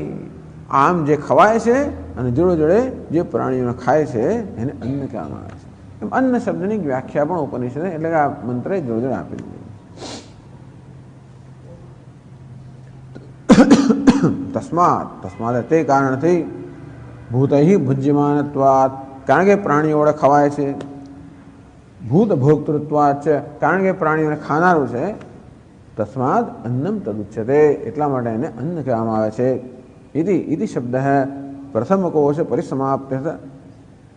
આમ જે ખવાય છે અને જોડે જોડે જે પ્રાણીઓને ખાય છે એને અન્ન કહેવામાં આવે છે. એમ અન્ન શબ્દની વ્યાખ્યા પણ ઉપનિષદ એટલે કે આ મંત્રે જોડે જોડે આપી દીધી. તસ્માદ તે કારણથી ભૂતૈઃ ભુજ્યમાનત્વાत्, કારણ કે પ્રાણીઓ વડે ખવાય છે. ભૂત ભોક્તૃત્વાચ્ચ, કારણ કે પ્રાણીઓને ખાનારું છે. તસ્માદ અન્નમ તદુચ્યતે, એટલા માટે એને અન્ન કહેવામાં આવે છે. ઇતિ શબ્દ પ્રથમ કોશ પરિસમાપ્ય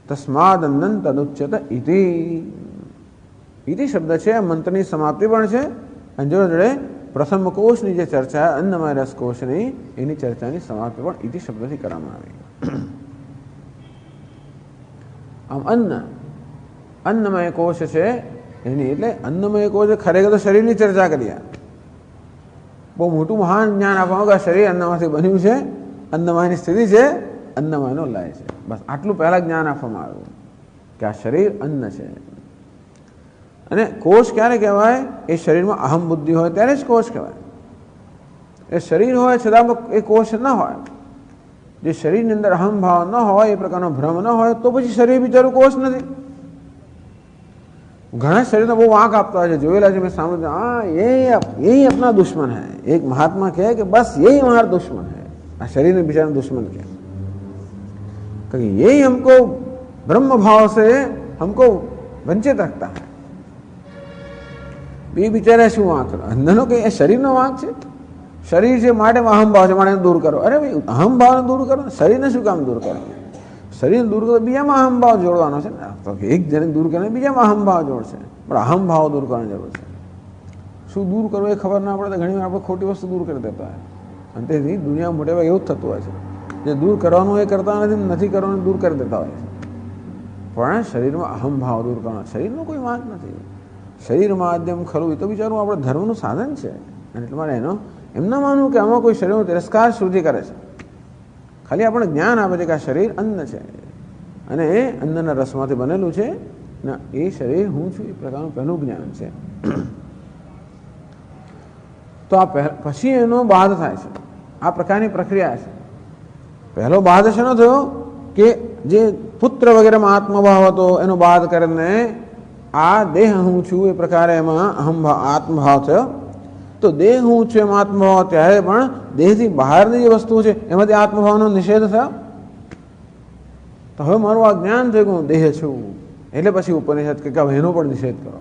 તસ્માદ અન્નમ તદુચ્યતે ઇતિ. ઇતિ શબ્દ છે મંત્રની સમાપ્તિ પણ છે, અને જોડે જોડે પ્રથમ કોષની જે ચર્ચા અન્નમય રસ કોષની એની ચર્ચાની સમાપ્તિ પણ ઇતિ શબ્દથી કરવામાં આવી. આમ અન્નમય કોષ છે એની, એટલે અન્નમય કોષ ખરેખર તો શરીરની ચર્ચા કરીએ. બહુ મોટું મહાન જ્ઞાન આપવાનું કે શરીર અન્નમાંથી બન્યું છે, અન્નમયની સ્થિતિ છે, અન્નમયનો લય છે. બસ આટલું પહેલા જ્ઞાન આપવામાં આવ્યું કે આ શરીર અન્ન છે. અને કોષ ક્યારે કહેવાય? એ શરીરમાં અહમ બુદ્ધિ હોય ત્યારે જ કોષ કહેવાય. એ શરીર હોય છતાં એ કોષ ન હોય. જે શરીરની અંદર અહમ ભાવ ન હોય, એ પ્રકારનો ભ્રમ ન હોય, તો પછી શરીર બિચારું કોષ નથી. ઘણા શરીરને બહુ વાંક આપતા હોય છે, જોયેલા છે મેં સાંભળ્યું. હા, यही अपना दुश्मन है. एक महात्मा कहे कि बस यही हमारा दुश्मन है. આ શરીરને બિચારા દુશ્મન કહે, क्योंकि यही हमको ब्रह्म भाव से हमको वंचित रखता है. એ બિચારા શું વાંક? અંદરનો કઈ શરીરનો વાંક છે? શરીર છે માટે અહમ ભાવ છે, માટે દૂર કરો. અરે ભાઈ, અહમ ભાવને દૂર કરો, શરીરને શું કામ દૂર કરે? શરીરને દૂર કરો, બીજામાં અહમ ભાવ જોડવાનો છે ને. તો એક જણે દૂર કરે, બીજામાં અહમ ભાવ જોડશે, પણ અહમ ભાવ દૂર કરવાની જરૂર છે. શું દૂર કરવું એ ખબર ના પડે તો ઘણી વાર આપણે ખોટી વસ્તુ દૂર કરી દેતા હોય, અને તેથી દુનિયામાં મોટે ભાગે એવું જ થતું હોય છે. જે દૂર કરવાનું એ કરતા નથી કરવાનું દૂર કરી દેતા હોય છે. પણ શરીરમાં અહમભાવ દૂર કરવાનો શરીરનો કોઈ વાંક નથી. શરીર માધ્યમ ખરું એ તો બિચારું આપણે ધર્મનું સાધન છે. અને એટલે મારે એનો એમ ના માનવું કે આમાં કોઈ શરીરનો તિરસ્કાર શ્રુતિ કરે છે. ખાલી આપણે જ્ઞાન આપે છે કે આ શરીર અન્ન છે અને એ અન્નના રસમાંથી બનેલું છે ને એ શરીર હું છું એ પ્રકારનું પહેલું જ્ઞાન છે. તો આ પછી એનો બાદ થાય છે. આ પ્રકારની પ્રક્રિયા છે. પહેલો બાદ શેનો થયો કે જે પુત્ર વગેરેમાં આત્મભાવ હતો એનો બાદ કરીને આ દેહ હું છું એ પ્રકારે એમાં આત્મભાવ થયો. તો દેહ હું છું એમ આત્મભાવ ત્યારે પણ દેહથી બહારની જે વસ્તુ છે એમાંથી આત્મભાવનો નિષેધ થયો. તો હવે મારું આ જ્ઞાન થયું કે હું દેહ છું એટલે પછી ઉપનિષદ કે એનો પણ નિષેધ કરો.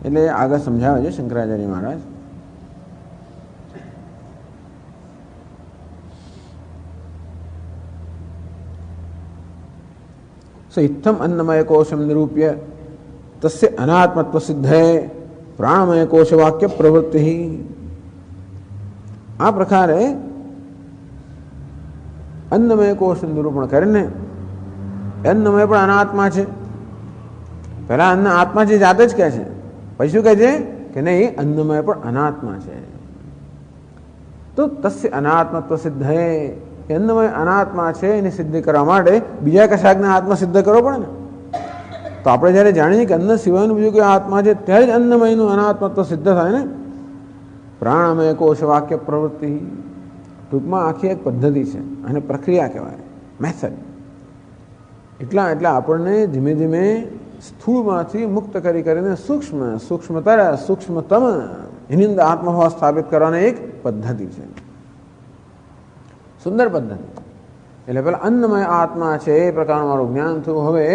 એટલે આગળ સમજાવે છે શંકરાચાર્ય મહારાજ. इत्थम अन्नमय कोशम निरूप्य तस्य अनात्मत्व सिद्धे प्राणमय कोश वाक्य प्रवृत्ति ही. आ प्रकारे अन्नमय कोश निरूपण કરીને अन्नमय પણ અનાત્મા છે. પહેલા અન્ન આત્મા છે જાતે જ કહે છે, પછી શું કહે છે કે નહીં अन्नमय પણ અનાત્મા છે. તો તસ્ય અનાત્મત્વ સિદ્ધે अन्नमय अनात्मा છે એની સિદ્ધિ કરવા માટે બીજા કશાકને આત્મા સિદ્ધ કરવો પડે ને. તો આપણે જ્યારે જાણીએ કે અન્ન સિવાયનું બીજું કોઈ આત્મા છે ત્યારે જ अन्नमयનું અનાત્મત્વ સિદ્ધ થાય ને. પ્રાણમય કોશ વાક્ય પ્રવૃત્તિ ટૂંકમાં આખી એક પદ્ધતિ છે અને પ્રક્રિયા કહેવાય, મેથડ. એટલે આપણને ધીમે ધીમે સ્થૂળમાંથી મુક્ત કરીને સૂક્ષ્મતર સૂક્ષ્મતમ એની અંદર આત્મભાવ સ્થાપિત કરવાની એક પદ્ધતિ છે, સુંદર પદ્ધતિ. એટલે પેલા અન્નમય આત્મા છે એ પ્રકારનું મારું જ્ઞાન થયું. હવે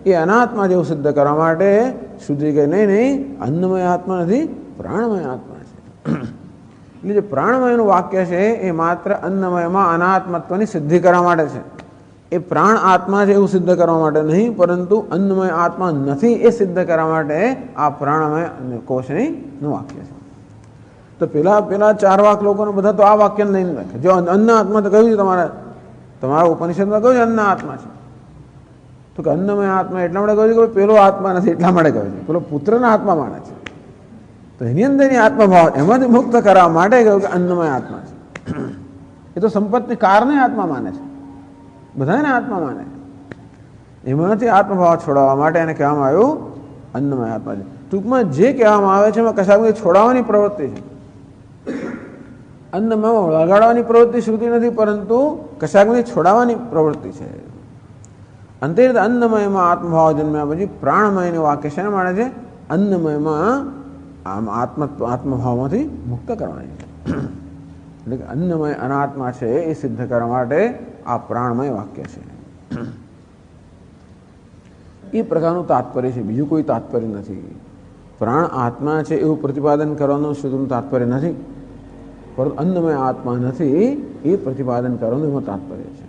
એ અનાત્મા જેવું સિદ્ધ કરવા માટે શુદ્ધિ કહે નહીં અન્નમય આત્મા નથી, પ્રાણમય આત્મા છે. એટલે જે પ્રાણમયનું વાક્ય છે એ માત્ર અન્નમયમાં અનાત્મત્વની સિદ્ધિ કરવા માટે છે. એ પ્રાણ આત્મા છે એવું સિદ્ધ કરવા માટે નહીં, પરંતુ અન્નમય આત્મા નથી એ સિદ્ધ કરવા માટે આ પ્રાણમય કોશનું વાક્ય છે. તો પેલા 4 વાક લોકોને બધા તો આ વાક્ય લઈને રાખે. જો અન્ન આત્મા તો કહ્યું છે તમારા ઉપનિષદમાં કહ્યું છે અન્ન આત્મા છે. તો કે અન્નમય આત્મા એટલા માટે કહ્યું છે કે પેલો આત્મા નથી એટલા માટે કહ્યું છે, પેલો પુત્રના આત્મા માને છે. તો એની અંદરની આત્મભાવ એમાંથી મુક્ત કરવા માટે કહ્યું કે અન્નમય આત્મા છે. એ તો સંપત્તિ કારને આત્મા માને છે, બધાને આત્મા માને. એમાંથી આત્મભાવ છોડાવવા માટે એને કહેવામાં આવ્યું અન્નમય આત્મા છે. ટૂંકમાં જે કહેવામાં આવે છે એમાં કશાક છોડાવવાની પ્રવૃત્તિ છે. અન્નમાં લગાડવાની પ્રવૃત્તિ શ્રુતિ નથી, પરંતુ કશાકમાંથી છોડાવવાની પ્રવૃત્તિ છે. અંતે અન્નમયમાં આત્મભાવ જન્મ્યા પછી પ્રાણમયનું વાક્ય શેના માટે છે? અન્નમયમાં આત્મભાવમાંથી મુક્ત કરવાની છે. એટલે કે અન્નમય અનાત્મા છે એ સિદ્ધ કરવા માટે આ પ્રાણમય વાક્ય છે. એ પ્રકારનું તાત્પર્ય છે, બીજું કોઈ તાત્પર્ય નથી. પ્રાણ આત્મા છે એવું પ્રતિપાદન કરવાનું શુદ્ધનું તાત્પર્ય નથી, પરંતુ અન્નમય આત્મા નથી એ પ્રતિપાદન કરવાનું એમાં તાત્પર્ય છે.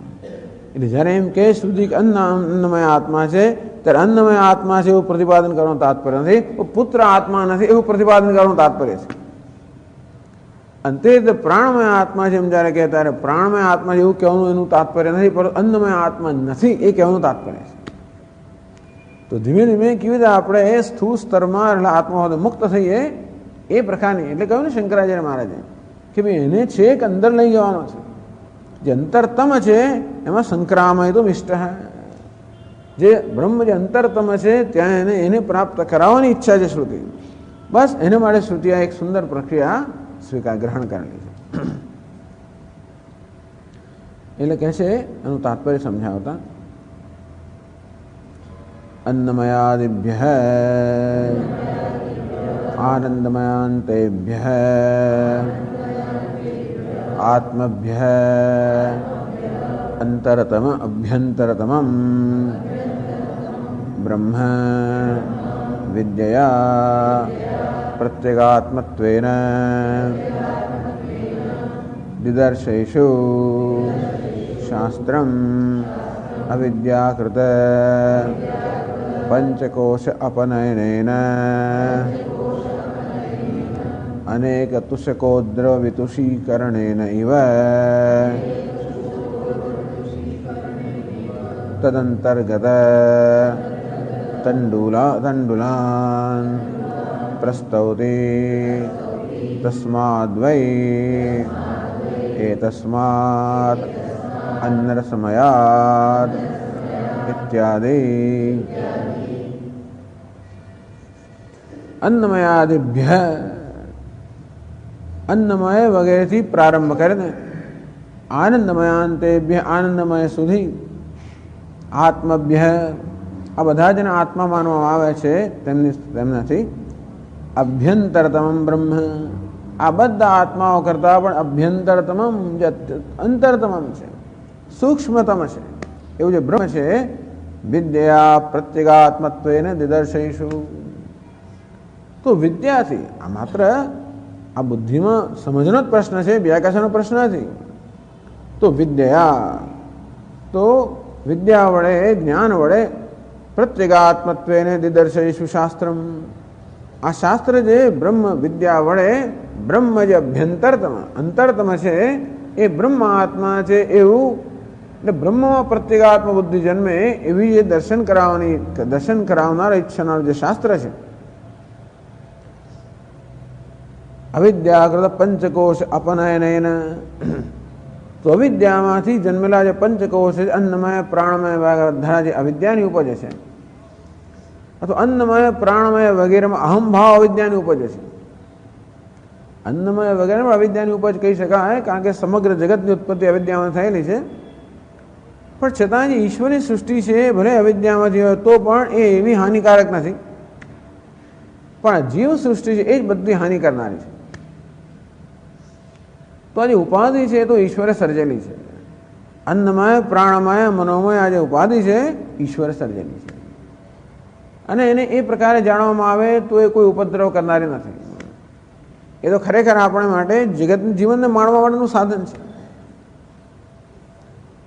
એટલે જ્યારે એમ કે શુદ્ધિ અન્નમય આત્મા છે ત્યારે અન્નમય આત્મા છે એવું પ્રતિપાદન કરવાનું તાત્પર્ય નથી, પુત્ર આત્મા નથી એવું પ્રતિપાદન કરવાનું તાત્પર્ય છે. અંતે પ્રાણમય આત્મા છે એમ જ્યારે કહે ત્યારે પ્રાણમય આત્મા એવું કહેવાનું એનું તાત્પર્ય નથી, પરંતુ અન્નમય આત્મા નથી એ કહેવાનું તાત્પર્ય છે. તો ધીમે ધીમે કેવી રીતે આપણે સ્થૂળ સ્તરમાં એટલે આત્માથી મુક્ત થઈએ એ પ્રકારની. એટલે કહ્યું ને શંકરાચાર્ય મહારાજે કે ભાઈ એને છેક અંદર લઈ જવાનો છે. જે અંતરતમ છે એમાં સંક્રામય તો મિષ્ટ હૈ. જે બ્રહ્મ જે અંતરતમ છે ત્યાં એને પ્રાપ્ત કરાવવાની ઈચ્છા છે શ્રુતિ. બસ એને માટે શ્રુતિ આ એક સુંદર પ્રક્રિયા ગ્રહણ કરેલી છે. એટલે કહે છે એનું તાત્પર્ય સમજાવતા अन्नमयादिभ्यः आनंदमयांतेभ्यः आत्मभ्यः अंतरतम अभ्यंतरतमं ब्रह्म विद्यया प्रत्यगात्मत्वेन दिदर्शेषु शास्त्रम् अविद्याकृत पंचकोश अपनयनेन अनेक तुषकोद्रव वितुषीकरणेन इव તદંતર્ગત તંડુલાન પ્રસ્તૌતિ તસ્માદ્વૈ એતસ્માત અન્નરસમયાત ઇત્યાદિ અન્નમયાદિભ્ય અન્નમય વગેરેથી પ્રારંભ કરીને આનંદમયાંતેભ્ય આનંદમય સુધી આત્મભ્ય આ બધા જેને આત્મા માનવામાં આવે છે તેમનાથી અભ્યંતરતમમ બ્રહ્મ આ બધા આત્માઓ કરતાં પણ અભ્યંતરતમમ જે અંતરતમમ છે, સૂક્ષ્મતમ છે એવું જે બ્રહ્મ છે વિદ્યા પ્રત્યેગાત્મત્વેન દિદર્શયિષુ. તો વિદ્યાથી આ માત્ર આ બુદ્ધિમાં સમજનો જ પ્રશ્ન છે, વ્યાકરણનો પ્રશ્ન નથી. તો વિદ્યા તો વિદ્યા વડે જ્ઞાન વડે પ્રત્યેગાત્મત્વેન દિદર્શયિષુ શાસ્ત્રમ આ શાસ્ત્ર જે બ્રહ્મ વિદ્યા વડે બ્રહ્મ જે અભ્યંતરતમ અંતરતમ છે એ બ્રહ્મ આત્મા છે એવું એટલે બ્રહ્મમાં પ્રત્યેગાત્મ બુદ્ધિ જન્મે એવી જે દર્શન કરાવનાર ઈચ્છનાર જે શાસ્ત્ર છે. અવિદ્યાકૃત પંચકોશ અપનયનેન તો અવિદ્યામાંથી જન્મેલા જે પંચકોશ છે અન્નમય પ્રાણમય ધરા જે અવિદ્યાની ઉપજ છે અથવા અન્નમય પ્રાણમય વગેરેમાં અહમભાવ અવિદ્યાની ઉપજ છે. અન્નમય વગેરેમાં અવિદ્યાની ઉપજ કહી શકાય કારણ કે સમગ્ર જગતની ઉત્પત્તિ અવિદ્યામાં થયેલી છે. પણ છતાં જે ઈશ્વરની સૃષ્ટિ છે ભલે અવિદ્યામાંથી હોય તો પણ એ એવી હાનિકારક નથી, પણ જીવ સૃષ્ટિ છે એ જ બધી હાનિ કરનારી છે. તો આ જે ઉપાધિ છે તો ઈશ્વરે સર્જેલી છે. અન્નમય પ્રાણમય મનોમય આ જે ઉપાધિ છે ઈશ્વરે સર્જેલી છે અને એને એ પ્રકારે જાણવામાં આવે તો એ કોઈ ઉપદ્રવ કરનારી નથી. એ તો ખરેખર આપણે માટે જગતનું જીવનને માણવા માટેનું સાધન છે.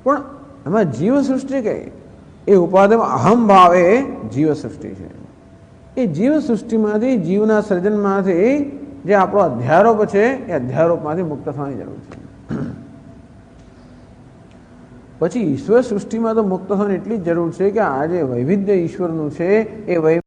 પણ એમાં જીવ સૃષ્ટિ કઈ એ ઉપાધિમાં અહમ ભાવ એ જીવ સૃષ્ટિ છે. એ જીવ સૃષ્ટિમાંથી જીવના સર્જનમાંથી જે આપણો અધ્યારોપ છે એ અધ્યારોપમાંથી મુક્ત થવાની જરૂર છે. પછી ઈશ્વર સૃષ્ટિમાં તો મુક્ત થવાની એટલી જ જરૂર છે કે આ જે વૈવિધ્ય ઈશ્વરનું છે એ